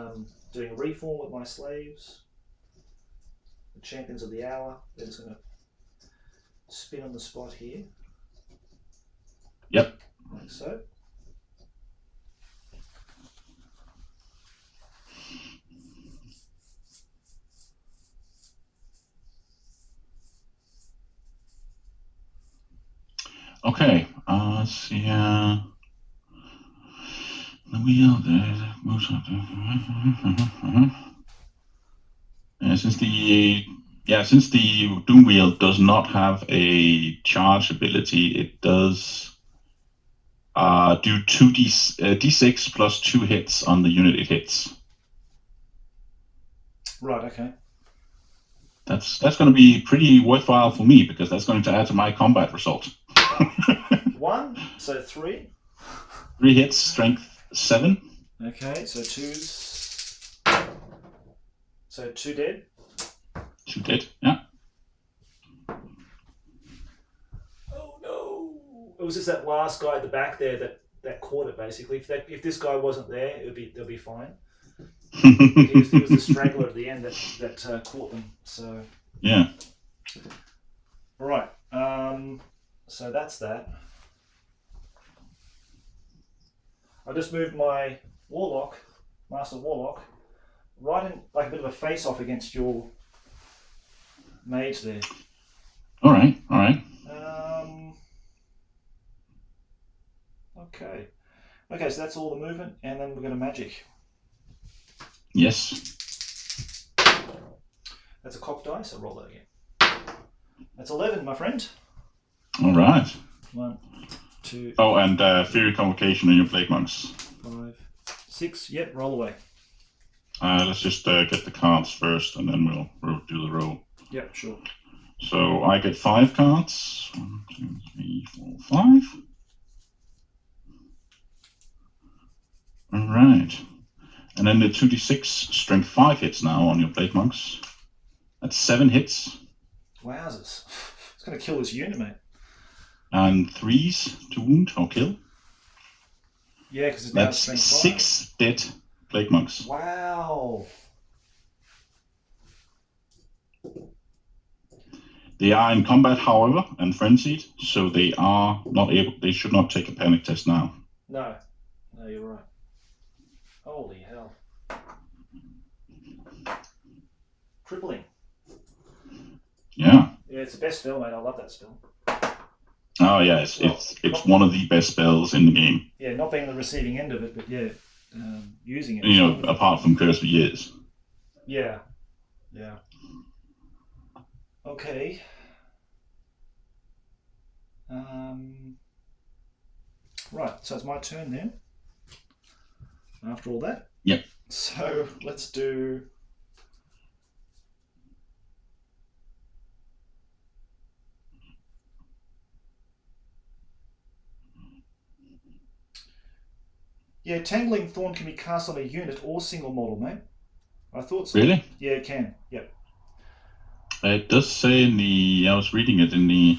doing a reform with my slaves. The champions of the hour. They're just going to spin on the spot here. Yep. Like so. Okay. Let's see. The wheel there moves up. Since the Doom Wheel does not have a charge ability, it does do 2d6 plus 2 hits on the unit it hits. Right. Okay. That's going to be pretty worthwhile for me because that's going to add to my combat result. 1, so 3. 3 hits, strength 7. Okay, so 2's. So 2 dead. 2 dead. Yeah. Oh no! It was just that last guy at the back there that caught it. Basically, if this guy wasn't there, they'll be fine. He was the straggler at the end that caught them. So yeah. All right. So that's that. I just moved my warlock, master warlock, right in like a bit of a face off against your mage there. All right. Okay. Okay, so that's all the movement, and then we're going to magic. Yes. That's a cock dice. I'll roll that again. That's 11, my friend. All right. 1, 2. Oh, and Fury Convocation on your Plague Monks. 5, 6. Yep, roll away. Let's just get the cards first, and then we'll do the roll. Yep, sure. So I get 5 cards. 1, 2, 3, 4, 5. All right. And then the 2d6 strength 5 hits now on your Plague Monks. That's 7 hits. Wowzers. It's going to kill this unit, mate. And 3s to wound or kill. Yeah, because it's now That's strength 5. 6 dead Plague Monks. Wow. They are in combat, however, and frenzied, so they are not able. They should not take a panic test now. No, you're right. Holy hell! Crippling. Yeah. Yeah, it's the best spell, mate. I love that spell. Oh yeah, it's one of the best spells in the game. Yeah, not being the receiving end of it, but yeah, using it. You know, apart from Curse for Years. Yeah. Okay. Right, so it's my turn then. After all that. Yep. So let's do. Yeah, Tangling Thorn can be cast on a unit or single model, mate. I thought so. Really? Yeah, it can. Yep. It does say in the. I was reading it in the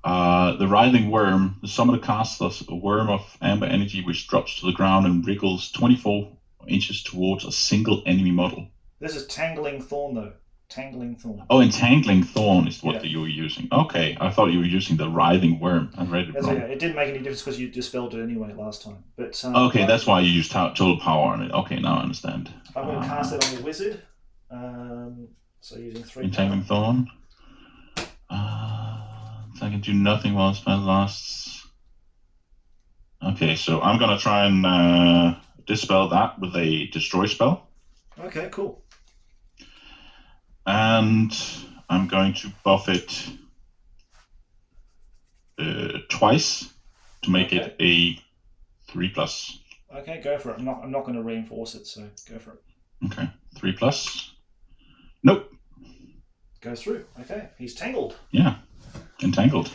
Writhing Worm. The summon casts a worm of amber energy which drops to the ground and wriggles 24 inches towards a single enemy model. This is Tangling Thorn, though. Tangling Thorn. Oh, Entangling Thorn is what you were using. Okay, I thought you were using the Writhing Worm. I read it wrong. It didn't make any difference because you dispelled it anyway last time. But okay, that's why you used total power on it. Okay, now I understand. I'm going to cast it on the wizard. So using 3. Entangling Thorn. I can do nothing while spell lasts. Okay, so I'm going to try and dispel that with a destroy spell. Okay, cool. And I'm going to buff it twice to make it a 3+. Okay, go for it. I'm not going to reinforce it, so go for it. Okay, 3+. Nope. Goes through. Okay, he's tangled. Yeah, entangled.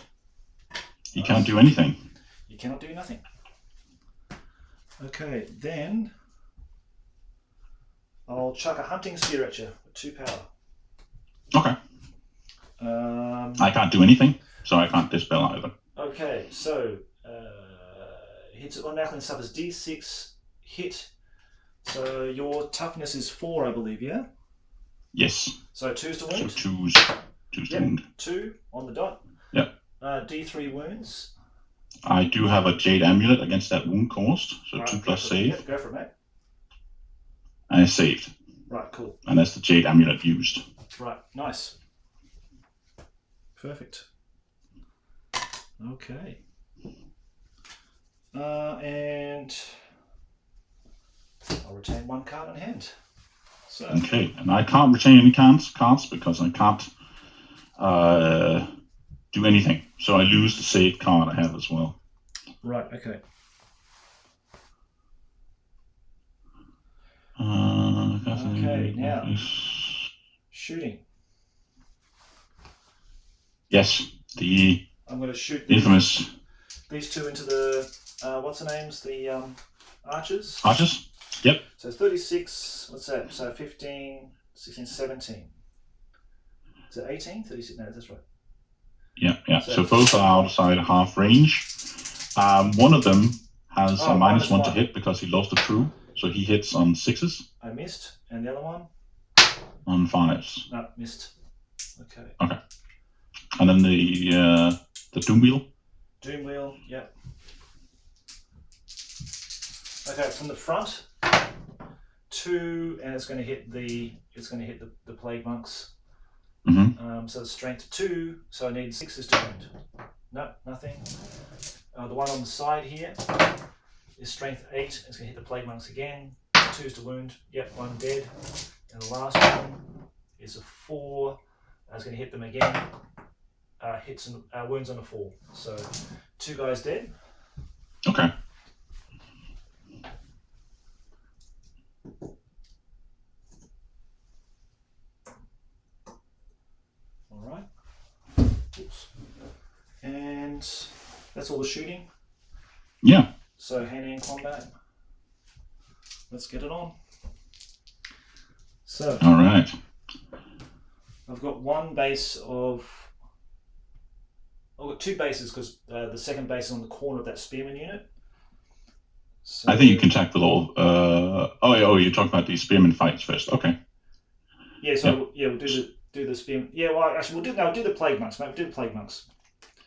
He can't do anything. You cannot do nothing. Okay, then I'll chuck a hunting spear at you with 2 power. Okay. I can't do anything, so I can't dispel either. Okay, so hits it automatically and suffers D6 hit. So your toughness is 4, I believe, yeah? Yes. So 2's to wound? So 2's to wound. 2 on the dot. Yep. D3 wounds. I do have a Jade Amulet against that wound caused, so right, 2+ save. Yep, go for it, mate. And I saved. Right, cool. And that's the Jade Amulet used. Right, nice. Perfect. Okay. And I'll retain 1 card in hand. So. Okay, and I can't retain any cards because I can't do anything. So I lose the saved card I have as well. Right, okay. Okay, now shooting. Yes, I'm going to shoot infamous. These 2 into the what's the names? The archers. Archers. Yep. So 36. What's that? So 15, 16, 17. Is it 18? 36? No, that's right. Yeah. So both are outside half range. One of them has a -1 to hit because he lost a crew, so he hits on 6s. I missed, and the other one? On 5s. No, missed. Okay. Okay. And then the Doom Wheel. Doom Wheel, yep. Okay, from the front, 2, and it's going to hit the Plague Monks. Mm-hmm. So the strength 2, so I need 6s to wound. No, nothing. The one on the side here is strength 8. It's going to hit the Plague Monks again. 2s to wound. Yep, 1 dead. And the last one is a 4. It's going to hit them again. Hits and wounds on a 4. So 2 guys dead. Okay. All right. Oops. And that's all the shooting. Yeah. So hand-to-hand combat. Let's get it on. So. All right. I've got one base of. I've got 2 bases because the second base is on the corner of that spearman unit. So, I think you can attack with all. You're talking about these spearman fights first. Okay. Yeah. So we'll do the spearman. Yeah. Well, actually, we'll do the plague monks, mate. We'll do the plague monks.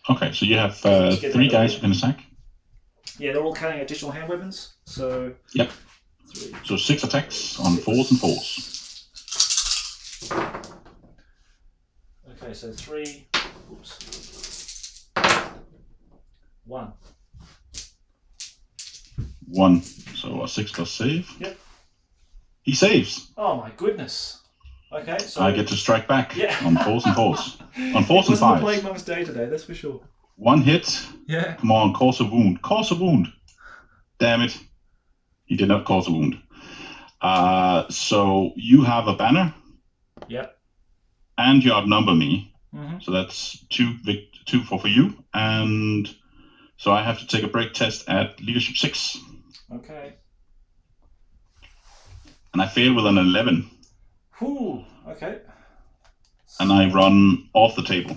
Okay. So you have 3 guys who can attack. Yeah, they're all carrying additional hand weapons. So. Yep. 3. So 6 attacks on 4s and 4s. Okay, so 3. Oops. 1. 1. So a 6+ save. Yep. He saves. Oh my goodness. Okay, so I get to strike back on 4s and 4s. On 4s and 5s. It wasn't the Plague Monk's day today, that's for sure. 1 hit. Yeah. Come on, cause a wound. Cause a wound. Damn it. He did not cause a wound. So you have a banner. Yep. And you outnumber me. Mm-hmm. So that's 2 for you. And so I have to take a break test at leadership 6. Okay. And I fail with an 11. Whew. Okay. And I run off the table.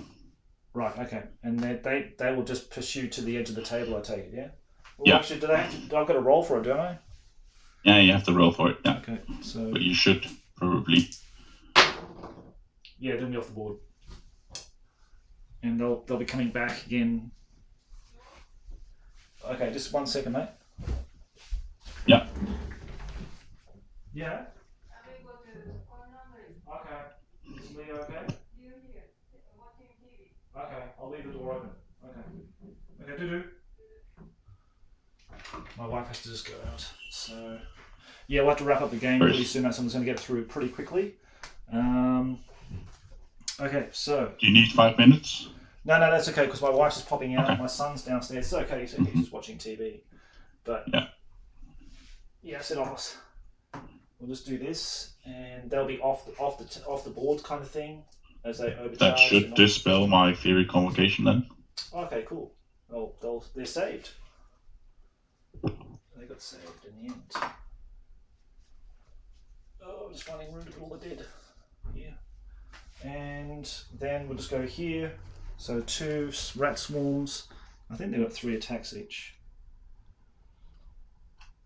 Right. Okay. And they will just pursue to the edge of the table. I take it. Yeah. Well, yeah. Actually, I've got to roll for it, don't I? Yeah, you have to roll for it. Yeah. Okay. So. But you should probably. Yeah, they'll be off the board. And they'll be coming back again. Okay, just 1 second, mate. Yeah. Yeah. Okay. Is Leo okay? Okay, I'll leave the door open. Okay. Okay, do. My wife has to just go out. So, yeah, we'll have to wrap up the game pretty soon. So I'm just going to get through pretty quickly. Okay, so. Do you need 5 minutes? No, that's okay because my wife's just popping out. Okay. My son's downstairs. It's okay. He's just watching TV. But yeah, I said we'll just do this, and they'll be off the board kind of thing as they overcharge. That should dispel my theory convocation then. Okay, cool. Well, they're saved. They got saved in the end. Oh, I'm just finding room to put all the dead. Yeah. And then we'll just go here. So 2 rat swarms. I think they've got 3 attacks each.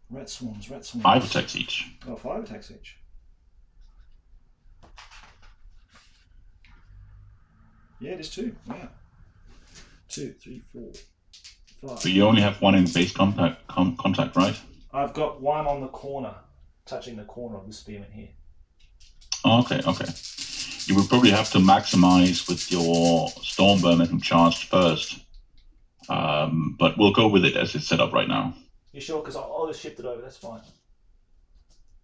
Rat swarms. 5 attacks each. Oh, 5 attacks each. Yeah, it is 2. Wow. 2, 3, 4, 5. But you only have 1 in base contact, right? I've got 1 on the corner, touching the corner of the spearman here. Okay. You will probably have to maximize with your Stormvermin who charged first. But we'll go with it as it's set up right now. You sure? Because I'll just shift it over, that's fine.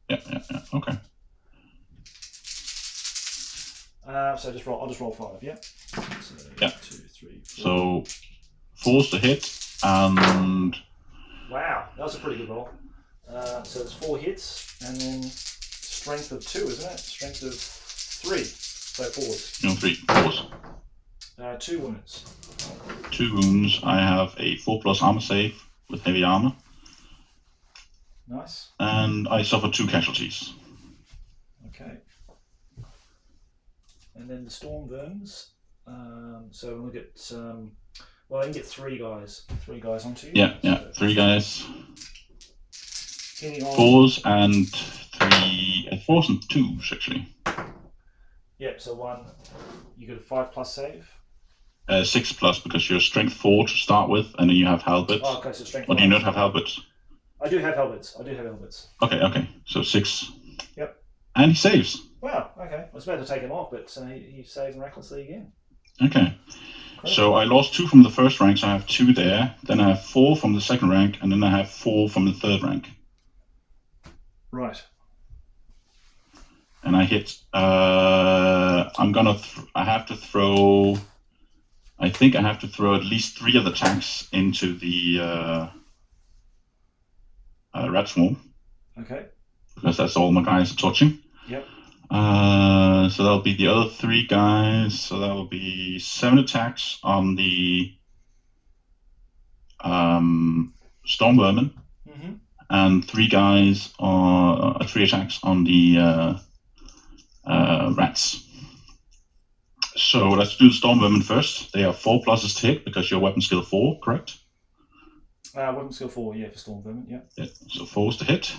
Yeah. Okay. So I'll just roll 5, yeah? So, yeah. 2, 3, 4. So, 4's to hit, and... Wow, that was a pretty good roll. So it's 4 hits, and then strength of 2, isn't it? Strength of 3, so 4s. No, 3, 4s. 2 wounds. 2 wounds. I have a 4+ armor save with heavy armor. Nice. And I suffer 2 casualties. Okay. And then the Storm Verms. So we'll get well, I can get 3 guys onto you. Yeah, so 3 guys. Hitting on. 4s and 3, 4s and 2s actually. Yep. So 1, you got a 5+ save. 6+ because you're strength 4 to start with, and then you have halberds. Oh, okay, so strength. Or do you not have halberds? I do have halberds. Okay. So 6. Yep. And he saves. Wow. Okay. I was about to take him off, but he saved miraculously again. Okay. Great. So I lost 2 from the first rank, so I have 2 there. Then I have 4 from the second rank, and then I have 4 from the third rank. Right. And I hit. I'm gonna. I have to throw. I think I have to throw at least 3 of the tanks into the rat swarm. Okay. Because that's all my guys are touching. Yep. So that'll be the other 3 guys. So that'll be 7 attacks on the storm vermin, and 3 guys or 3 attacks on the rats. So let's do the storm vermin first. They are 4 pluses to hit because your weapon skill 4, correct? Weapon skill 4, yeah, for storm vermin, yeah. Yeah. So 4s to hit.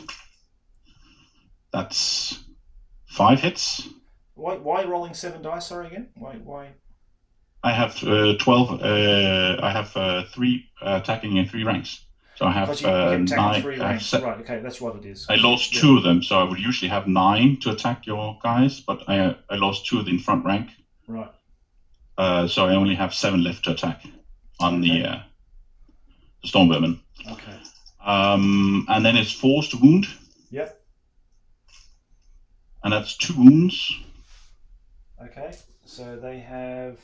That's 5 hits. Why rolling 7 dice? Sorry again. Why? I have 12. I have 3 attacking in 3 ranks. So I have you can attack 9. 3 ranks. Right. Okay, that's what it is. I lost 2 of them, so I would usually have 9 to attack your guys, but I lost 2 of the in front rank. Right. So I only have 7 left to attack on the storm vermin. Okay. And then it's 4s to wound. Yep. And that's 2 wounds. Okay. So they have.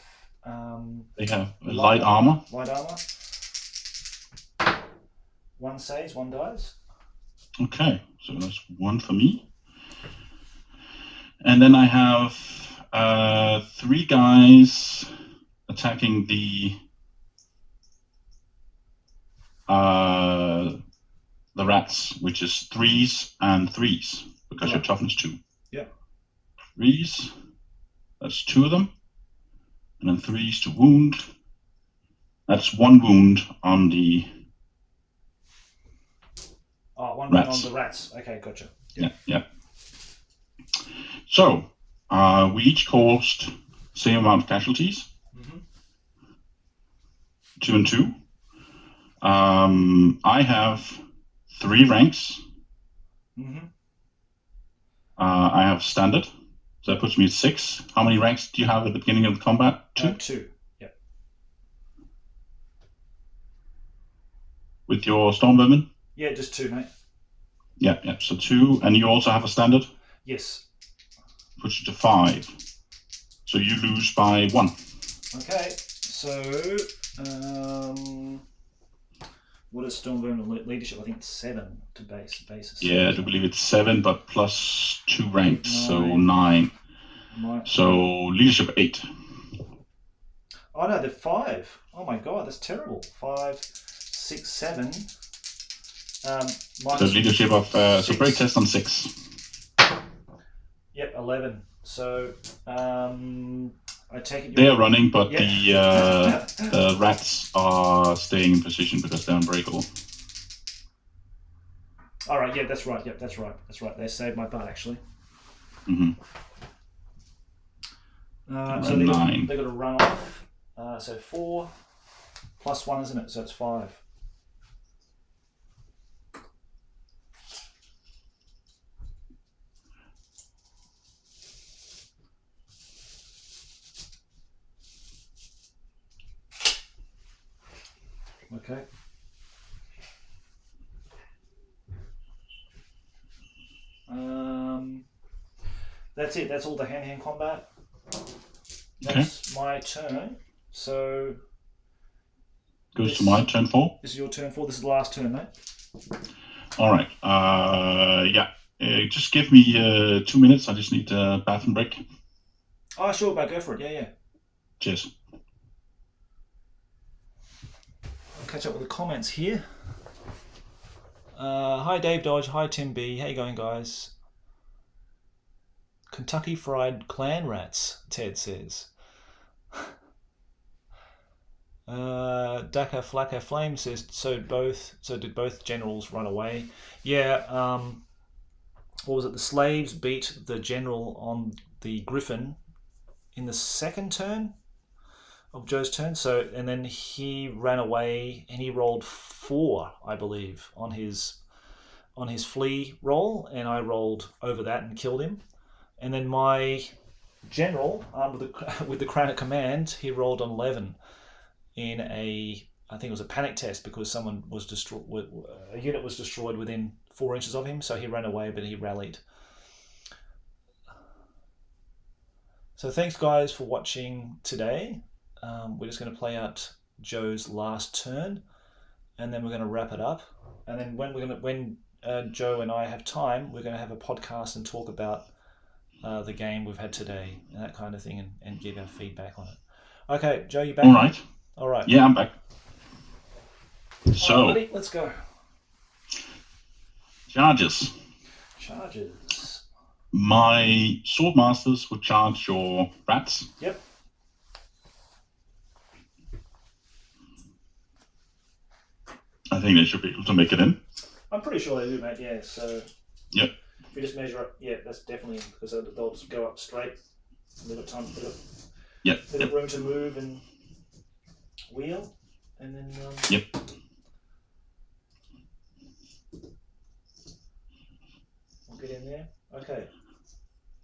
They have light armor. Light armor. 1 saves, 1 dies. Okay, so that's 1 for me. And then I have 3 guys attacking the rats, which is 3s and 3s because your toughness 2. Yeah. 3s. That's 2 of them. And then 3s to wound. That's 1 wound on the 1 rats. wound on the rats. Okay, gotcha. Yeah. So, we each caused same amount of casualties. 2 and 2. I have 3 ranks. I have standard. So that puts me at 6. How many ranks do you have at the beginning of the combat? 2? 2. Yep. With your storm vermin? Yeah, just 2, mate. Yeah. So 2, and you also have a standard? Yes. Puts you to 5. So you lose by 1. Okay. So, what is storm vermin leadership? I think it's 7 to basis. Yeah, I do believe it's 7, but plus 2 ranks, 9. so 9. So leadership 8. Oh no, they're 5. Oh my god, that's terrible. 5, 6, 7. So leadership of so break test on 6. Yep, 11. So I take it they are running, but the rats are staying in position because they're unbreakable. All right, yeah, that's right. Yep, that's right. They saved my butt actually. So they got to run off. So 4 plus 1, isn't it? So it's 5. Okay. That's it. That's all the hand-to-hand combat. That's my turn. So goes to my turn 4. This is your turn 4. This is the last turn, mate. All right. Just give me 2 minutes. I just need a bathroom break. Oh, sure, mate. Go for it. Yeah. Cheers. I'll catch up with the comments here. Hi, Dave Dodge. Hi, Tim B. How you going, guys? Kentucky Fried Clan Rats, Ted says. Daka Flacca Flame says, so did both generals run away? Yeah, what was it? The slaves beat the general on the Griffin in the second turn of Joe's turn. So, and then he ran away and he rolled 4, I believe, on his flea roll, and I rolled over that and killed him. And then my general, with the Crown at Command, he rolled an 11 in I think it was a panic test because someone was destroyed. A unit was destroyed within 4 inches of him, so he ran away, but he rallied. So thanks, guys, for watching today. We're just going to play out Joe's last turn, and then we're going to wrap it up. And then when Joe and I have time, we're going to have a podcast and talk about the game we've had today and that kind of thing, and give our feedback on it. Okay, Joe, you back? All right. Yeah, I'm back. So, buddy, let's go. Charges. My Swordmasters would charge your rats. Yep. I think they should be able to make it in. I'm pretty sure they do, mate. Yeah. So. Yep. If you just measure up, yeah, that's definitely because they'll just go up straight. They've got time, bit of room to move and wheel, and then. Yep. We'll get in there. Okay.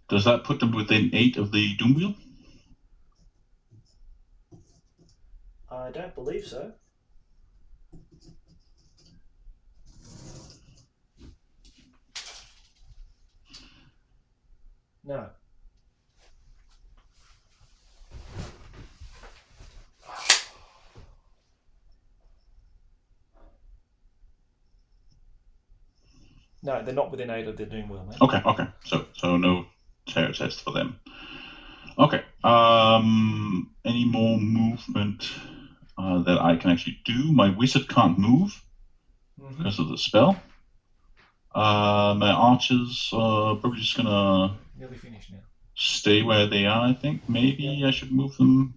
Does that put them within 8 of the Doom Wheel? I don't believe so. No. No, they're not within 8 of the Doom Wheel, mate. Okay. So no terror test for them. Okay. Any more movement that I can actually do? My wizard can't move because of the spell. My archers are probably just gonna Nearly finished now. Stay where they are. I think maybe I should move them.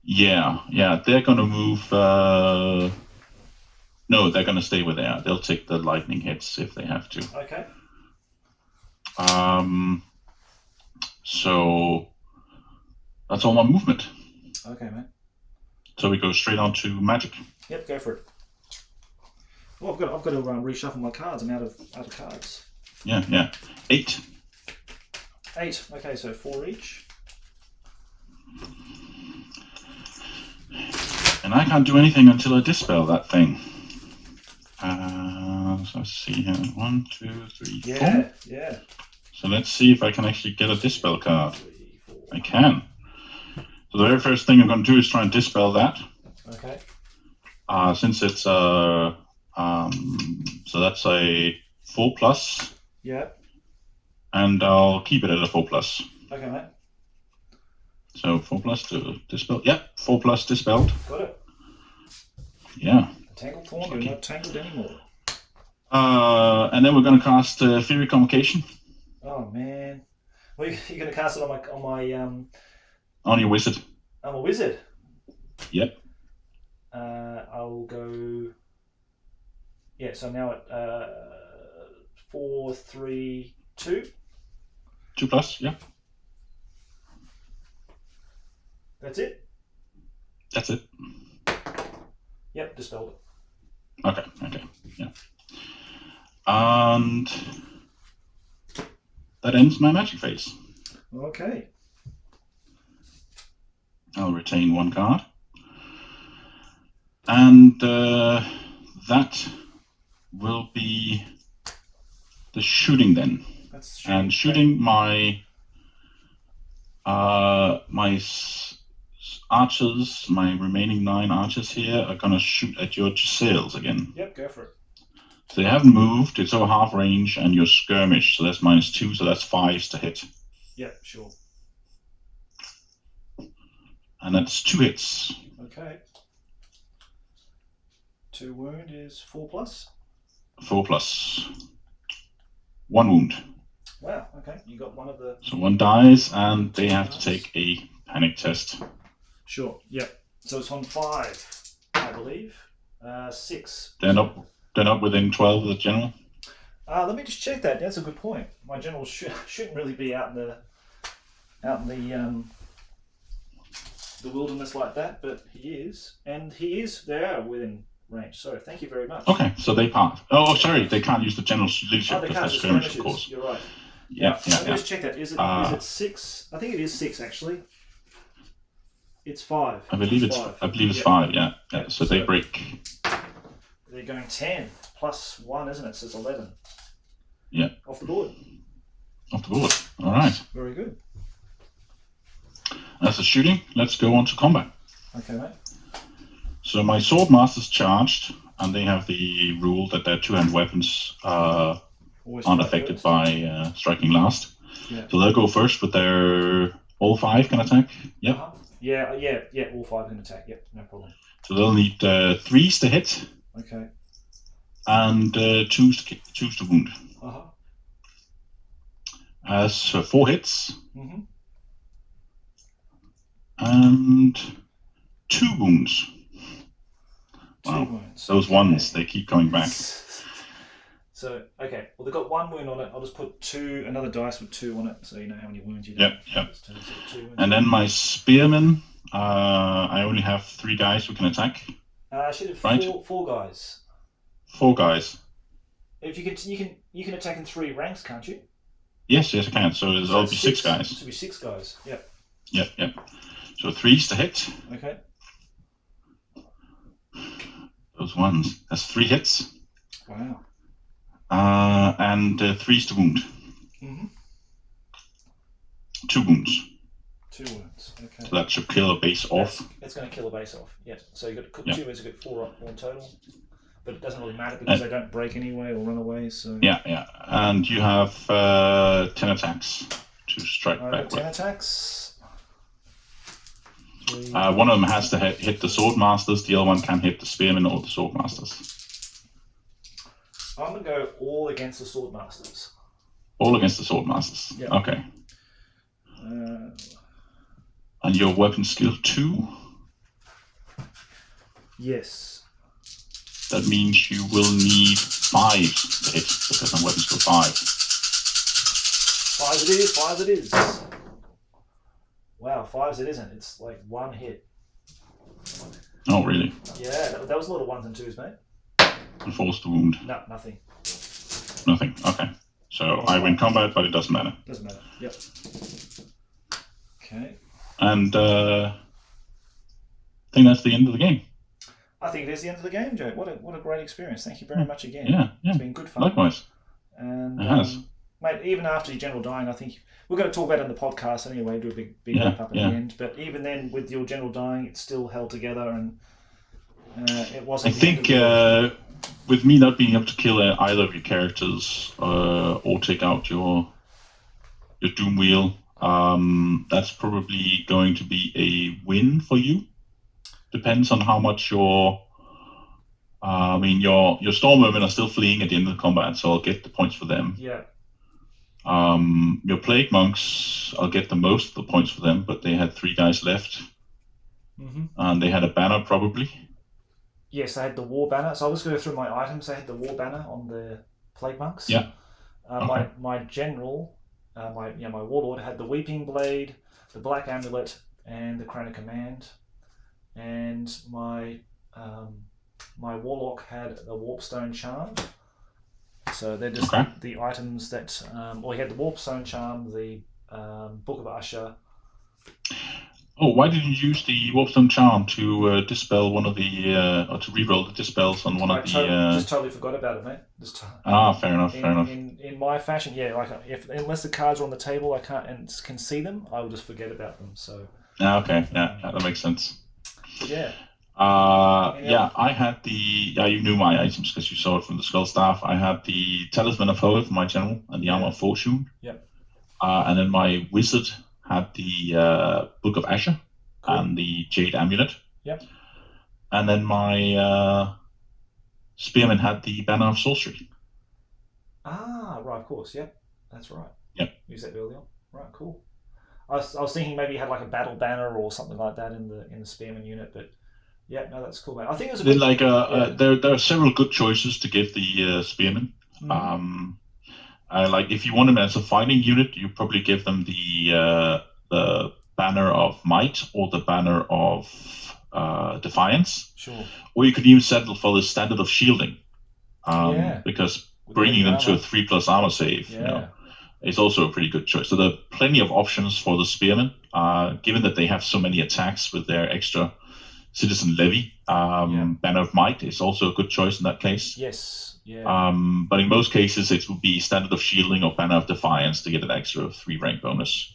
Yeah, they're gonna move. No, they're gonna stay where they are. They'll take the lightning hits if they have to. Okay. So that's all my movement. Okay, mate. So we go straight on to magic. Yep, go for it. Well, I've got to reshuffle my cards. I'm out of cards. Yeah. 8. 8. Okay, so 4 each. And I can't do anything until I dispel that thing. So let's see here. 1, 2, 3, 4. Yeah. So let's see if I can actually get a dispel card. I can. So the very first thing I'm going to do is try and dispel that. Okay. Since it's so that's a 4+. Yeah. And I'll keep it at a 4+. Okay, mate. So 4+ to dispel. Yep, 4+ dispelled. Got it. Yeah. Tangled form, you're not tangled anymore. And then we're going to cast Fury Convocation. Oh man. Well, you're going to cast it on my on your wizard. I'm a wizard. Yep. I'll go. Yeah, so now at 4, 3, 2. 2+, yeah. That's it? That's it. Yep, dispelled it. Okay, yeah. And that ends my magic phase. Okay. I'll retain 1 card. And that will be the shooting then. That's shooting. And shooting my archers, my remaining 9 archers here are going to shoot at your sails again. Yep, go for it. So they haven't moved, it's over half range, and you're skirmish, so that's -2, so that's 5s to hit. Yep, sure. And that's 2 hits. Okay. 2 wound is 4+. 4+. 1 wound. Wow. Okay, you got one of the. So one dies, and they have to take a panic test. Sure. Yep. So it's on 5, I believe. 6. They're not within 12 of the general. Let me just check that. That's a good point. My general shouldn't really be out in the wilderness like that, but he is, and they are within range. So thank you very much. Okay, so they pass. Oh, sorry, they can't use the general's leadership they because can't that's use skirmish, skirmishes. of course. You're right. Yeah. Let me just check that. Is it 6? I think it is 6 actually. It's 5. I believe it's 5. Yeah. So they break. They're going 10 plus 1, isn't it? So it's 11. Yeah. Off the board. All right. Very good. That's the shooting. Let's go on to combat. Okay, mate. So my sword masters charged, and they have the rule that their two-hand weapons aren't affected by striking last. Yeah. So they'll go first with their all 5 can attack. Yep. Uh-huh. Yeah. All 5 can attack. Yep, no problem. So they'll need 3s to hit. Okay. And 2s to wound. Uh-huh. As 4 hits. Mm-hmm. And 2 wounds. Wow. 2 wounds. Those ones, they keep coming back. So, okay. Well, they've got 1 wound on it. I'll just put another dice with 2 on it, so you know how many wounds you do. Yep. And then my spearmen, I only have 3 guys who can attack. I should have 4 guys. 4 guys. If you can attack in 3 ranks, can't you? Yes, I can. So there'll be 6 guys. It should be 6 guys. Yep. Yep. So 3s to hit. Okay. Those ones. That's 3 hits. Wow. And 3s to wound. Mm-hmm. 2 wounds. 2 wounds. Okay. So that should kill a base off. It's going to kill a base off. Yeah. So you got 2 wounds. You got 4 in total. But it doesn't really matter because they don't break anyway or run away. So. Yeah. And you have 10 attacks to strike back with. 10 attacks. 3. One of them has to hit the sword masters. The other one can hit the spearmen or the sword masters. I'm going to go all against the sword masters. All against the sword masters. Yep. Okay. And your weapon skill 2? Yes. That means you will need 5 to hit because I'm weapon skill 5. 5 it is. Wow, 5s it isn't. It's like 1 hit. Oh, really? Yeah, that was a lot of 1s and 2s, mate. And 4s to wound. No, nothing. Nothing. Okay. So I win combat, but it doesn't matter. Doesn't matter. Yep. Okay. And I think that's the end of the game. I think it is the end of the game, Joe. What a great experience. Thank you very much again. Yeah. It's been good fun. Likewise. And it has. Mate, even after your general dying, I think we're going to talk about it in the podcast anyway, do a big wrap up at the end. But even then, with your general dying, it still held together, and it wasn't. I think with me not being able to kill either of your characters or take out your doom wheel, that's probably going to be a win for you. Depends on how much your Stormwomen are still fleeing at the end of the combat, so I'll get the points for them. Yeah. Your Plague Monks, I'll get the most of the points for them, but they had 3 guys left. Mm-hmm. And they had a banner, probably. Yes, they had the War Banner. So I'll just go through my items. They had the War Banner on the Plague Monks. Yeah. Okay. My General, my Warlord had the Weeping Blade, the Black Amulet, and the Crown of Command. And my Warlock had the Warpstone Charm. So they're just the items that... he had the Warpstone Charm, the Book of Usher. Oh, why didn't you use the Warpstone Charm to dispel one of the... or to reroll the dispels on one of the... just totally forgot about it, mate. Fair enough. In my fashion, yeah, like unless the cards are on the table, I can see them, I will just forget about them, so... Okay, yeah, that makes sense. Yeah. I had the... Yeah, you knew my items because you saw it from the Skull Staff. I had the Talisman of Hoel for my general and the Armor of Fortune. Yep. And then my Wizard had the Book of Asher and the Jade Amulet. Yep. And then my Spearman had the Banner of Sorcery. Ah, right, of course, yep. That's right. Use that early on. Right, cool. I was thinking maybe you had like a battle banner or something like that in the spearman unit, but yeah, no, that's cool, mate. I think it was a Then, good, there are several good choices to give the spearmen. Mm-hmm. Like if you want them as a fighting unit, you probably give them the banner of might or the banner of defiance. Sure. Or you could even settle for the standard of shielding, Yeah. because With bringing them to a armor. 3+ armor save, Yeah. is also a pretty good choice. So there are plenty of options for the spearmen, given that they have so many attacks with their extra citizen levy. Banner of might is also a good choice in that case. Yes. Yeah. But in most cases, it would be standard of shielding or banner of defiance to get an extra 3 rank bonus.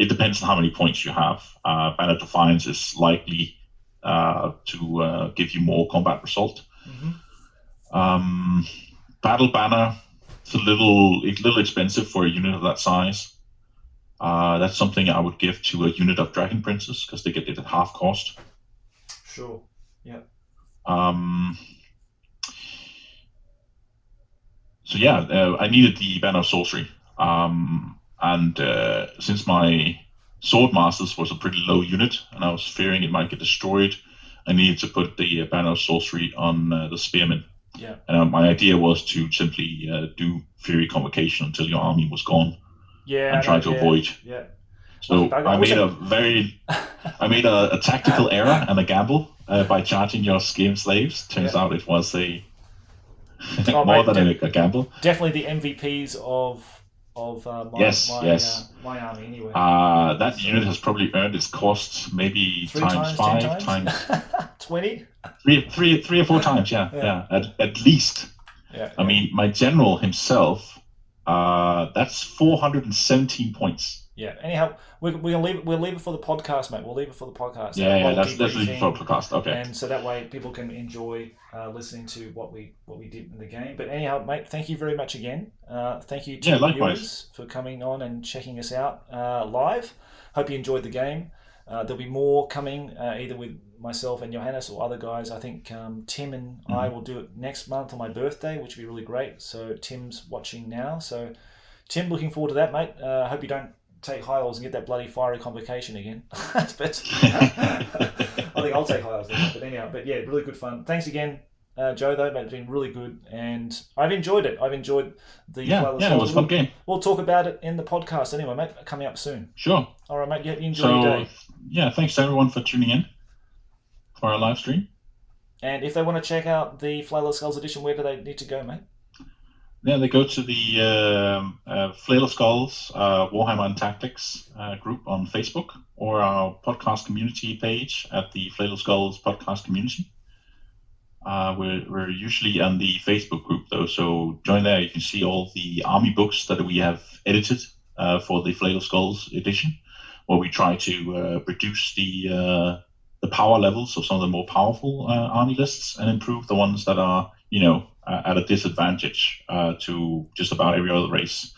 It depends on how many points you have. Banner of defiance is likely to give you more combat result. Mm-hmm. Battle banner, it's a little expensive for a unit of that size. That's something I would give to a unit of dragon princes because they get it at half cost. Sure. Yeah. So yeah, I needed the banner of sorcery, and since my sword masters was a pretty low unit, and I was fearing it might get destroyed, I needed to put the banner of sorcery on the spearmen. Yeah. And my idea was to simply do Fury Convocation until your army was gone. Yeah. And try to avoid. Yeah. So I made a tactical error and a gamble by charging your Skaven slaves. Turns out it was a more than a gamble. Definitely the MVPs of my army anyway. That unit has probably earned its costs maybe times 5 times 20. Three or 4 times, yeah. At least. Yeah. I mean, my general himself, that's 417 points. Yeah. Anyhow, we'll leave it for the podcast, mate. We'll leave it for the podcast. Yeah, let's leave it for the podcast. Okay. And so that way people can enjoy listening to what we did in the game. But anyhow, mate, thank you very much again. Thank you to the viewers for coming on and checking us out live. Hope you enjoyed the game. There'll be more coming, either with myself and Johannes or other guys. I think Tim and I will do it next month on my birthday, which will be really great. So Tim's watching now. So Tim, looking forward to that, mate. Hope you don't take High Elves and get that bloody fiery convocation again. But I think I'll take High Elves then. But anyhow, but yeah, really good fun. Thanks again, Joe, though, mate. It's been really good, and I've enjoyed it. I've enjoyed the it was a fun game. We'll talk about it in the podcast anyway, mate. Coming up soon. Sure. All right, mate. Yeah, enjoy your day. Yeah, thanks to everyone for tuning in for our live stream. And if they want to check out the Flail of Skulls edition, where do they need to go, mate? Yeah, they go to the Flail of Skulls Warhammer and Tactics group on Facebook, or our podcast community page at the Flail of Skulls podcast community. We're usually on the Facebook group though, so join there. You can see all the army books that we have edited for the Flail of Skulls edition, where we try to reduce the power levels of some of the more powerful army lists and improve the ones that are, at a disadvantage to just about every other race.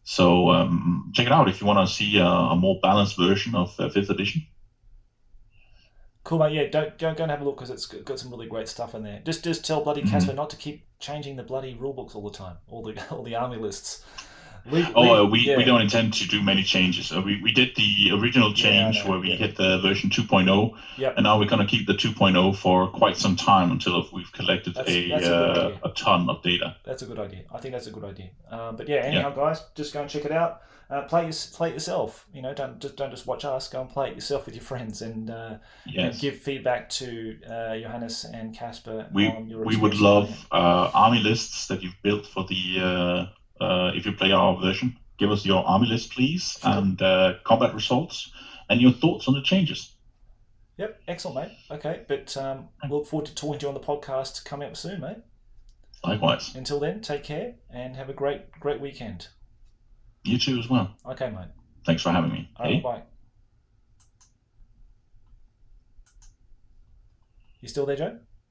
So check it out if you want to see a more balanced version of 5th edition. Cool, mate. Yeah, go and have a look because it's got some really great stuff in there. Just tell bloody Casper not to keep changing the bloody rule books all the time, all the army lists. We don't intend to do many changes. We did the original change where we hit the version 2.0, and now we're going to keep the 2.0 for quite some time until we've collected a ton of data. That's a good idea. I think that's a good idea. But yeah, anyhow, guys, just go and check it out. Play it yourself. Don't just watch us. Go and play it yourself with your friends and give feedback to Johannes and Casper on your experience. We would love army lists that you've built for the. If you play our version, give us your army list, please, and combat results, and your thoughts on the changes. Yep, excellent, mate. Okay, but look forward to talking to you on the podcast coming up soon, mate. Likewise. Until then, take care and have a great weekend. You too as well. Okay, mate. Thanks for having me. All right, bye. You still there, Joe?